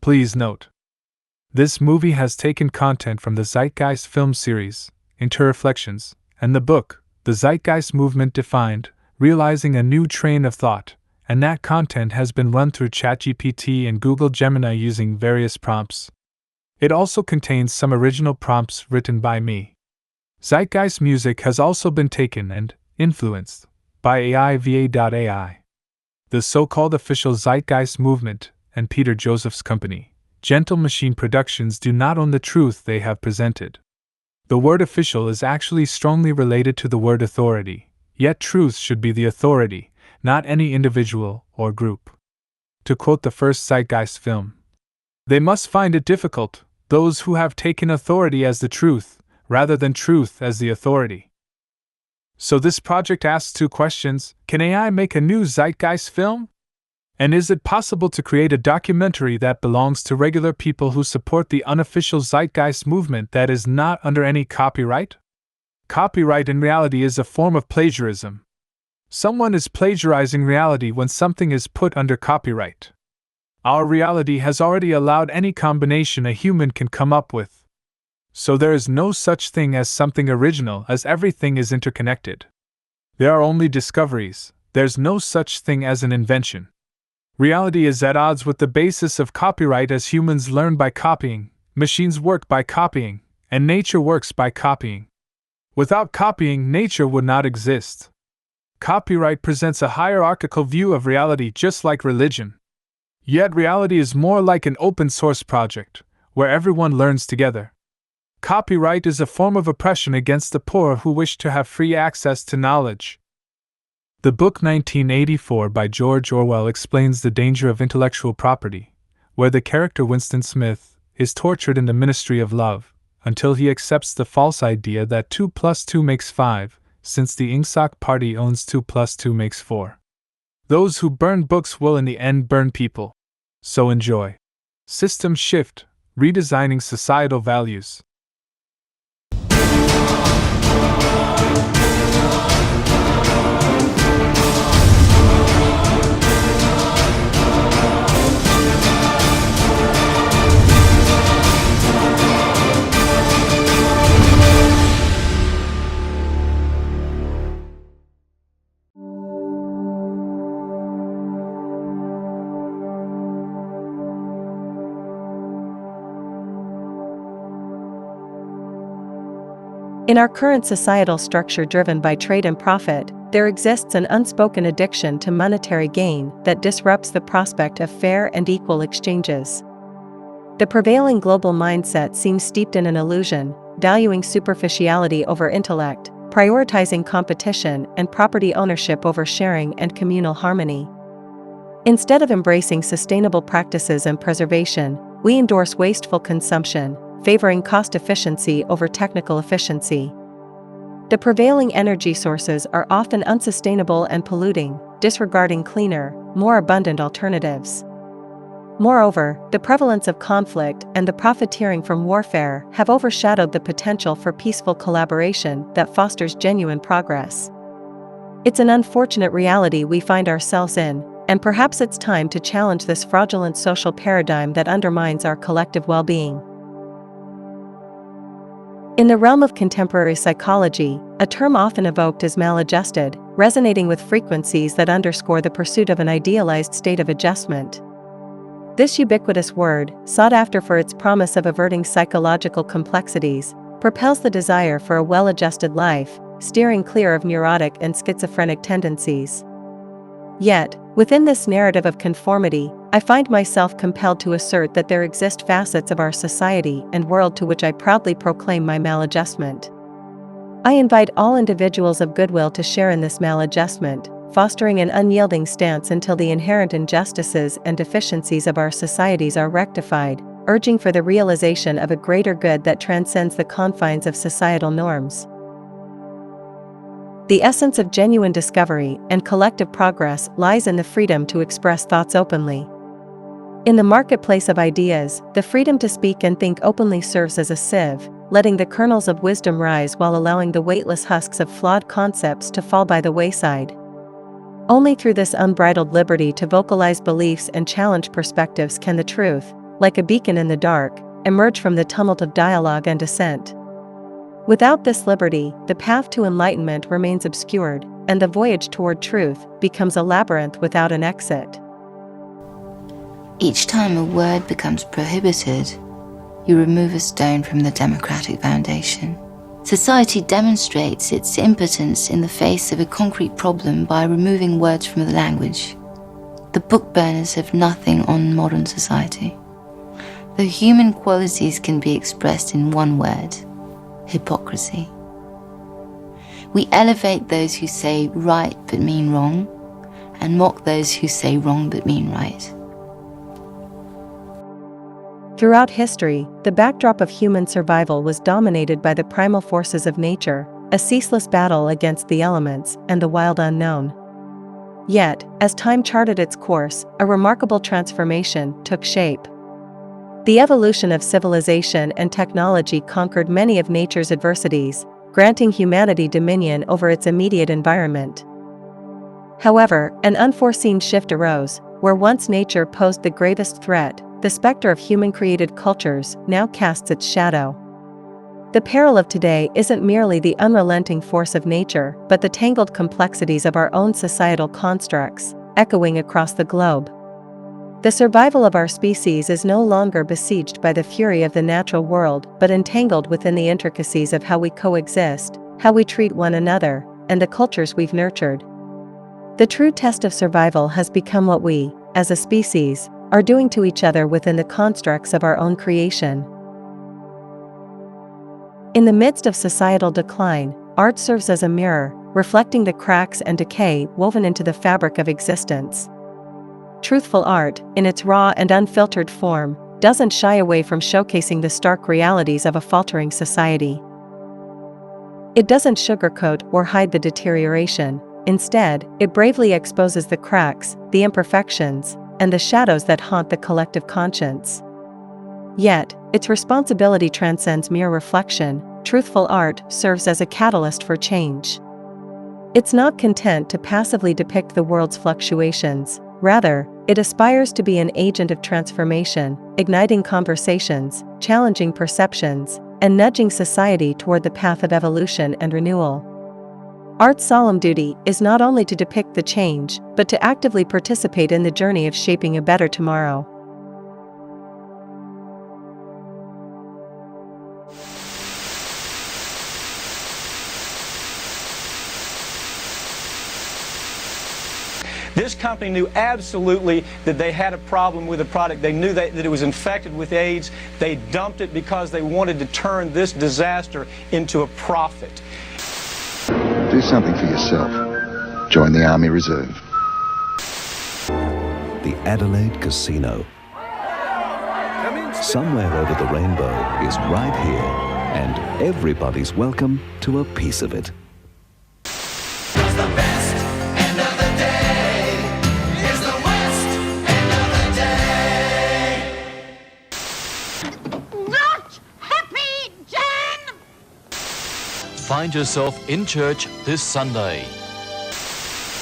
Please note, this movie has taken content from the Zeitgeist film series, Interreflections, and the book, The Zeitgeist Movement Defined, Realizing a New Train of Thought, and that content has been run through ChatGPT and Google Gemini using various prompts. It also contains some original prompts written by me. Zeitgeist music has also been taken and influenced by AIVA.ai. The so-called official Zeitgeist movement and Peter Joseph's company, Gentle Machine Productions, do not own the truth they have presented. The word official is actually strongly related to the word authority, yet truth should be the authority, not any individual or group. To quote the first Zeitgeist film, "They must find it difficult, those who have taken authority as the truth, rather than truth as the authority." So this project asks two questions: can AI make a new Zeitgeist film? And is it possible to create a documentary that belongs to regular people who support the unofficial Zeitgeist movement that is not under any copyright? Copyright in reality is a form of plagiarism. Someone is plagiarizing reality when something is put under copyright. Our reality has already allowed any combination a human can come up with. So there is no such thing as something original, as everything is interconnected. There are only discoveries, there's no such thing as an invention. Reality is at odds with the basis of copyright, as humans learn by copying, machines work by copying, and nature works by copying. Without copying, nature would not exist. Copyright presents a hierarchical view of reality, just like religion. Yet reality is more like an open source project, where everyone learns together. Copyright is a form of oppression against the poor who wish to have free access to knowledge. The book 1984 by George Orwell explains the danger of intellectual property, where the character Winston Smith is tortured in the ministry of love, until he accepts the false idea that 2 plus 2 makes 5, since the Ingsoc party owns 2 plus 2 makes 4. Those who burn books will in the end burn people. So enjoy. System Shift, Redesigning Societal Values. In our current societal structure driven by trade and profit, there exists an unspoken addiction to monetary gain that disrupts the prospect of fair and equal exchanges. The prevailing global mindset seems steeped in an illusion, valuing superficiality over intellect, prioritizing competition and property ownership over sharing and communal harmony. Instead of embracing sustainable practices and preservation, we endorse wasteful consumption, favoring cost efficiency over technical efficiency. The prevailing energy sources are often unsustainable and polluting, disregarding cleaner, more abundant alternatives. Moreover, the prevalence of conflict and the profiteering from warfare have overshadowed the potential for peaceful collaboration that fosters genuine progress. It's an unfortunate reality we find ourselves in, and perhaps it's time to challenge this fraudulent social paradigm that undermines our collective well-being. In the realm of contemporary psychology, a term often evoked is maladjusted, resonating with frequencies that underscore the pursuit of an idealized state of adjustment. This ubiquitous word, sought after for its promise of averting psychological complexities, propels the desire for a well-adjusted life, steering clear of neurotic and schizophrenic tendencies. Yet, within this narrative of conformity, I find myself compelled to assert that there exist facets of our society and world to which I proudly proclaim my maladjustment. I invite all individuals of goodwill to share in this maladjustment, fostering an unyielding stance until the inherent injustices and deficiencies of our societies are rectified, urging for the realization of a greater good that transcends the confines of societal norms. The essence of genuine discovery and collective progress lies in the freedom to express thoughts openly. In the marketplace of ideas, the freedom to speak and think openly serves as a sieve, letting the kernels of wisdom rise while allowing the weightless husks of flawed concepts to fall by the wayside. Only through this unbridled liberty to vocalize beliefs and challenge perspectives can the truth, like a beacon in the dark, emerge from the tumult of dialogue and dissent. Without this liberty, the path to enlightenment remains obscured, and the voyage toward truth becomes a labyrinth without an exit. Each time a word becomes prohibited, you remove a stone from the democratic foundation. Society demonstrates its impotence in the face of a concrete problem by removing words from the language. The book burners have nothing on modern society. The human qualities can be expressed in one word: hypocrisy. We elevate those who say right but mean wrong, and mock those who say wrong but mean right. Throughout history, the backdrop of human survival was dominated by the primal forces of nature, a ceaseless battle against the elements and the wild unknown. Yet, as time charted its course, a remarkable transformation took shape. The evolution of civilization and technology conquered many of nature's adversities, granting humanity dominion over its immediate environment. However, an unforeseen shift arose, where once nature posed the gravest threat, the specter of human-created cultures now casts its shadow. The peril of today isn't merely the unrelenting force of nature, but the tangled complexities of our own societal constructs, echoing across the globe. The survival of our species is no longer besieged by the fury of the natural world, but entangled within the intricacies of how we coexist, how we treat one another, and the cultures we've nurtured. The true test of survival has become what we, as a species, are doing to each other within the constructs of our own creation. In the midst of societal decline, art serves as a mirror, reflecting the cracks and decay woven into the fabric of existence. Truthful art, in its raw and unfiltered form, doesn't shy away from showcasing the stark realities of a faltering society. It doesn't sugarcoat or hide the deterioration. Instead, it bravely exposes the cracks, the imperfections, and the shadows that haunt the collective conscience. Yet, its responsibility transcends mere reflection. Truthful art serves as a catalyst for change. It's not content to passively depict the world's fluctuations. Rather, it aspires to be an agent of transformation, igniting conversations, challenging perceptions, and nudging society toward the path of evolution and renewal. Art's solemn duty is not only to depict the change, but to actively participate in the journey of shaping a better tomorrow. This company knew absolutely that they had a problem with the product. They knew that it was infected with AIDS. They dumped it because they wanted to turn this disaster into a profit. Do something for yourself. Join the Army Reserve. The Adelaide Casino. Somewhere over the rainbow is right here, and everybody's welcome to a piece of it. Find yourself in church this Sunday.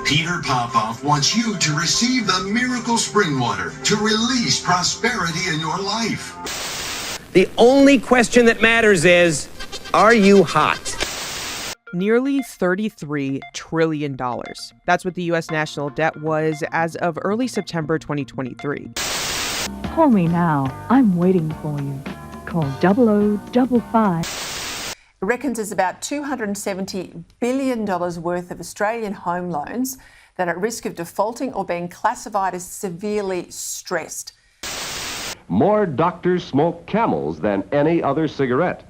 Peter Popoff wants you to receive the miracle spring water to release prosperity in your life. The only question that matters is, are you hot? Nearly $33 trillion. That's what the U.S. national debt was as of early September 2023. Call me now. I'm waiting for you. Call 0055. It reckons there's about $270 billion worth of Australian home loans that are at risk of defaulting or being classified as severely stressed. More doctors smoke Camels than any other cigarette.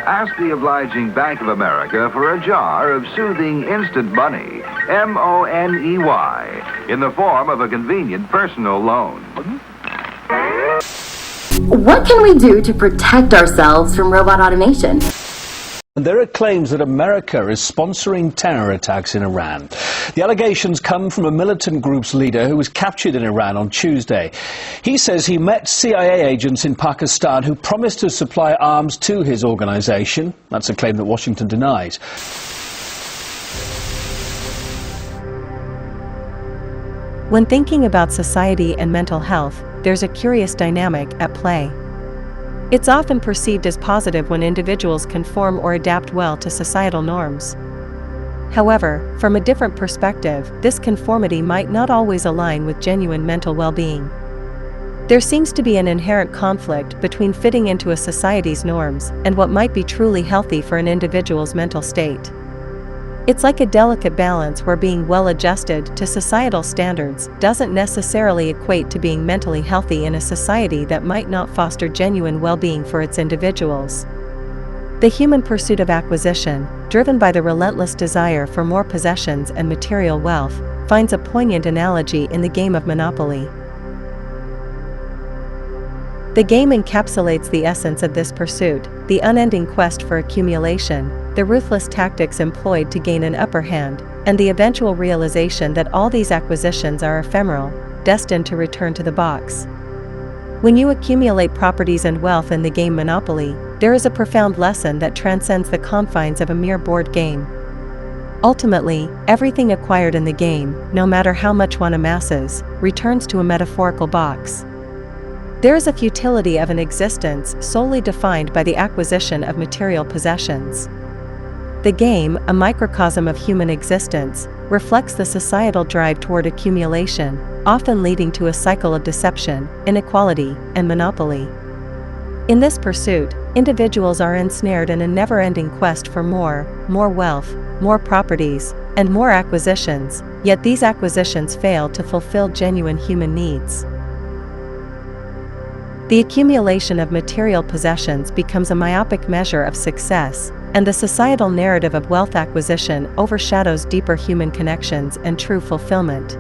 Ask the obliging Bank of America for a jar of soothing instant money, M-O-N-E-Y, in the form of a convenient personal loan. What can we do to protect ourselves from robot automation? there are claims that America is sponsoring terror attacks in Iran. The allegations come from a militant group's leader who was captured in Iran on Tuesday. He says he met CIA agents in Pakistan who promised to supply arms to his organization. That's a claim that Washington denies. When thinking about society and mental health, there's a curious dynamic at play. It's often perceived as positive when individuals conform or adapt well to societal norms. However, from a different perspective, this conformity might not always align with genuine mental well-being. There seems to be an inherent conflict between fitting into a society's norms and what might be truly healthy for an individual's mental state. It's like a delicate balance where being well-adjusted to societal standards doesn't necessarily equate to being mentally healthy in a society that might not foster genuine well-being for its individuals. The human pursuit of acquisition, driven by the relentless desire for more possessions and material wealth, finds a poignant analogy in the game of Monopoly. The game encapsulates the essence of this pursuit, the unending quest for accumulation, the ruthless tactics employed to gain an upper hand, and the eventual realization that all these acquisitions are ephemeral, destined to return to the box. When you accumulate properties and wealth in the game Monopoly, there is a profound lesson that transcends the confines of a mere board game. Ultimately, everything acquired in the game, no matter how much one amasses, returns to a metaphorical box. There is a futility of an existence solely defined by the acquisition of material possessions. The game, a microcosm of human existence, reflects the societal drive toward accumulation, often leading to a cycle of deception, inequality, and monopoly. In this pursuit, individuals are ensnared in a never-ending quest for more wealth, more properties, and more acquisitions, yet these acquisitions fail to fulfill genuine human needs. The accumulation of material possessions becomes a myopic measure of success, and the societal narrative of wealth acquisition overshadows deeper human connections and true fulfillment.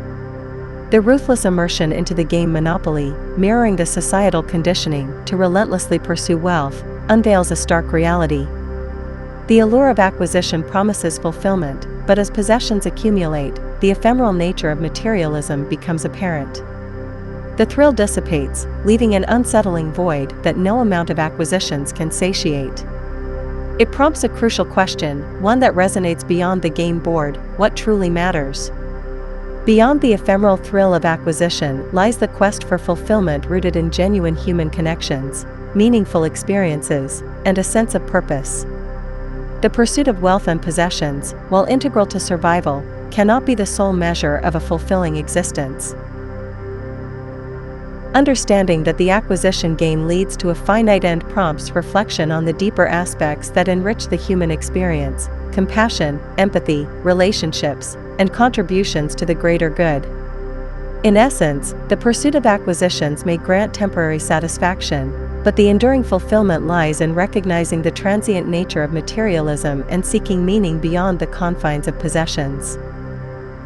The ruthless immersion into the game Monopoly, mirroring the societal conditioning to relentlessly pursue wealth, unveils a stark reality. The allure of acquisition promises fulfillment, but as possessions accumulate, the ephemeral nature of materialism becomes apparent. The thrill dissipates, leaving an unsettling void that no amount of acquisitions can satiate. It prompts a crucial question, one that resonates beyond the game board: what truly matters? Beyond the ephemeral thrill of acquisition lies the quest for fulfillment rooted in genuine human connections, meaningful experiences, and a sense of purpose. The pursuit of wealth and possessions, while integral to survival, cannot be the sole measure of a fulfilling existence. Understanding that the acquisition game leads to a finite end prompts reflection on the deeper aspects that enrich the human experience: compassion, empathy, relationships, and contributions to the greater good. In essence, the pursuit of acquisitions may grant temporary satisfaction, but the enduring fulfillment lies in recognizing the transient nature of materialism and seeking meaning beyond the confines of possessions.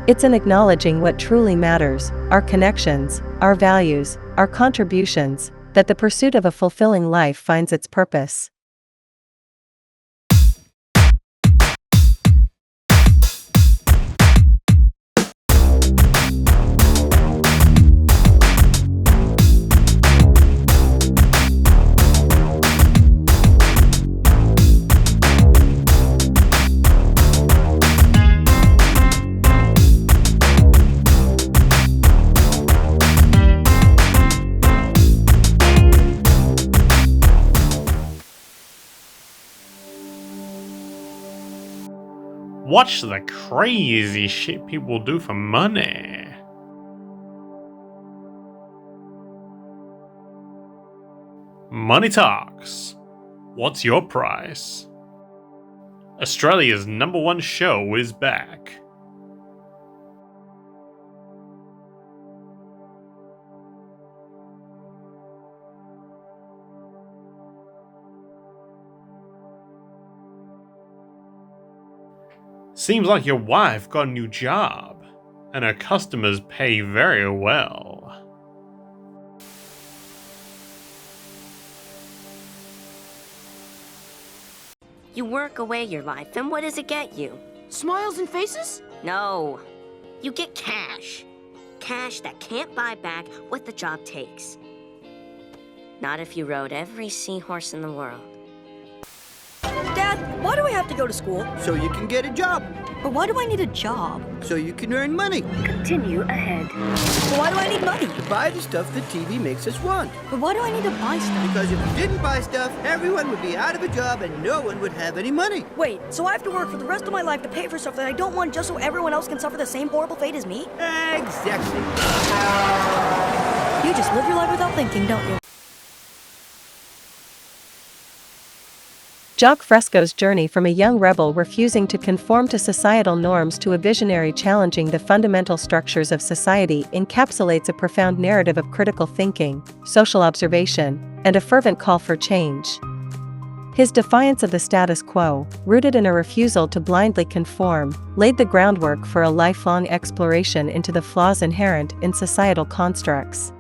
It's in acknowledging what truly matters, our connections, our values, our contributions, that the pursuit of a fulfilling life finds its purpose. Watch the crazy shit people do for money. Money Talks. What's your price? Australia's #1 show is back. Seems like your wife got a new job, and her customers pay very well. You work away your life, and what does it get you? Smiles and faces? No. You get cash. Cash that can't buy back what the job takes. Not if you rode every seahorse in the world. Dad, why do I have to go to school? So you can get a job. But why do I need a job? So you can earn money. Continue ahead. But why do I need money? To buy the stuff that TV makes us want. But why do I need to buy stuff? Because if you didn't buy stuff, everyone would be out of a job and no one would have any money. Wait, so I have to work for the rest of my life to pay for stuff that I don't want just so everyone else can suffer the same horrible fate as me? Exactly. You just live your life without thinking, don't you? Jacques Fresco's journey from a young rebel refusing to conform to societal norms to a visionary challenging the fundamental structures of society encapsulates a profound narrative of critical thinking, social observation, and a fervent call for change. His defiance of the status quo, rooted in a refusal to blindly conform, laid the groundwork for a lifelong exploration into the flaws inherent in societal constructs.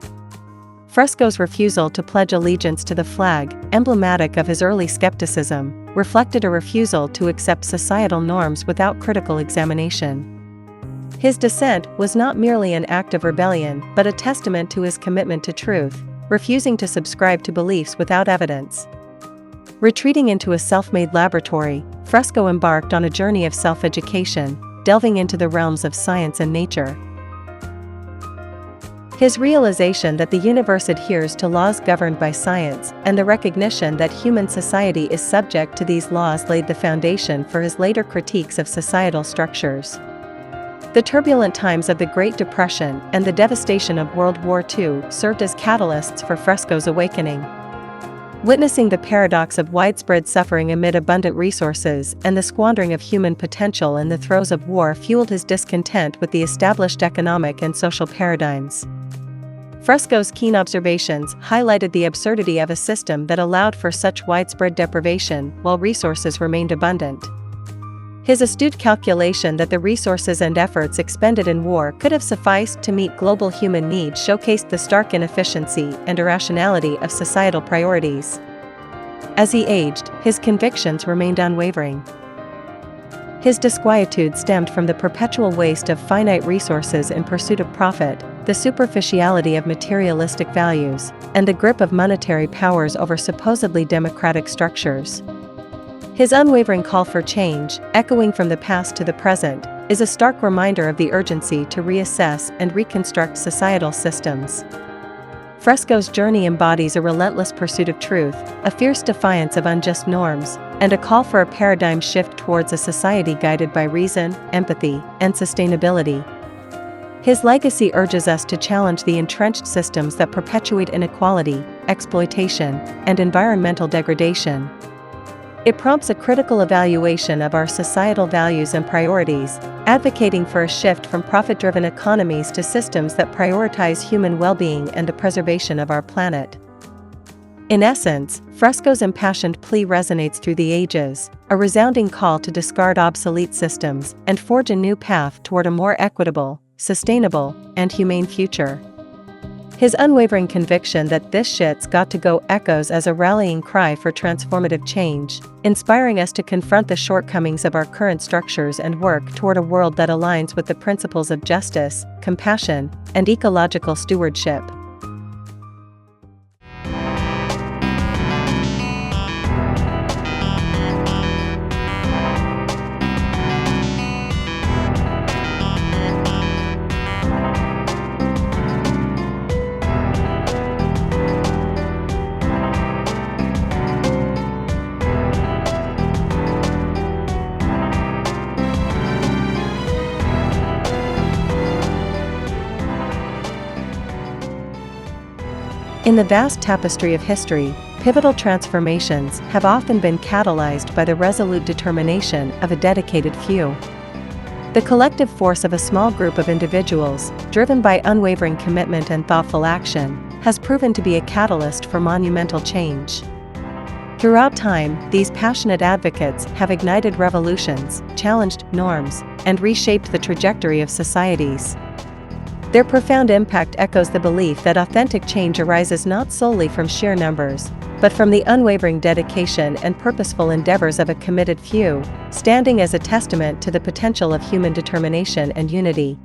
Fresco's refusal to pledge allegiance to the flag, emblematic of his early skepticism, reflected a refusal to accept societal norms without critical examination. His dissent was not merely an act of rebellion but a testament to his commitment to truth, refusing to subscribe to beliefs without evidence. Retreating into a self-made laboratory, Fresco embarked on a journey of self-education, delving into the realms of science and nature. His realization that the universe adheres to laws governed by science, and the recognition that human society is subject to these laws laid the foundation for his later critiques of societal structures. The turbulent times of the Great Depression and the devastation of World War II served as catalysts for Fresco's awakening. Witnessing the paradox of widespread suffering amid abundant resources and the squandering of human potential in the throes of war fueled his discontent with the established economic and social paradigms. Fresco's keen observations highlighted the absurdity of a system that allowed for such widespread deprivation while resources remained abundant. His astute calculation that the resources and efforts expended in war could have sufficed to meet global human needs showcased the stark inefficiency and irrationality of societal priorities. As he aged, his convictions remained unwavering. His disquietude stemmed from the perpetual waste of finite resources in pursuit of profit, the superficiality of materialistic values, and the grip of monetary powers over supposedly democratic structures. His unwavering call for change, echoing from the past to the present, is a stark reminder of the urgency to reassess and reconstruct societal systems. Fresco's journey embodies a relentless pursuit of truth, a fierce defiance of unjust norms, and a call for a paradigm shift towards a society guided by reason, empathy, and sustainability. His legacy urges us to challenge the entrenched systems that perpetuate inequality, exploitation, and environmental degradation. It prompts a critical evaluation of our societal values and priorities, advocating for a shift from profit-driven economies to systems that prioritize human well-being and the preservation of our planet. In essence, Fresco's impassioned plea resonates through the ages, a resounding call to discard obsolete systems and forge a new path toward a more equitable, sustainable, and humane future. His unwavering conviction that this shit's got to go echoes as a rallying cry for transformative change, inspiring us to confront the shortcomings of our current structures and work toward a world that aligns with the principles of justice, compassion, and ecological stewardship. In the vast tapestry of history, pivotal transformations have often been catalyzed by the resolute determination of a dedicated few. The collective force of a small group of individuals, driven by unwavering commitment and thoughtful action, has proven to be a catalyst for monumental change. Throughout time, these passionate advocates have ignited revolutions, challenged norms, and reshaped the trajectory of societies. Their profound impact echoes the belief that authentic change arises not solely from sheer numbers, but from the unwavering dedication and purposeful endeavors of a committed few, standing as a testament to the potential of human determination and unity.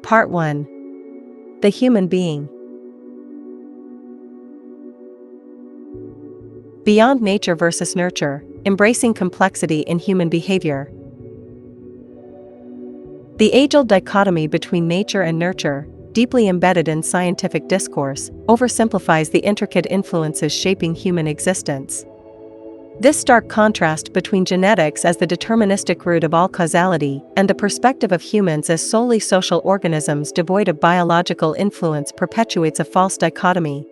Part 1. The Human Being. Beyond nature versus nurture, embracing complexity in human behavior. The age-old dichotomy between nature and nurture, deeply embedded in scientific discourse, oversimplifies the intricate influences shaping human existence. This stark contrast between genetics as the deterministic root of all causality and the perspective of humans as solely social organisms devoid of biological influence perpetuates a false dichotomy.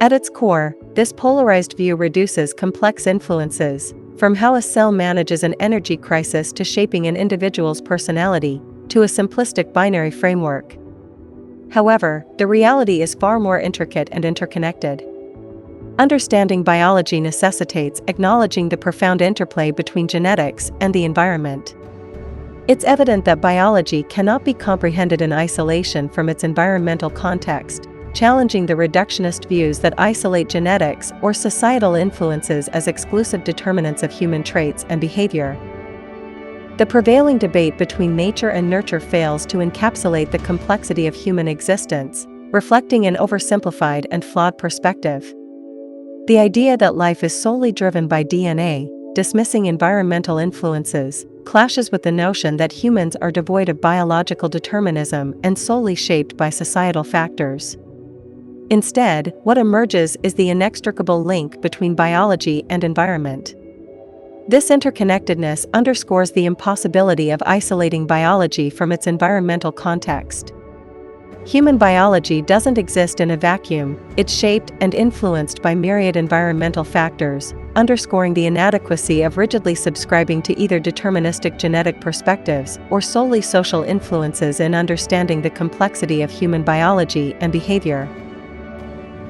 At its core, this polarized view reduces complex influences, from how a cell manages an energy crisis to shaping an individual's personality, to a simplistic binary framework. However, the reality is far more intricate and interconnected. Understanding biology necessitates acknowledging the profound interplay between genetics and the environment. It's evident that biology cannot be comprehended in isolation from its environmental context, challenging the reductionist views that isolate genetics or societal influences as exclusive determinants of human traits and behavior. The prevailing debate between nature and nurture fails to encapsulate the complexity of human existence, reflecting an oversimplified and flawed perspective. The idea that life is solely driven by DNA, dismissing environmental influences, clashes with the notion that humans are devoid of biological determinism and solely shaped by societal factors. Instead, what emerges is the inextricable link between biology and environment. This interconnectedness underscores the impossibility of isolating biology from its environmental context. Human biology doesn't exist in a vacuum, it's shaped and influenced by myriad environmental factors, underscoring the inadequacy of rigidly subscribing to either deterministic genetic perspectives or solely social influences in understanding the complexity of human biology and behavior.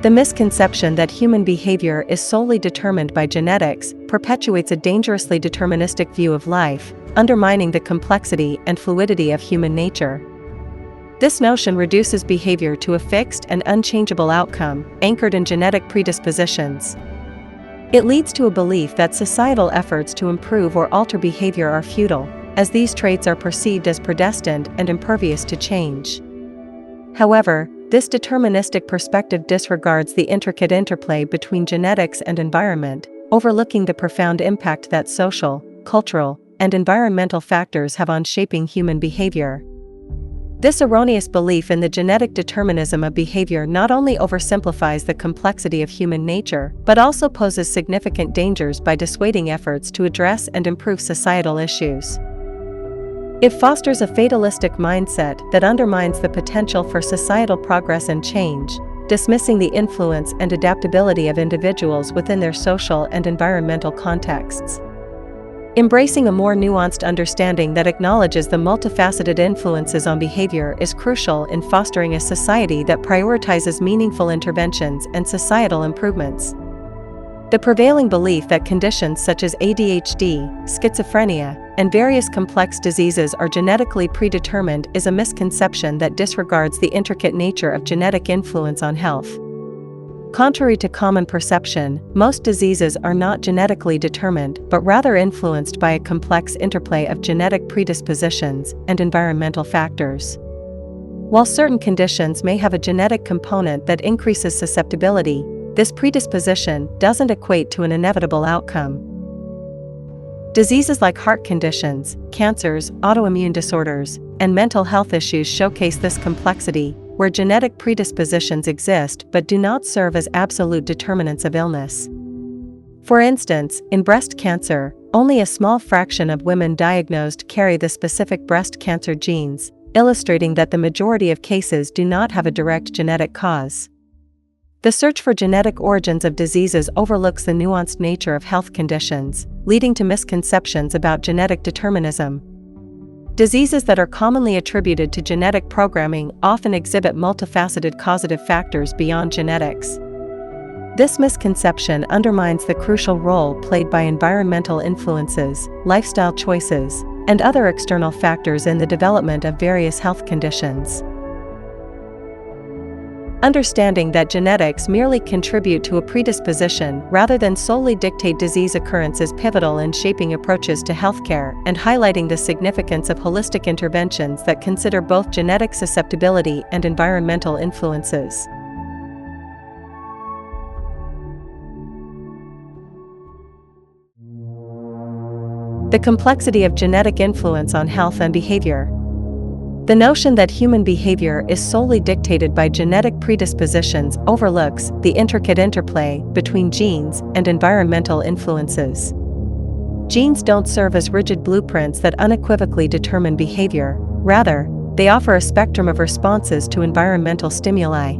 The misconception that human behavior is solely determined by genetics perpetuates a dangerously deterministic view of life, undermining the complexity and fluidity of human nature. This notion reduces behavior to a fixed and unchangeable outcome, anchored in genetic predispositions. It leads to a belief that societal efforts to improve or alter behavior are futile, as these traits are perceived as predestined and impervious to change. However, this deterministic perspective disregards the intricate interplay between genetics and environment, overlooking the profound impact that social, cultural, and environmental factors have on shaping human behavior. This erroneous belief in the genetic determinism of behavior not only oversimplifies the complexity of human nature, but also poses significant dangers by dissuading efforts to address and improve societal issues. It fosters a fatalistic mindset that undermines the potential for societal progress and change, dismissing the influence and adaptability of individuals within their social and environmental contexts. Embracing a more nuanced understanding that acknowledges the multifaceted influences on behavior is crucial in fostering a society that prioritizes meaningful interventions and societal improvements. The prevailing belief that conditions such as ADHD, schizophrenia, and various complex diseases are genetically predetermined is a misconception that disregards the intricate nature of genetic influence on health. Contrary to common perception, most diseases are not genetically determined but rather influenced by a complex interplay of genetic predispositions and environmental factors. While certain conditions may have a genetic component that increases susceptibility, this predisposition doesn't equate to an inevitable outcome. Diseases like heart conditions, cancers, autoimmune disorders, and mental health issues showcase this complexity, where genetic predispositions exist but do not serve as absolute determinants of illness. For instance, in breast cancer, only a small fraction of women diagnosed carry the specific breast cancer genes, illustrating that the majority of cases do not have a direct genetic cause. The search for genetic origins of diseases overlooks the nuanced nature of health conditions, leading to misconceptions about genetic determinism. Diseases that are commonly attributed to genetic programming often exhibit multifaceted causative factors beyond genetics. This misconception undermines the crucial role played by environmental influences, lifestyle choices, and other external factors in the development of various health conditions. Understanding that genetics merely contribute to a predisposition rather than solely dictate disease occurrence is pivotal in shaping approaches to healthcare and highlighting the significance of holistic interventions that consider both genetic susceptibility and environmental influences. The complexity of genetic influence on health and behavior. The notion that human behavior is solely dictated by genetic predispositions overlooks the intricate interplay between genes and environmental influences. Genes don't serve as rigid blueprints that unequivocally determine behavior. Rather, they offer a spectrum of responses to environmental stimuli.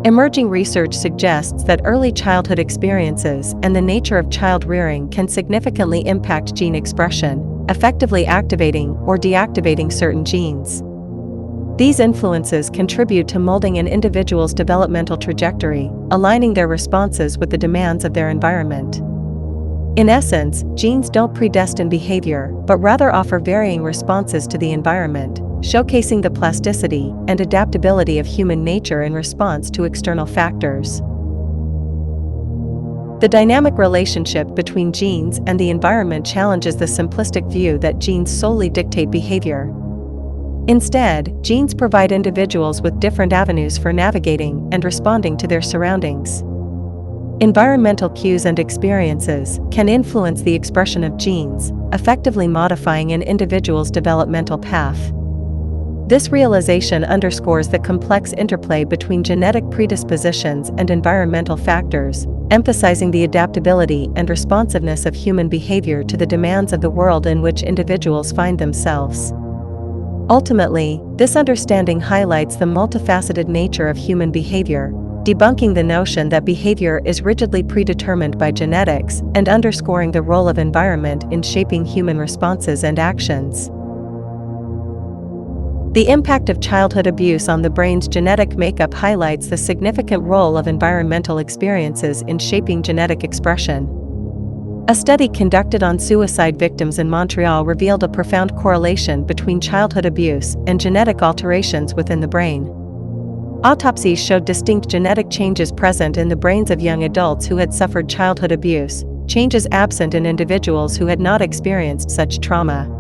Emerging research suggests that early childhood experiences and the nature of child rearing can significantly impact gene expression, effectively activating or deactivating certain genes. These influences contribute to molding an individual's developmental trajectory, aligning their responses with the demands of their environment. In essence, genes don't predestine behavior, but rather offer varying responses to the environment, showcasing the plasticity and adaptability of human nature in response to external factors. The dynamic relationship between genes and the environment challenges the simplistic view that genes solely dictate behavior. Instead, genes provide individuals with different avenues for navigating and responding to their surroundings. Environmental cues and experiences can influence the expression of genes, effectively modifying an individual's developmental path. This realization underscores the complex interplay between genetic predispositions and environmental factors, emphasizing the adaptability and responsiveness of human behavior to the demands of the world in which individuals find themselves. Ultimately, this understanding highlights the multifaceted nature of human behavior, debunking the notion that behavior is rigidly predetermined by genetics and underscoring the role of environment in shaping human responses and actions. The impact of childhood abuse on the brain's genetic makeup highlights the significant role of environmental experiences in shaping genetic expression. A study conducted on suicide victims in Montreal revealed a profound correlation between childhood abuse and genetic alterations within the brain. Autopsies showed distinct genetic changes present in the brains of young adults who had suffered childhood abuse, changes absent in individuals who had not experienced such trauma.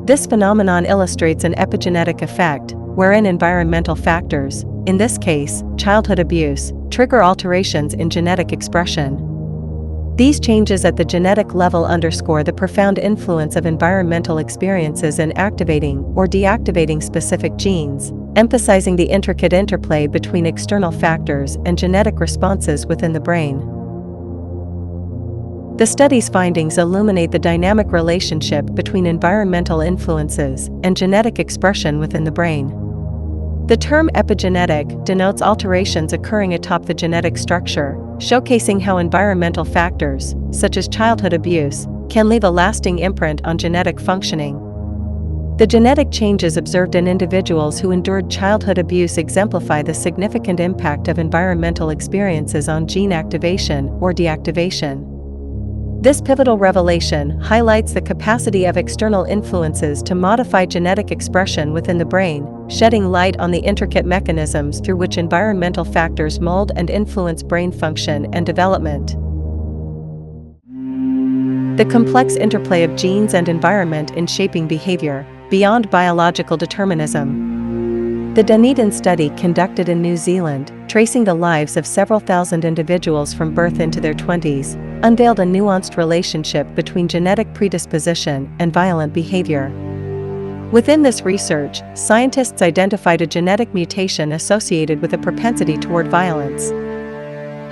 This phenomenon illustrates an epigenetic effect, wherein environmental factors, in this case, childhood abuse, trigger alterations in genetic expression. These changes at the genetic level underscore the profound influence of environmental experiences in activating or deactivating specific genes, emphasizing the intricate interplay between external factors and genetic responses within the brain. The study's findings illuminate the dynamic relationship between environmental influences and genetic expression within the brain. The term epigenetic denotes alterations occurring atop the genetic structure, showcasing how environmental factors, such as childhood abuse, can leave a lasting imprint on genetic functioning. The genetic changes observed in individuals who endured childhood abuse exemplify the significant impact of environmental experiences on gene activation or deactivation. This pivotal revelation highlights the capacity of external influences to modify genetic expression within the brain, shedding light on the intricate mechanisms through which environmental factors mold and influence brain function and development. The complex interplay of genes and environment in shaping behavior, beyond biological determinism. The Dunedin study conducted in New Zealand, tracing the lives of several thousand individuals from birth into their 20s, unveiled a nuanced relationship between genetic predisposition and violent behavior. Within this research, scientists identified a genetic mutation associated with a propensity toward violence.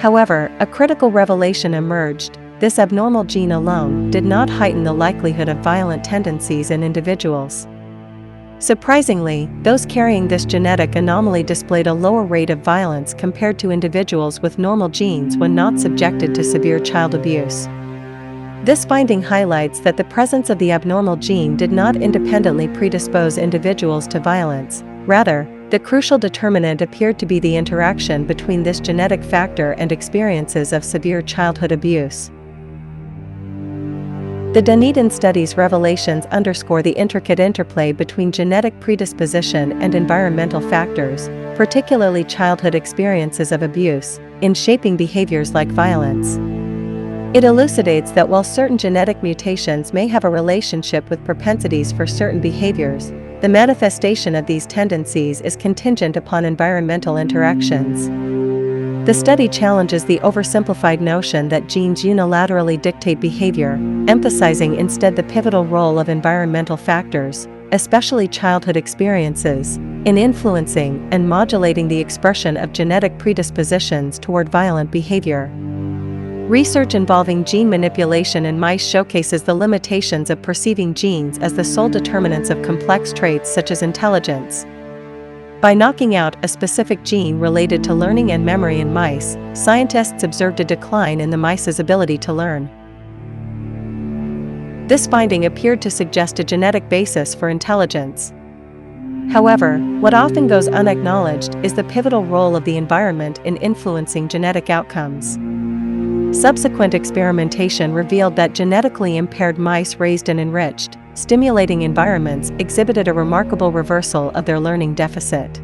However, a critical revelation emerged: this abnormal gene alone did not heighten the likelihood of violent tendencies in individuals. Surprisingly, those carrying this genetic anomaly displayed a lower rate of violence compared to individuals with normal genes when not subjected to severe child abuse. This finding highlights that the presence of the abnormal gene did not independently predispose individuals to violence. Rather, the crucial determinant appeared to be the interaction between this genetic factor and experiences of severe childhood abuse. The Dunedin study's revelations underscore the intricate interplay between genetic predisposition and environmental factors, particularly childhood experiences of abuse, in shaping behaviors like violence. It elucidates that while certain genetic mutations may have a relationship with propensities for certain behaviors, the manifestation of these tendencies is contingent upon environmental interactions. The study challenges the oversimplified notion that genes unilaterally dictate behavior, emphasizing instead the pivotal role of environmental factors, especially childhood experiences, in influencing and modulating the expression of genetic predispositions toward violent behavior. Research involving gene manipulation in mice showcases the limitations of perceiving genes as the sole determinants of complex traits such as intelligence. By knocking out a specific gene related to learning and memory in mice, scientists observed a decline in the mice's ability to learn. This finding appeared to suggest a genetic basis for intelligence. However, what often goes unacknowledged is the pivotal role of the environment in influencing genetic outcomes. Subsequent experimentation revealed that genetically impaired mice raised in enriched, stimulating environments exhibited a remarkable reversal of their learning deficit.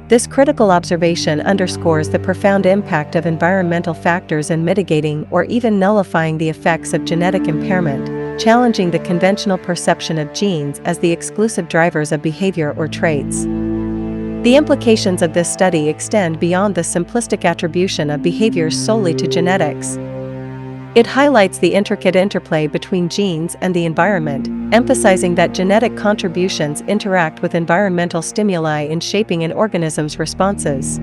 This critical observation underscores the profound impact of environmental factors in mitigating or even nullifying the effects of genetic impairment, challenging the conventional perception of genes as the exclusive drivers of behavior or traits. The implications of this study extend beyond the simplistic attribution of behaviors solely to genetics. It highlights the intricate interplay between genes and the environment, emphasizing that genetic contributions interact with environmental stimuli in shaping an organism's responses.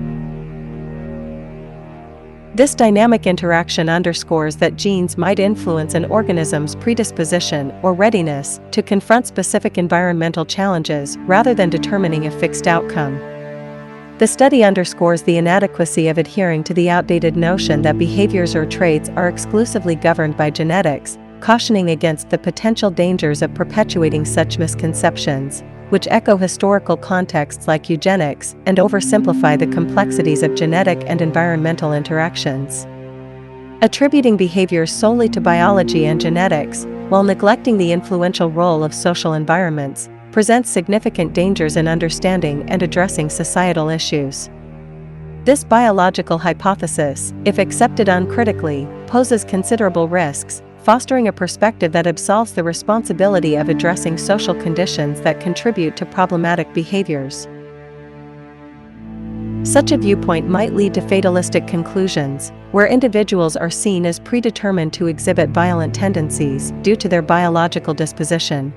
This dynamic interaction underscores that genes might influence an organism's predisposition or readiness to confront specific environmental challenges rather than determining a fixed outcome. The study underscores the inadequacy of adhering to the outdated notion that behaviors or traits are exclusively governed by genetics, cautioning against the potential dangers of perpetuating such misconceptions, which echo historical contexts like eugenics and oversimplify the complexities of genetic and environmental interactions. Attributing behaviors solely to biology and genetics, while neglecting the influential role of social environments, presents significant dangers in understanding and addressing societal issues. This biological hypothesis, if accepted uncritically, poses considerable risks, fostering a perspective that absolves the responsibility of addressing social conditions that contribute to problematic behaviors. Such a viewpoint might lead to fatalistic conclusions, where individuals are seen as predetermined to exhibit violent tendencies due to their biological disposition.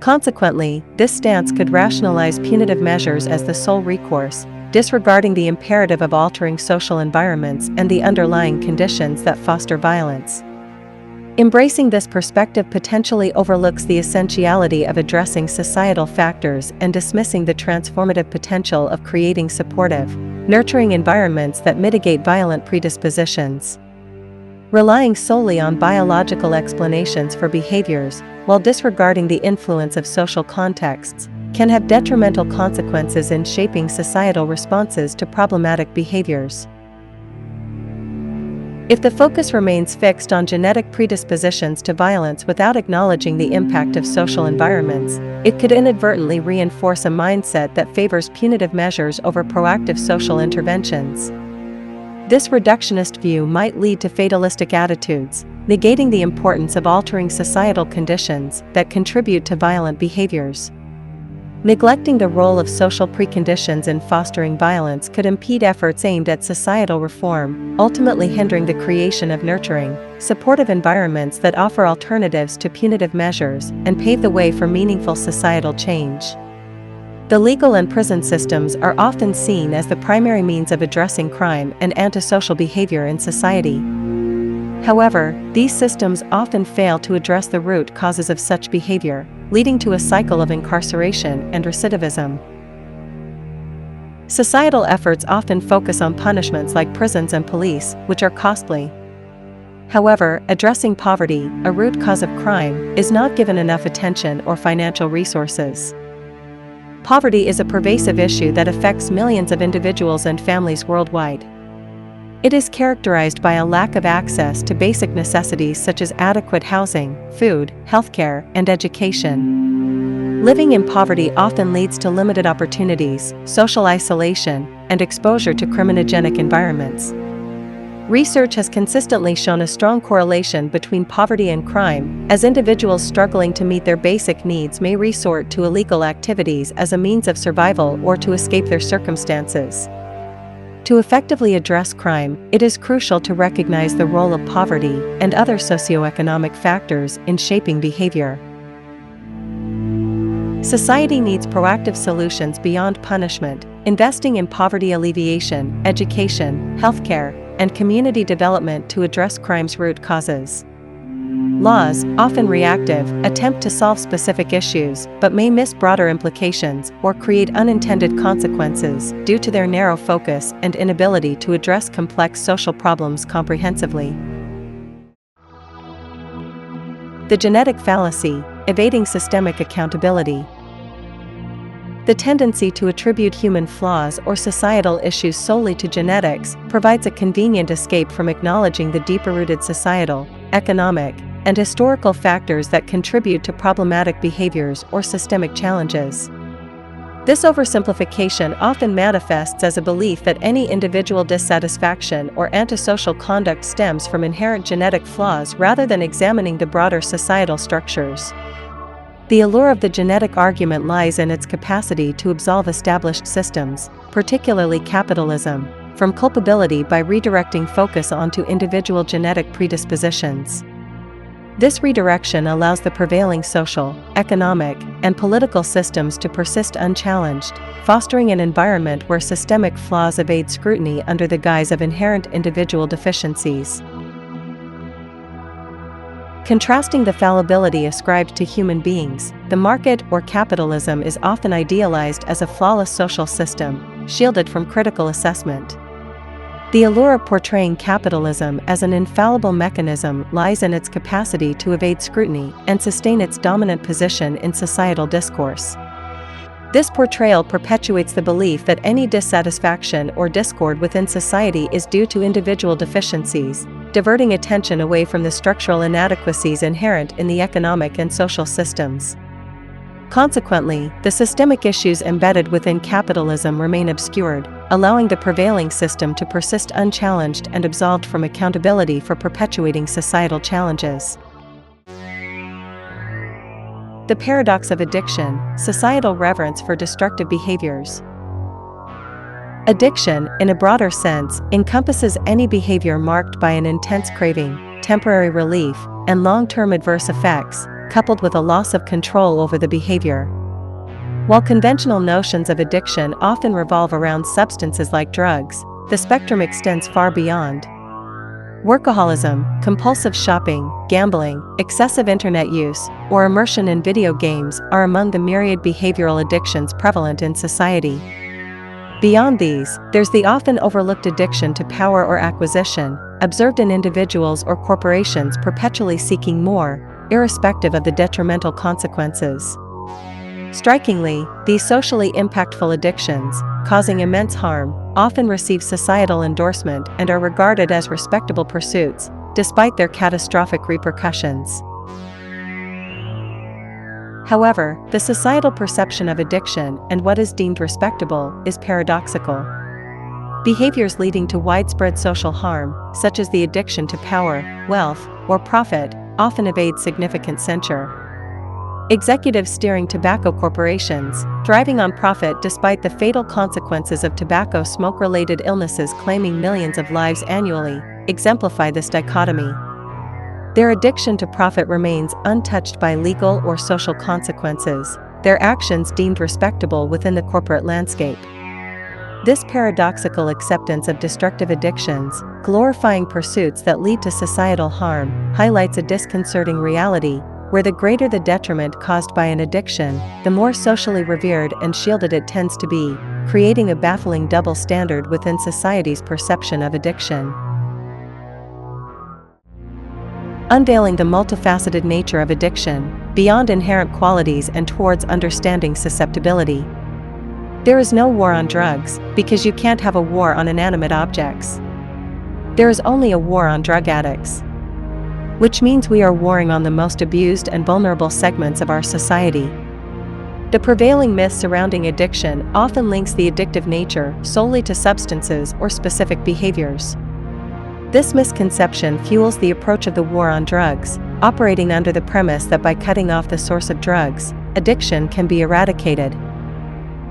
Consequently, this stance could rationalize punitive measures as the sole recourse, disregarding the imperative of altering social environments and the underlying conditions that foster violence. Embracing this perspective potentially overlooks the essentiality of addressing societal factors and dismissing the transformative potential of creating supportive, nurturing environments that mitigate violent predispositions. Relying solely on biological explanations for behaviors, while disregarding the influence of social contexts, can have detrimental consequences in shaping societal responses to problematic behaviors. If the focus remains fixed on genetic predispositions to violence without acknowledging the impact of social environments, it could inadvertently reinforce a mindset that favors punitive measures over proactive social interventions. This reductionist view might lead to fatalistic attitudes, negating the importance of altering societal conditions that contribute to violent behaviors. Neglecting the role of social preconditions in fostering violence could impede efforts aimed at societal reform, ultimately hindering the creation of nurturing, supportive environments that offer alternatives to punitive measures and pave the way for meaningful societal change. The legal and prison systems are often seen as the primary means of addressing crime and antisocial behavior in society. However, these systems often fail to address the root causes of such behavior, leading to a cycle of incarceration and recidivism. Societal efforts often focus on punishments like prisons and police, which are costly. However, addressing poverty, a root cause of crime, is not given enough attention or financial resources. Poverty is a pervasive issue that affects millions of individuals and families worldwide. It is characterized by a lack of access to basic necessities such as adequate housing, food, healthcare, and education. Living in poverty often leads to limited opportunities, social isolation, and exposure to criminogenic environments. Research has consistently shown a strong correlation between poverty and crime, as individuals struggling to meet their basic needs may resort to illegal activities as a means of survival or to escape their circumstances. To effectively address crime, it is crucial to recognize the role of poverty and other socioeconomic factors in shaping behavior. Society needs proactive solutions beyond punishment, investing in poverty alleviation, education, healthcare, and community development to address crime's root causes. Laws, often reactive, attempt to solve specific issues, but may miss broader implications or create unintended consequences due to their narrow focus and inability to address complex social problems comprehensively. The genetic fallacy, evading systemic accountability. The tendency to attribute human flaws or societal issues solely to genetics provides a convenient escape from acknowledging the deeper-rooted societal, economic, and historical factors that contribute to problematic behaviors or systemic challenges. This oversimplification often manifests as a belief that any individual dissatisfaction or antisocial conduct stems from inherent genetic flaws rather than examining the broader societal structures. The allure of the genetic argument lies in its capacity to absolve established systems, particularly capitalism, from culpability by redirecting focus onto individual genetic predispositions. This redirection allows the prevailing social, economic, and political systems to persist unchallenged, fostering an environment where systemic flaws evade scrutiny under the guise of inherent individual deficiencies. Contrasting the fallibility ascribed to human beings, the market or capitalism is often idealized as a flawless social system, shielded from critical assessment. The allure of portraying capitalism as an infallible mechanism lies in its capacity to evade scrutiny and sustain its dominant position in societal discourse. This portrayal perpetuates the belief that any dissatisfaction or discord within society is due to individual deficiencies, diverting attention away from the structural inadequacies inherent in the economic and social systems. Consequently, the systemic issues embedded within capitalism remain obscured, allowing the prevailing system to persist unchallenged and absolved from accountability for perpetuating societal challenges. The paradox of addiction, societal reverence for destructive behaviors. Addiction, in a broader sense, encompasses any behavior marked by an intense craving, temporary relief, and long-term adverse effects, coupled with a loss of control over the behavior. While conventional notions of addiction often revolve around substances like drugs, the spectrum extends far beyond. Workaholism, compulsive shopping, gambling, excessive internet use, or immersion in video games are among the myriad behavioral addictions prevalent in society. Beyond these, there's the often overlooked addiction to power or acquisition, observed in individuals or corporations perpetually seeking more, irrespective of the detrimental consequences. Strikingly, these socially impactful addictions, causing immense harm, often receive societal endorsement and are regarded as respectable pursuits, despite their catastrophic repercussions. However, the societal perception of addiction and what is deemed respectable is paradoxical. Behaviors leading to widespread social harm, such as the addiction to power, wealth, or profit, often evade significant censure. Executives steering tobacco corporations, thriving on profit despite the fatal consequences of tobacco smoke-related illnesses claiming millions of lives annually, exemplify this dichotomy. Their addiction to profit remains untouched by legal or social consequences, their actions deemed respectable within the corporate landscape. This paradoxical acceptance of destructive addictions, glorifying pursuits that lead to societal harm, highlights a disconcerting reality, where the greater the detriment caused by an addiction, the more socially revered and shielded it tends to be, creating a baffling double standard within society's perception of addiction. Unveiling the multifaceted nature of addiction, beyond inherent qualities and towards understanding susceptibility. There is no war on drugs, because you can't have a war on inanimate objects. There is only a war on drug addicts. Which means we are warring on the most abused and vulnerable segments of our society. The prevailing myth surrounding addiction often links the addictive nature solely to substances or specific behaviors. This misconception fuels the approach of the war on drugs, operating under the premise that by cutting off the source of drugs, addiction can be eradicated.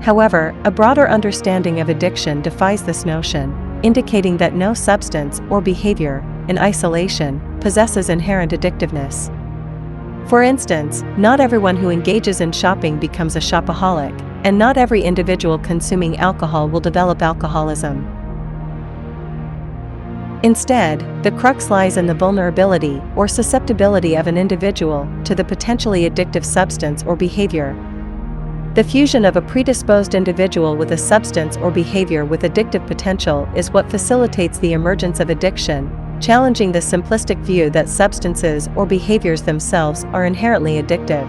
However, a broader understanding of addiction defies this notion, indicating that no substance or behavior, in isolation, possesses inherent addictiveness. For instance, not everyone who engages in shopping becomes a shopaholic, and not every individual consuming alcohol will develop alcoholism. Instead, the crux lies in the vulnerability or susceptibility of an individual to the potentially addictive substance or behavior. The fusion of a predisposed individual with a substance or behavior with addictive potential is what facilitates the emergence of addiction, challenging the simplistic view that substances or behaviors themselves are inherently addictive.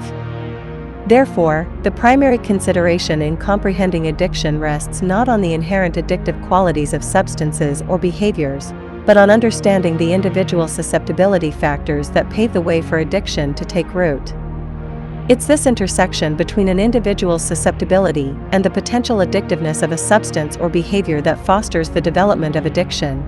Therefore, the primary consideration in comprehending addiction rests not on the inherent addictive qualities of substances or behaviors, but on understanding the individual susceptibility factors that pave the way for addiction to take root. It's this intersection between an individual's susceptibility and the potential addictiveness of a substance or behavior that fosters the development of addiction.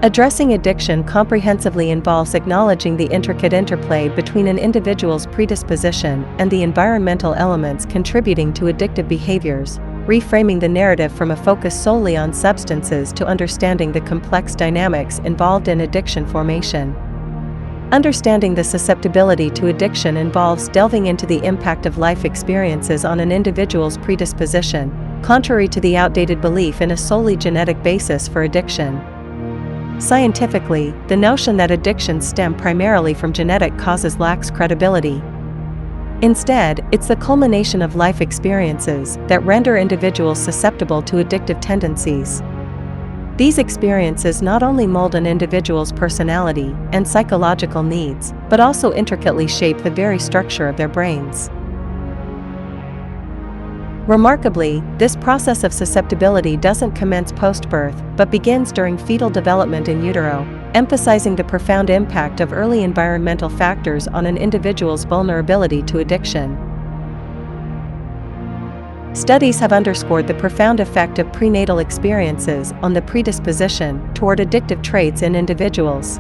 Addressing addiction comprehensively involves acknowledging the intricate interplay between an individual's predisposition and the environmental elements contributing to addictive behaviors, reframing the narrative from a focus solely on substances to understanding the complex dynamics involved in addiction formation. Understanding the susceptibility to addiction involves delving into the impact of life experiences on an individual's predisposition, contrary to the outdated belief in a solely genetic basis for addiction. Scientifically, the notion that addictions stem primarily from genetic causes lacks credibility. Instead, it's the culmination of life experiences that render individuals susceptible to addictive tendencies. These experiences not only mold an individual's personality and psychological needs, but also intricately shape the very structure of their brains. Remarkably, this process of susceptibility doesn't commence post-birth, but begins during fetal development in utero, emphasizing the profound impact of early environmental factors on an individual's vulnerability to addiction. Studies have underscored the profound effect of prenatal experiences on the predisposition toward addictive traits in individuals.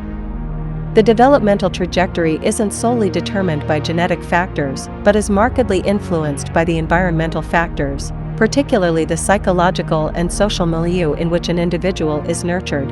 The developmental trajectory isn't solely determined by genetic factors, but is markedly influenced by the environmental factors, particularly the psychological and social milieu in which an individual is nurtured.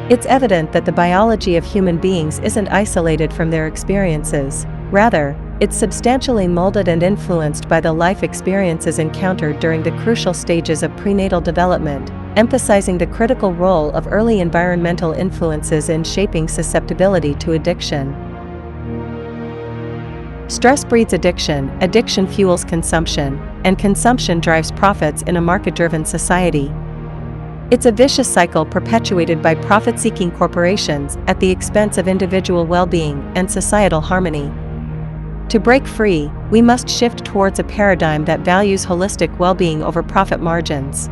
It's evident that the biology of human beings isn't isolated from their experiences. Rather, it's substantially molded and influenced by the life experiences encountered during the crucial stages of prenatal development, emphasizing the critical role of early environmental influences in shaping susceptibility to addiction. Stress breeds addiction, addiction fuels consumption, and consumption drives profits in a market-driven society. It's a vicious cycle perpetuated by profit-seeking corporations at the expense of individual well-being and societal harmony. To break free, we must shift towards a paradigm that values holistic well-being over profit margins.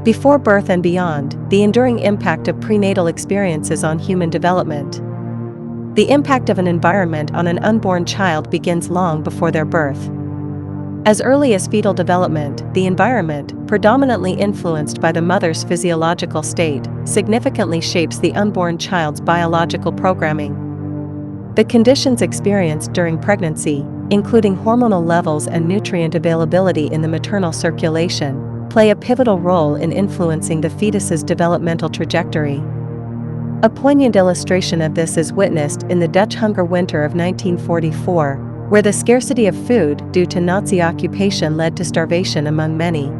Before birth and beyond, the enduring impact of prenatal experiences on human development. The impact of an environment on an unborn child begins long before their birth. As early as fetal development, the environment, predominantly influenced by the mother's physiological state, significantly shapes the unborn child's biological programming. The conditions experienced during pregnancy, including hormonal levels and nutrient availability in the maternal circulation, play a pivotal role in influencing the fetus's developmental trajectory. A poignant illustration of this is witnessed in the Dutch hunger winter of 1944, where the scarcity of food due to Nazi occupation led to starvation among many.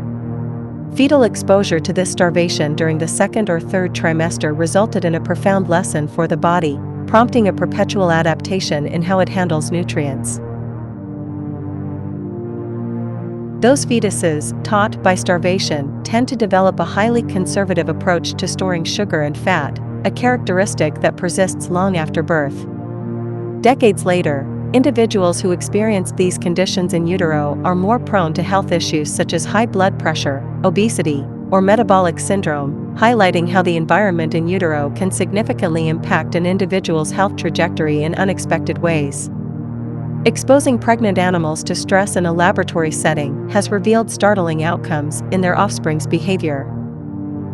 Fetal exposure to this starvation during the second or third trimester resulted in a profound lesson for the body, prompting a perpetual adaptation in how it handles nutrients. Those fetuses, taught by starvation, tend to develop a highly conservative approach to storing sugar and fat, a characteristic that persists long after birth. Decades later, individuals who experienced these conditions in utero are more prone to health issues such as high blood pressure, obesity, or metabolic syndrome, highlighting how the environment in utero can significantly impact an individual's health trajectory in unexpected ways. Exposing pregnant animals to stress in a laboratory setting has revealed startling outcomes in their offspring's behavior.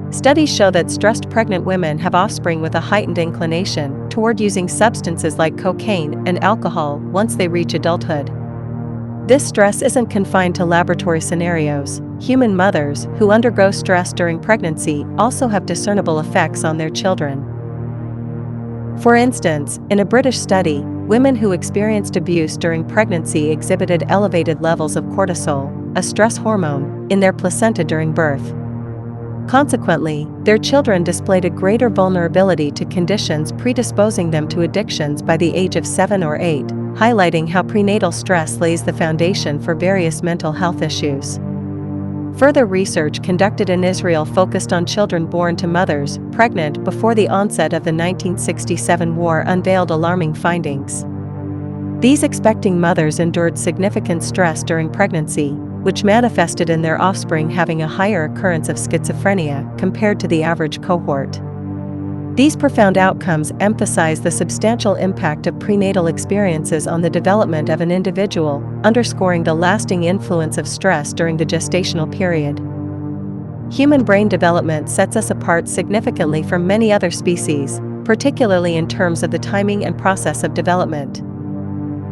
Studies show that stressed pregnant women have offspring with a heightened inclination toward using substances like cocaine and alcohol once they reach adulthood. This stress isn't confined to laboratory scenarios. Human mothers who undergo stress during pregnancy also have discernible effects on their children. For instance, in a British study, women who experienced abuse during pregnancy exhibited elevated levels of cortisol, a stress hormone, in their placenta during birth. Consequently, their children displayed a greater vulnerability to conditions predisposing them to addictions by the age of 7 or 8, highlighting how prenatal stress lays the foundation for various mental health issues. Further research conducted in Israel focused on children born to mothers pregnant before the onset of the 1967 war unveiled alarming findings. These expecting mothers endured significant stress during pregnancy, which manifested in their offspring having a higher occurrence of schizophrenia compared to the average cohort. These profound outcomes emphasize the substantial impact of prenatal experiences on the development of an individual, underscoring the lasting influence of stress during the gestational period. Human brain development sets us apart significantly from many other species, particularly in terms of the timing and process of development.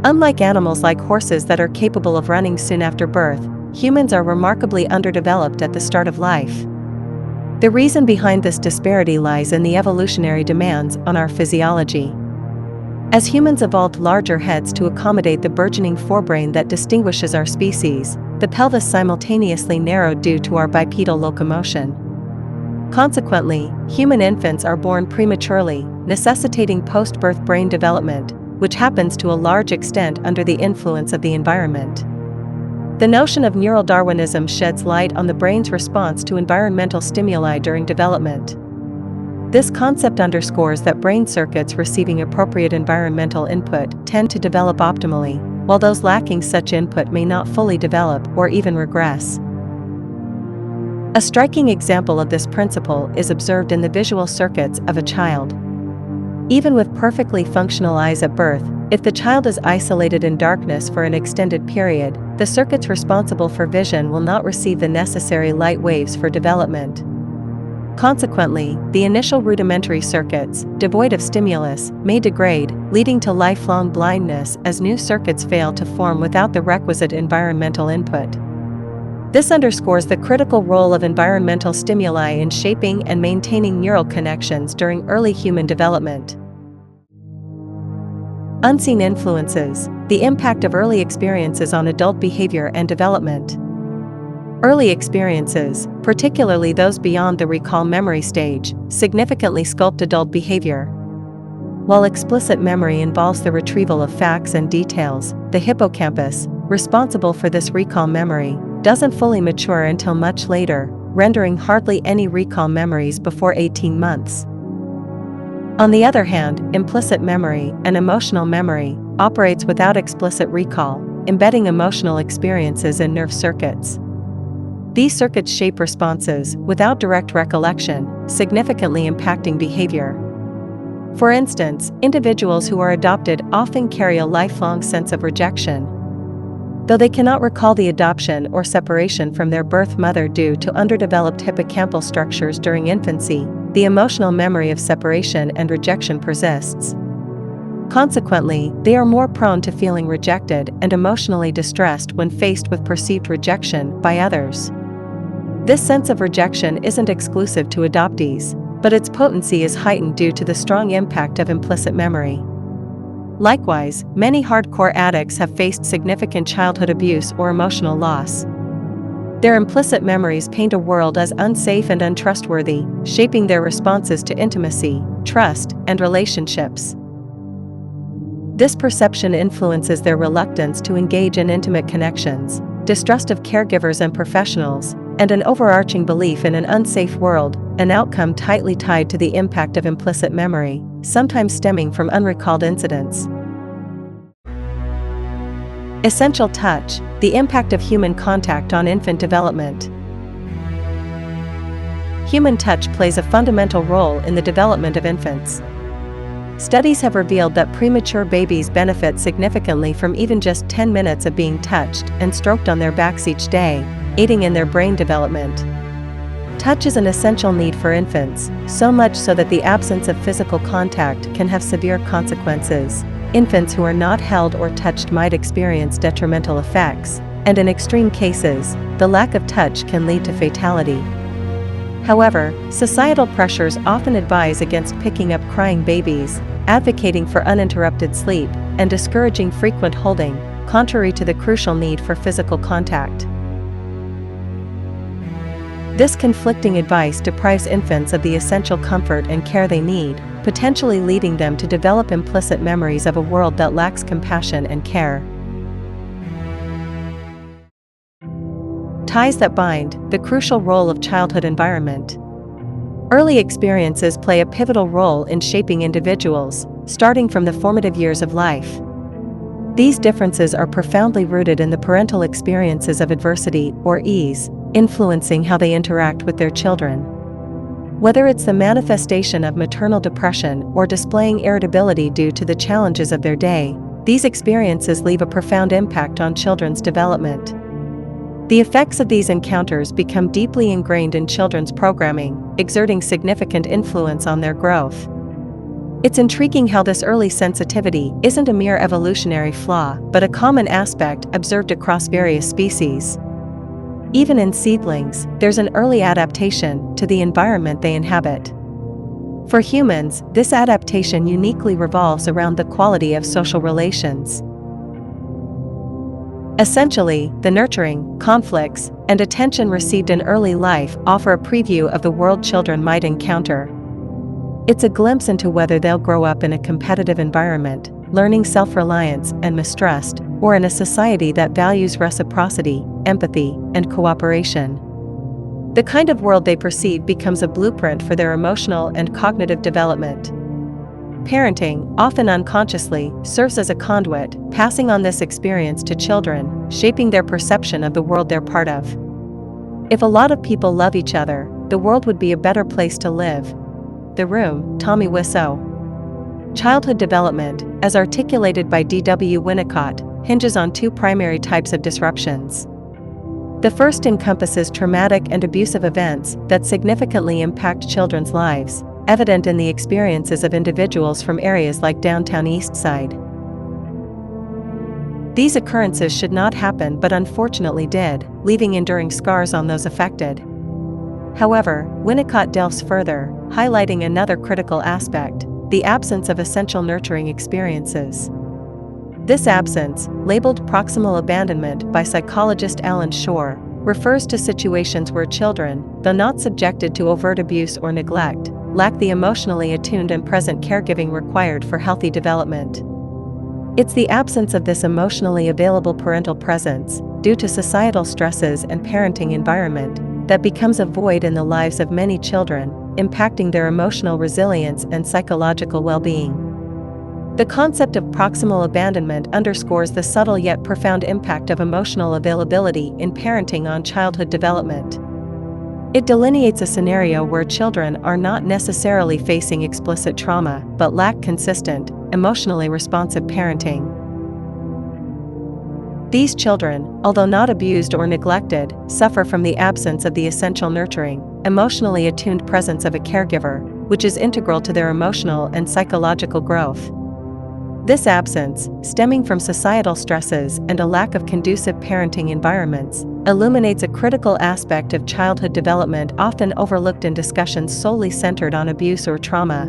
Unlike animals like horses that are capable of running soon after birth, humans are remarkably underdeveloped at the start of life. The reason behind this disparity lies in the evolutionary demands on our physiology. As humans evolved larger heads to accommodate the burgeoning forebrain that distinguishes our species, the pelvis simultaneously narrowed due to our bipedal locomotion. Consequently, human infants are born prematurely, necessitating post-birth brain development, which happens to a large extent under the influence of the environment. The notion of neural Darwinism sheds light on the brain's response to environmental stimuli during development. This concept underscores that brain circuits receiving appropriate environmental input tend to develop optimally, while those lacking such input may not fully develop or even regress. A striking example of this principle is observed in the visual circuits of a child. Even with perfectly functional eyes at birth, if the child is isolated in darkness for an extended period, the circuits responsible for vision will not receive the necessary light waves for development. Consequently, the initial rudimentary circuits, devoid of stimulus, may degrade, leading to lifelong blindness as new circuits fail to form without the requisite environmental input. This underscores the critical role of environmental stimuli in shaping and maintaining neural connections during early human development. Unseen influences: the impact of early experiences on adult behavior and development. Early experiences, particularly those beyond the recall memory stage, significantly sculpt adult behavior. While explicit memory involves the retrieval of facts and details, the hippocampus, responsible for this recall memory, doesn't fully mature until much later, rendering hardly any recall memories before 18 months. On the other hand, implicit memory and emotional memory operates without explicit recall, embedding emotional experiences in nerve circuits. These circuits shape responses without direct recollection, significantly impacting behavior. For instance, individuals who are adopted often carry a lifelong sense of rejection. Though they cannot recall the adoption or separation from their birth mother due to underdeveloped hippocampal structures during infancy, the emotional memory of separation and rejection persists. Consequently, they are more prone to feeling rejected and emotionally distressed when faced with perceived rejection by others. This sense of rejection isn't exclusive to adoptees, but its potency is heightened due to the strong impact of implicit memory. Likewise, many hardcore addicts have faced significant childhood abuse or emotional loss. Their implicit memories paint a world as unsafe and untrustworthy, shaping their responses to intimacy, trust, and relationships. This perception influences their reluctance to engage in intimate connections, distrust of caregivers and professionals, and an overarching belief in an unsafe world, an outcome tightly tied to the impact of implicit memory, sometimes stemming from unrecalled incidents. Essential touch: the impact of human contact on infant development. human touch plays a fundamental role in the development of infants. Studies have revealed that premature babies benefit significantly from even just 10 minutes of being touched and stroked on their backs each day, aiding in their brain development. Touch is an essential need for infants, so much so that the absence of physical contact can have severe consequences. Infants who are not held or touched might experience detrimental effects, and in extreme cases, the lack of touch can lead to fatality. However, societal pressures often advise against picking up crying babies, advocating for uninterrupted sleep, and discouraging frequent holding, contrary to the crucial need for physical contact. This conflicting advice deprives infants of the essential comfort and care they need, potentially leading them to develop implicit memories of a world that lacks compassion and care. Ties that bind, the crucial role of childhood environment. Early experiences play a pivotal role in shaping individuals, starting from the formative years of life. These differences are profoundly rooted in the parental experiences of adversity or ease, influencing how they interact with their children. Whether it's the manifestation of maternal depression or displaying irritability due to the challenges of their day, these experiences leave a profound impact on children's development. The effects of these encounters become deeply ingrained in children's programming, exerting significant influence on their growth. It's intriguing how this early sensitivity isn't a mere evolutionary flaw, but a common aspect observed across various species. Even in seedlings, there's an early adaptation to the environment they inhabit. For humans, this adaptation uniquely revolves around the quality of social relations. Essentially, the nurturing, conflicts, and attention received in early life offer a preview of the world children might encounter. It's a glimpse into whether they'll grow up in a competitive environment, learning self-reliance and mistrust, or in a society that values reciprocity, empathy, and cooperation. The kind of world they perceive becomes a blueprint for their emotional and cognitive development. Parenting, often unconsciously, serves as a conduit, passing on this experience to children, shaping their perception of the world they're part of. If a lot of people love each other, the world would be a better place to live. The Room, Tommy Wiseau. Childhood development, as articulated by D.W. Winnicott, hinges on two primary types of disruptions. The first encompasses traumatic and abusive events that significantly impact children's lives, evident in the experiences of individuals from areas like downtown East Side. These occurrences should not happen but unfortunately did, leaving enduring scars on those affected. However, Winnicott delves further, highlighting another critical aspect: the absence of essential nurturing experiences. This absence, labeled proximal abandonment by psychologist Alan Shore, refers to situations where children, though not subjected to overt abuse or neglect, lack the emotionally attuned and present caregiving required for healthy development. It's the absence of this emotionally available parental presence, due to societal stresses and parenting environment, that becomes a void in the lives of many children, impacting their emotional resilience and psychological well-being. The concept of proximal abandonment underscores the subtle yet profound impact of emotional availability in parenting on childhood development. It delineates a scenario where children are not necessarily facing explicit trauma, but lack consistent, emotionally responsive parenting. These children, although not abused or neglected, suffer from the absence of the essential nurturing, emotionally attuned presence of a caregiver, which is integral to their emotional and psychological growth. This absence, stemming from societal stresses and a lack of conducive parenting environments, illuminates a critical aspect of childhood development often overlooked in discussions solely centered on abuse or trauma.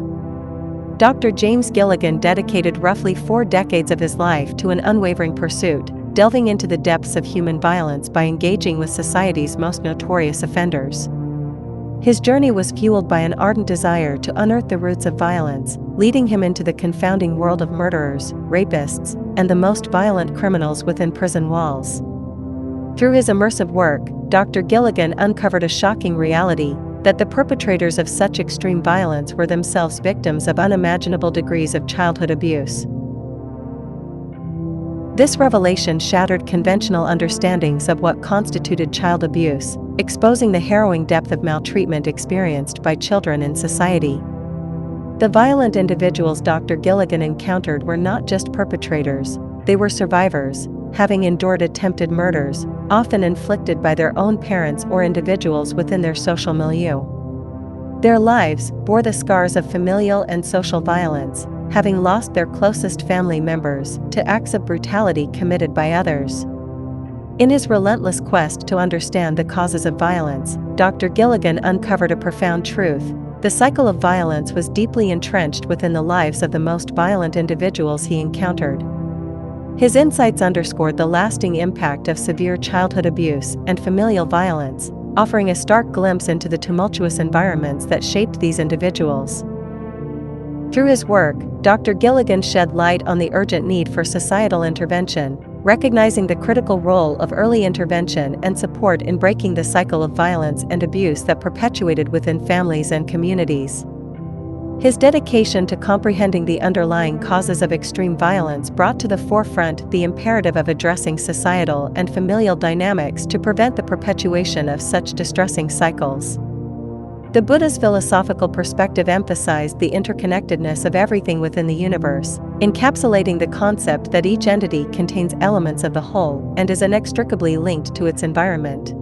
Dr. James Gilligan dedicated roughly 4 decades of his life to an unwavering pursuit, delving into the depths of human violence by engaging with society's most notorious offenders. His journey was fueled by an ardent desire to unearth the roots of violence, leading him into the confounding world of murderers, rapists, and the most violent criminals within prison walls. Through his immersive work, Dr. Gilligan uncovered a shocking reality: that the perpetrators of such extreme violence were themselves victims of unimaginable degrees of childhood abuse. This revelation shattered conventional understandings of what constituted child abuse, exposing the harrowing depth of maltreatment experienced by children in society. The violent individuals Dr. Gilligan encountered were not just perpetrators, they were survivors, having endured attempted murders, often inflicted by their own parents or individuals within their social milieu. Their lives bore the scars of familial and social violence, having lost their closest family members to acts of brutality committed by others. In his relentless quest to understand the causes of violence, Dr. Gilligan uncovered a profound truth. The cycle of violence was deeply entrenched within the lives of the most violent individuals he encountered. His insights underscored the lasting impact of severe childhood abuse and familial violence, offering a stark glimpse into the tumultuous environments that shaped these individuals. Through his work, Dr. Gilligan shed light on the urgent need for societal intervention, recognizing the critical role of early intervention and support in breaking the cycle of violence and abuse that perpetuated within families and communities. His dedication to comprehending the underlying causes of extreme violence brought to the forefront the imperative of addressing societal and familial dynamics to prevent the perpetuation of such distressing cycles. The Buddha's philosophical perspective emphasized the interconnectedness of everything within the universe, encapsulating the concept that each entity contains elements of the whole and is inextricably linked to its environment.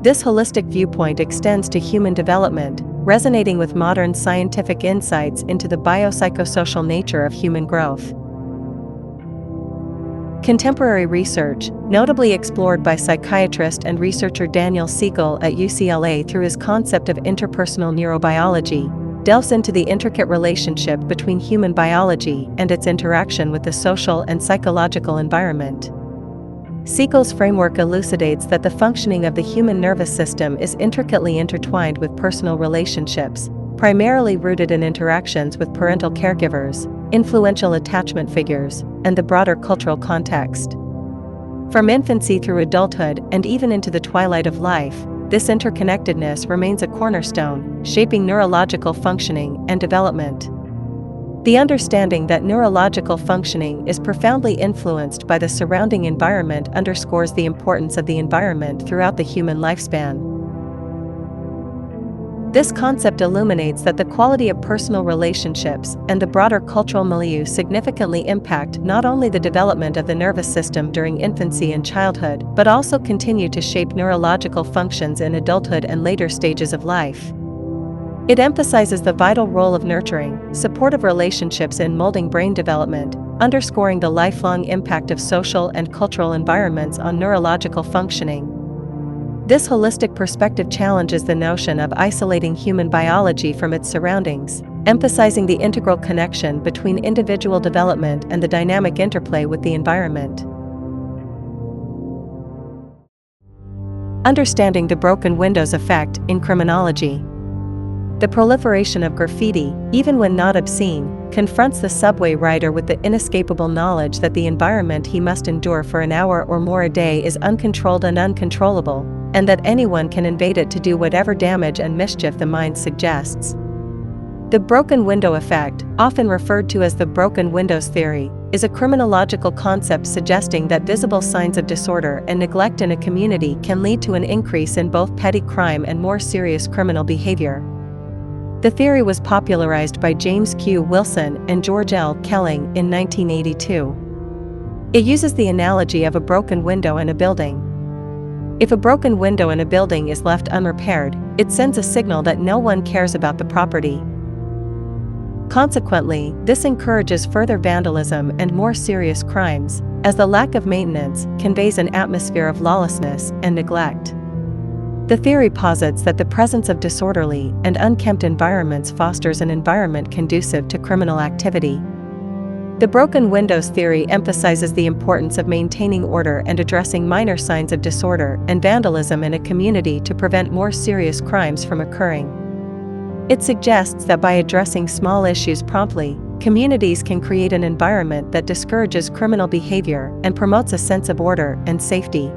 This holistic viewpoint extends to human development, resonating with modern scientific insights into the biopsychosocial nature of human growth. Contemporary research, notably explored by psychiatrist and researcher Daniel Siegel at UCLA through his concept of interpersonal neurobiology, delves into the intricate relationship between human biology and its interaction with the social and psychological environment. Siegel's framework elucidates that the functioning of the human nervous system is intricately intertwined with personal relationships, primarily rooted in interactions with parental caregivers, influential attachment figures, and the broader cultural context. From infancy through adulthood and even into the twilight of life, this interconnectedness remains a cornerstone, shaping neurological functioning and development. The understanding that neurological functioning is profoundly influenced by the surrounding environment underscores the importance of the environment throughout the human lifespan. This concept illuminates that the quality of personal relationships and the broader cultural milieu significantly impact not only the development of the nervous system during infancy and childhood, but also continue to shape neurological functions in adulthood and later stages of life. It emphasizes the vital role of nurturing, supportive relationships in molding brain development, underscoring the lifelong impact of social and cultural environments on neurological functioning. This holistic perspective challenges the notion of isolating human biology from its surroundings, emphasizing the integral connection between individual development and the dynamic interplay with the environment. Understanding the broken windows effect in criminology. The proliferation of graffiti, even when not obscene, confronts the subway rider with the inescapable knowledge that the environment he must endure for an hour or more a day is uncontrolled and uncontrollable, and that anyone can invade it to do whatever damage and mischief the mind suggests. The broken window effect, often referred to as the broken windows theory, is a criminological concept suggesting that visible signs of disorder and neglect in a community can lead to an increase in both petty crime and more serious criminal behavior. The theory was popularized by James Q. Wilson and George L. Kelling in 1982. It uses the analogy of a broken window in a building. If a broken window in a building is left unrepaired, it sends a signal that no one cares about the property. Consequently, this encourages further vandalism and more serious crimes, as the lack of maintenance conveys an atmosphere of lawlessness and neglect. The theory posits that the presence of disorderly and unkempt environments fosters an environment conducive to criminal activity. The broken windows theory emphasizes the importance of maintaining order and addressing minor signs of disorder and vandalism in a community to prevent more serious crimes from occurring. It suggests that by addressing small issues promptly, communities can create an environment that discourages criminal behavior and promotes a sense of order and safety.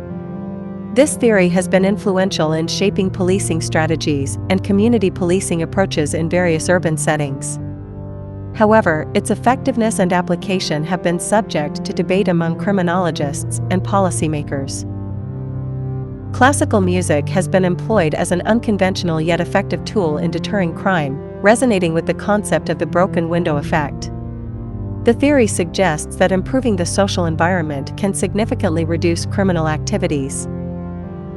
This theory has been influential in shaping policing strategies and community policing approaches in various urban settings. However, its effectiveness and application have been subject to debate among criminologists and policymakers. Classical music has been employed as an unconventional yet effective tool in deterring crime, resonating with the concept of the broken window effect. The theory suggests that improving the social environment can significantly reduce criminal activities.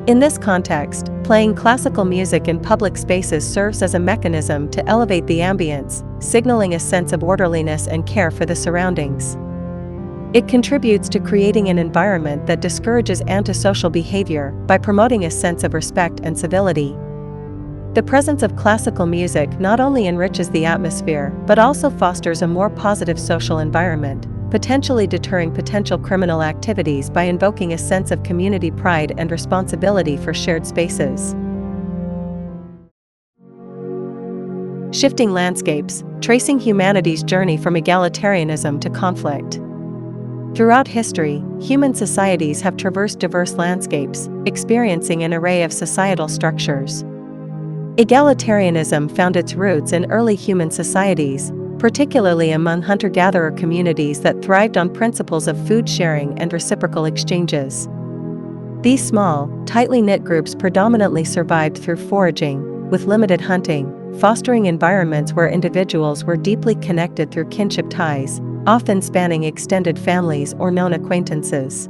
In this context, playing classical music in public spaces serves as a mechanism to elevate the ambience, signaling a sense of orderliness and care for the surroundings. It contributes to creating an environment that discourages antisocial behavior by promoting a sense of respect and civility. The presence of classical music not only enriches the atmosphere but also fosters a more positive social environment, potentially deterring potential criminal activities by invoking a sense of community pride and responsibility for shared spaces. Shifting landscapes, tracing humanity's journey from egalitarianism to conflict. Throughout history, human societies have traversed diverse landscapes, experiencing an array of societal structures. Egalitarianism found its roots in early human societies, particularly among hunter-gatherer communities that thrived on principles of food sharing and reciprocal exchanges. These small, tightly knit groups predominantly survived through foraging, with limited hunting, fostering environments where individuals were deeply connected through kinship ties, often spanning extended families or known acquaintances.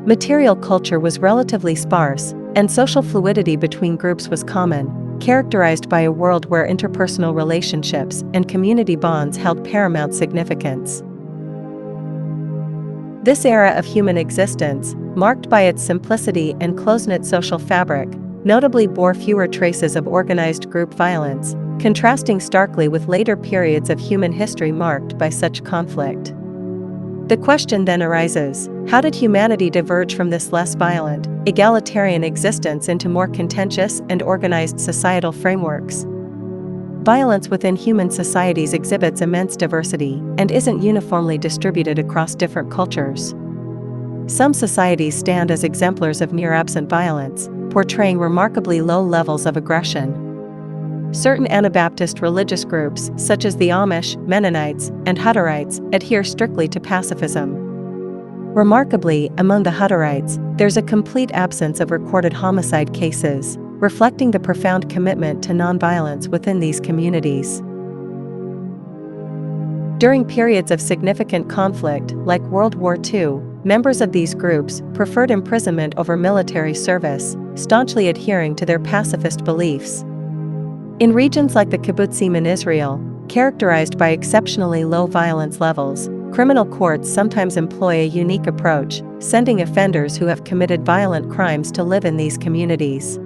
Material culture was relatively sparse, and social fluidity between groups was common, characterized by a world where interpersonal relationships and community bonds held paramount significance. This era of human existence, marked by its simplicity and close-knit social fabric, notably bore fewer traces of organized group violence, contrasting starkly with later periods of human history marked by such conflict. The question then arises, how did humanity diverge from this less violent, egalitarian existence into more contentious and organized societal frameworks? Violence within human societies exhibits immense diversity and isn't uniformly distributed across different cultures. Some societies stand as exemplars of near-absent violence, portraying remarkably low levels of aggression. Certain Anabaptist religious groups, such as the Amish, Mennonites, and Hutterites, adhere strictly to pacifism. Remarkably, among the Hutterites, there's a complete absence of recorded homicide cases, reflecting the profound commitment to nonviolence within these communities. During periods of significant conflict, like World War II, members of these groups preferred imprisonment over military service, staunchly adhering to their pacifist beliefs. In regions like the kibbutzim in Israel, characterized by exceptionally low violence levels, criminal courts sometimes employ a unique approach, sending offenders who have committed violent crimes to live in these communities.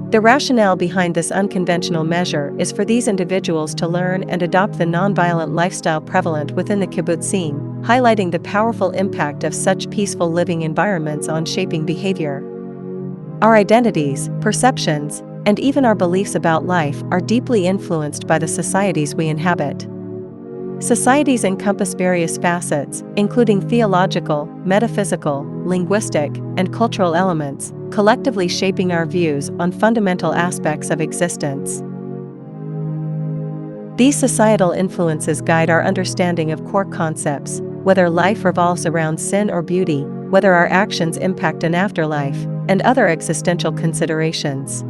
The rationale behind this unconventional measure is for these individuals to learn and adopt the nonviolent lifestyle prevalent within the kibbutzim, highlighting the powerful impact of such peaceful living environments on shaping behavior. Our identities, perceptions, and even our beliefs about life are deeply influenced by the societies we inhabit. Societies encompass various facets, including theological, metaphysical, linguistic, and cultural elements, collectively shaping our views on fundamental aspects of existence. These societal influences guide our understanding of core concepts, whether life revolves around sin or beauty, whether our actions impact an afterlife, and other existential considerations.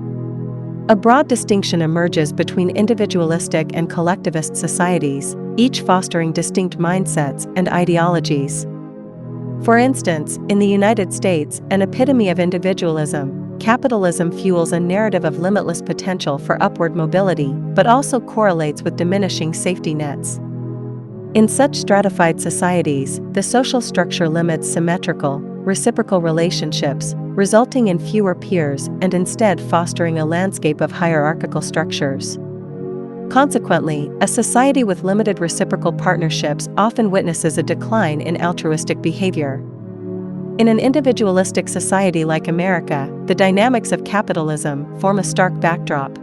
A broad distinction emerges between individualistic and collectivist societies, each fostering distinct mindsets and ideologies. For instance, in the United States, an epitome of individualism, capitalism fuels a narrative of limitless potential for upward mobility, but also correlates with diminishing safety nets. In such stratified societies, the social structure limits symmetrical, reciprocal relationships, resulting in fewer peers and instead fostering a landscape of hierarchical structures. Consequently, a society with limited reciprocal partnerships often witnesses a decline in altruistic behavior. In an individualistic society like America, the dynamics of capitalism form a stark backdrop.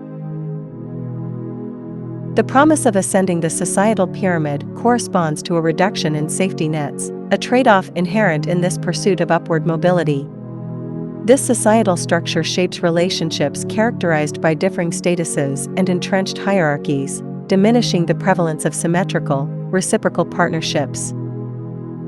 The promise of ascending the societal pyramid corresponds to a reduction in safety nets, a trade-off inherent in this pursuit of upward mobility. This societal structure shapes relationships characterized by differing statuses and entrenched hierarchies, diminishing the prevalence of symmetrical, reciprocal partnerships.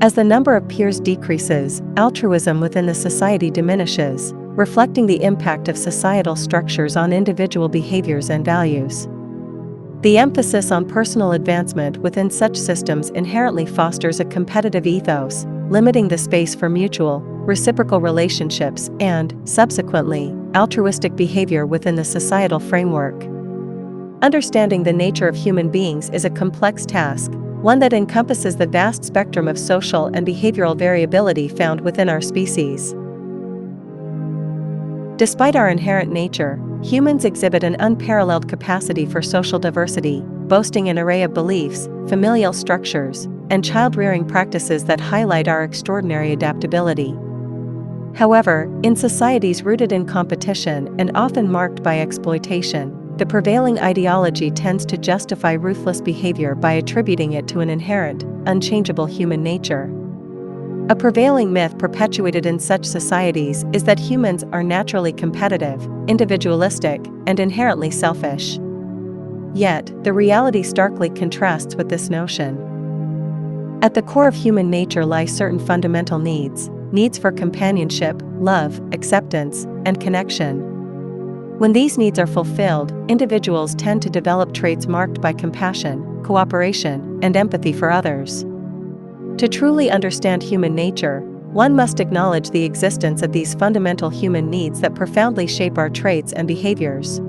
As the number of peers decreases, altruism within the society diminishes, reflecting the impact of societal structures on individual behaviors and values. The emphasis on personal advancement within such systems inherently fosters a competitive ethos, limiting the space for mutual, reciprocal relationships and, subsequently, altruistic behavior within the societal framework. Understanding the nature of human beings is a complex task, one that encompasses the vast spectrum of social and behavioral variability found within our species. Despite our inherent nature, humans exhibit an unparalleled capacity for social diversity, boasting an array of beliefs, familial structures, and child-rearing practices that highlight our extraordinary adaptability. However, in societies rooted in competition and often marked by exploitation, the prevailing ideology tends to justify ruthless behavior by attributing it to an inherent, unchangeable human nature. A prevailing myth perpetuated in such societies is that humans are naturally competitive, individualistic, and inherently selfish. Yet, the reality starkly contrasts with this notion. At the core of human nature lie certain fundamental needs for companionship, love, acceptance, and connection. When these needs are fulfilled, individuals tend to develop traits marked by compassion, cooperation, and empathy for others. To truly understand human nature, one must acknowledge the existence of these fundamental human needs that profoundly shape our traits and behaviors.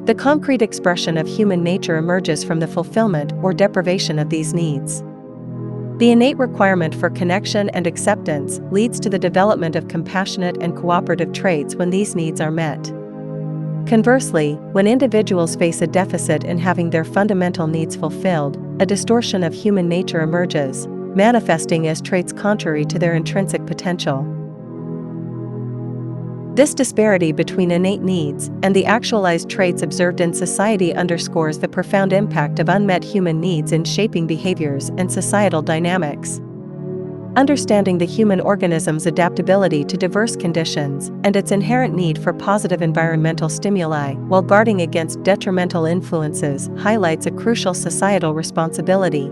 The concrete expression of human nature emerges from the fulfillment or deprivation of these needs. The innate requirement for connection and acceptance leads to the development of compassionate and cooperative traits when these needs are met. Conversely, when individuals face a deficit in having their fundamental needs fulfilled, a distortion of human nature emerges, manifesting as traits contrary to their intrinsic potential. This disparity between innate needs and the actualized traits observed in society underscores the profound impact of unmet human needs in shaping behaviors and societal dynamics. Understanding the human organism's adaptability to diverse conditions and its inherent need for positive environmental stimuli while guarding against detrimental influences highlights a crucial societal responsibility.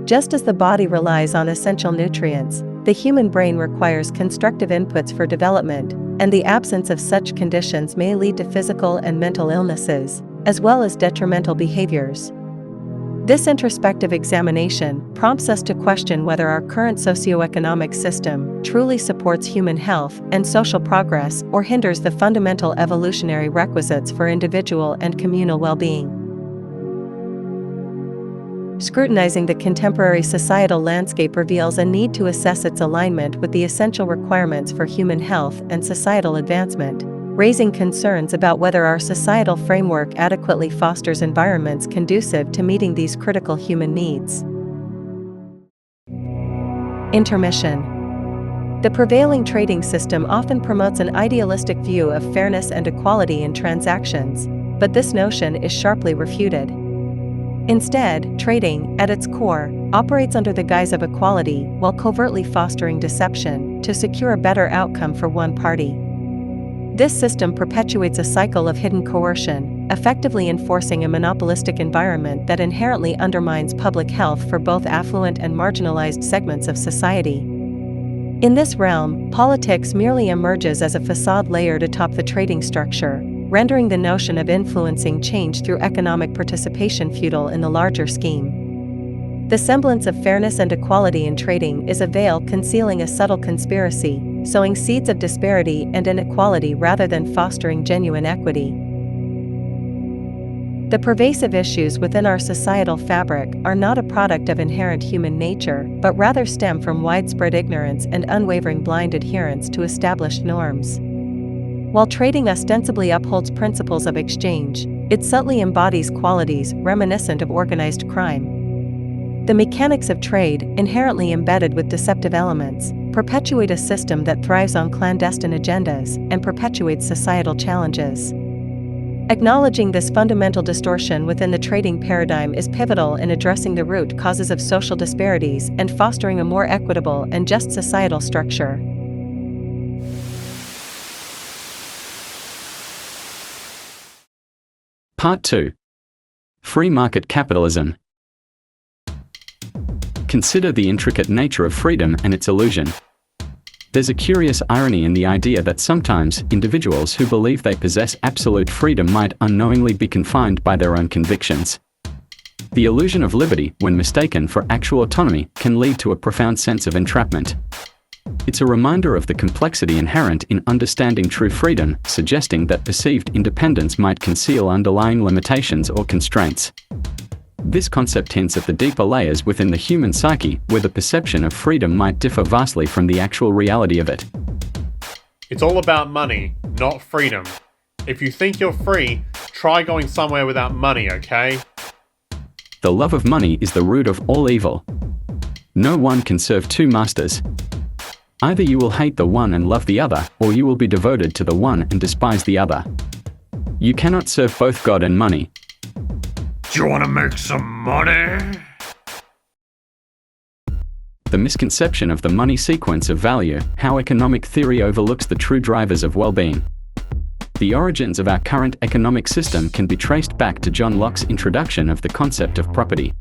Just as the body relies on essential nutrients, the human brain requires constructive inputs for development, and the absence of such conditions may lead to physical and mental illnesses, as well as detrimental behaviors. This introspective examination prompts us to question whether our current socioeconomic system truly supports human health and social progress or hinders the fundamental evolutionary requisites for individual and communal well-being. Scrutinizing the contemporary societal landscape reveals a need to assess its alignment with the essential requirements for human health and societal advancement, raising concerns about whether our societal framework adequately fosters environments conducive to meeting these critical human needs. Intermission. The prevailing trading system often promotes an idealistic view of fairness and equality in transactions, but this notion is sharply refuted. Instead, trading, at its core, operates under the guise of equality while covertly fostering deception to secure a better outcome for one party. This system perpetuates a cycle of hidden coercion, effectively enforcing a monopolistic environment that inherently undermines public health for both affluent and marginalized segments of society. In this realm, politics merely emerges as a facade layered atop the trading structure, rendering the notion of influencing change through economic participation futile in the larger scheme. The semblance of fairness and equality in trading is a veil concealing a subtle conspiracy, sowing seeds of disparity and inequality rather than fostering genuine equity. The pervasive issues within our societal fabric are not a product of inherent human nature, but rather stem from widespread ignorance and unwavering blind adherence to established norms. While trading ostensibly upholds principles of exchange, it subtly embodies qualities reminiscent of organized crime. The mechanics of trade, inherently embedded with deceptive elements, perpetuate a system that thrives on clandestine agendas and perpetuates societal challenges. Acknowledging this fundamental distortion within the trading paradigm is pivotal in addressing the root causes of social disparities and fostering a more equitable and just societal structure. Part 2. Free market capitalism. Consider the intricate nature of freedom and its illusion. There's a curious irony in the idea that sometimes individuals who believe they possess absolute freedom might unknowingly be confined by their own convictions. The illusion of liberty, when mistaken for actual autonomy, can lead to a profound sense of entrapment. It's a reminder of the complexity inherent in understanding true freedom, suggesting that perceived independence might conceal underlying limitations or constraints. This concept hints at the deeper layers within the human psyche, where the perception of freedom might differ vastly from the actual reality of it. It's all about money, not freedom. If you think you're free, try going somewhere without money, okay? The love of money is the root of all evil. No one can serve two masters. Either you will hate the one and love the other, or you will be devoted to the one and despise the other. You cannot serve both God and money. Do you want to make some money? The misconception of the money sequence of value, how economic theory overlooks the true drivers of well-being. The origins of our current economic system can be traced back to John Locke's introduction of the concept of property.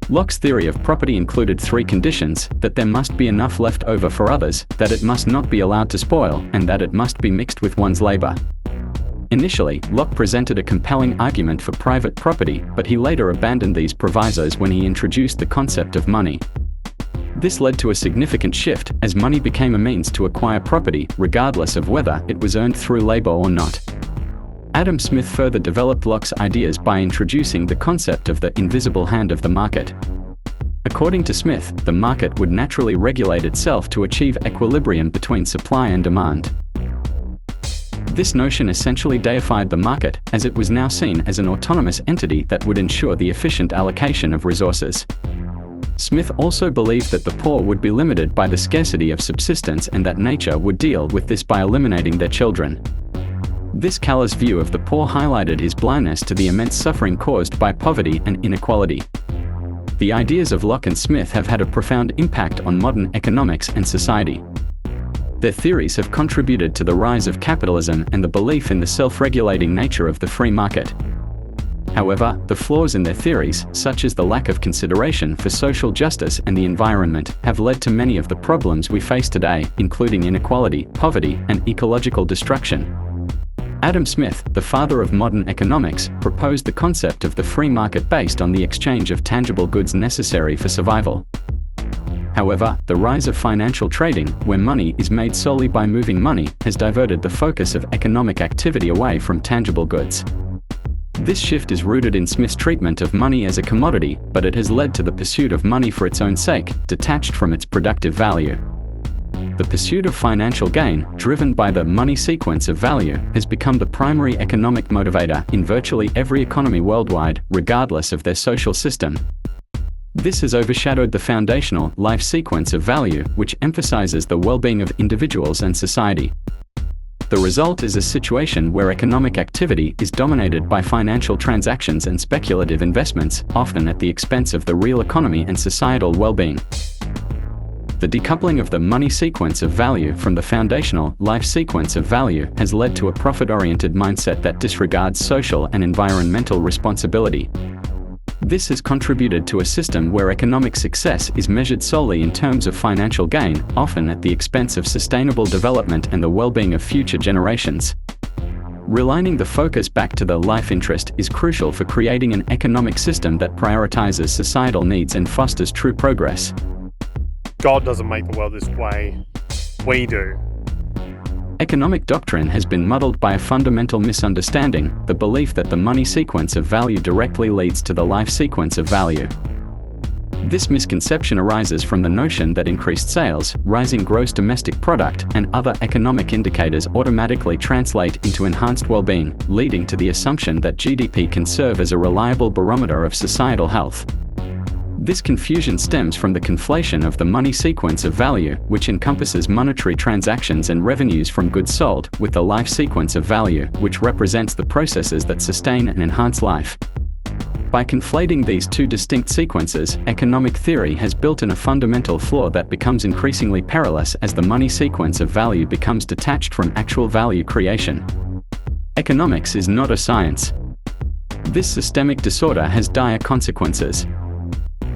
Locke's theory of property included three conditions: that there must be enough left over for others, that it must not be allowed to spoil, and that it must be mixed with one's labor. Initially, Locke presented a compelling argument for private property, but he later abandoned these provisos when he introduced the concept of money. This led to a significant shift, as money became a means to acquire property, regardless of whether it was earned through labor or not. Adam Smith further developed Locke's ideas by introducing the concept of the invisible hand of the market. According to Smith, the market would naturally regulate itself to achieve equilibrium between supply and demand. This notion essentially deified the market, as it was now seen as an autonomous entity that would ensure the efficient allocation of resources. Smith also believed that the poor would be limited by the scarcity of subsistence and that nature would deal with this by eliminating their children. This callous view of the poor highlighted his blindness to the immense suffering caused by poverty and inequality. The ideas of Locke and Smith have had a profound impact on modern economics and society. Their theories have contributed to the rise of capitalism and the belief in the self-regulating nature of the free market. However, the flaws in their theories, such as the lack of consideration for social justice and the environment, have led to many of the problems we face today, including inequality, poverty, and ecological destruction. Adam Smith, the father of modern economics, proposed the concept of the free market based on the exchange of tangible goods necessary for survival. However, the rise of financial trading, where money is made solely by moving money, has diverted the focus of economic activity away from tangible goods. This shift is rooted in Smith's treatment of money as a commodity, but it has led to the pursuit of money for its own sake, detached from its productive value. The pursuit of financial gain, driven by the money sequence of value, has become the primary economic motivator in virtually every economy worldwide, regardless of their social system. This has overshadowed the foundational life sequence of value, which emphasizes the well-being of individuals and society. The result is a situation where economic activity is dominated by financial transactions and speculative investments, often at the expense of the real economy and societal well-being. The decoupling of the money sequence of value from the foundational life sequence of value has led to a profit-oriented mindset that disregards social and environmental responsibility. This has contributed to a system where economic success is measured solely in terms of financial gain, often at the expense of sustainable development and the well-being of future generations. Realigning the focus back to the life interest is crucial for creating an economic system that prioritizes societal needs and fosters true progress. God doesn't make the world this way. We do. Economic doctrine has been muddled by a fundamental misunderstanding, the belief that the money sequence of value directly leads to the life sequence of value. This misconception arises from the notion that increased sales, rising gross domestic product, and other economic indicators automatically translate into enhanced well-being, leading to the assumption that GDP can serve as a reliable barometer of societal health. This confusion stems from the conflation of the money sequence of value, which encompasses monetary transactions and revenues from goods sold, with the life sequence of value, which represents the processes that sustain and enhance life. By conflating these two distinct sequences, economic theory has built in a fundamental flaw that becomes increasingly perilous as the money sequence of value becomes detached from actual value creation. Economics is not a science. This systemic disorder has dire consequences.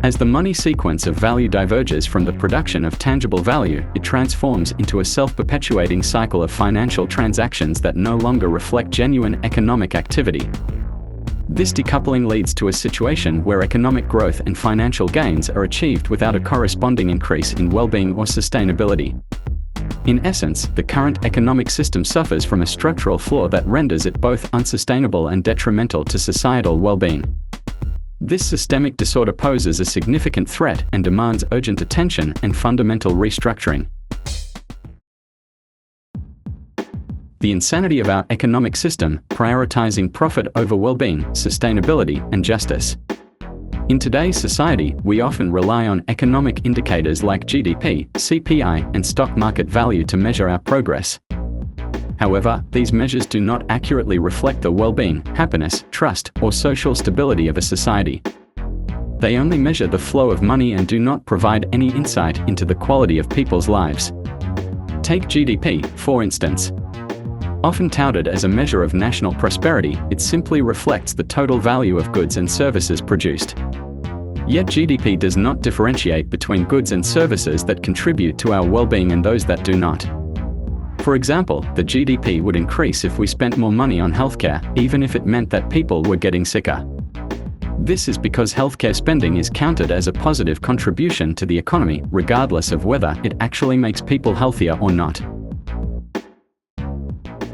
As the money sequence of value diverges from the production of tangible value, it transforms into a self-perpetuating cycle of financial transactions that no longer reflect genuine economic activity. This decoupling leads to a situation where economic growth and financial gains are achieved without a corresponding increase in well-being or sustainability. In essence, the current economic system suffers from a structural flaw that renders it both unsustainable and detrimental to societal well-being. This systemic disorder poses a significant threat and demands urgent attention and fundamental restructuring. The insanity of our economic system, prioritizing profit over well-being, sustainability, and justice. In today's society, we often rely on economic indicators like GDP, CPI, and stock market value to measure our progress. However, these measures do not accurately reflect the well-being, happiness, trust, or social stability of a society. They only measure the flow of money and do not provide any insight into the quality of people's lives. Take GDP, for instance. Often touted as a measure of national prosperity, it simply reflects the total value of goods and services produced. Yet GDP does not differentiate between goods and services that contribute to our well-being and those that do not. For example, the GDP would increase if we spent more money on healthcare, even if it meant that people were getting sicker. This is because healthcare spending is counted as a positive contribution to the economy, regardless of whether it actually makes people healthier or not.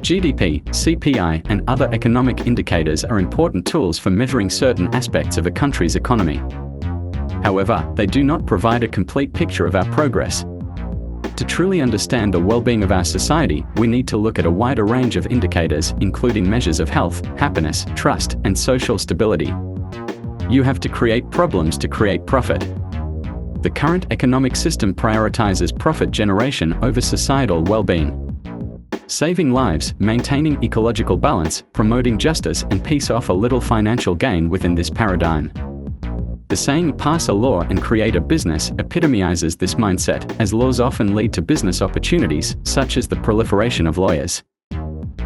GDP, CPI, and other economic indicators are important tools for measuring certain aspects of a country's economy. However, they do not provide a complete picture of our progress. To truly understand the well-being of our society, we need to look at a wider range of indicators, including measures of health, happiness, trust, and social stability. You have to create problems to create profit. The current economic system prioritizes profit generation over societal well-being. Saving lives, maintaining ecological balance, promoting justice and peace offer little financial gain within this paradigm. The saying "pass a law and create a business" epitomizes this mindset, as laws often lead to business opportunities, such as the proliferation of lawyers.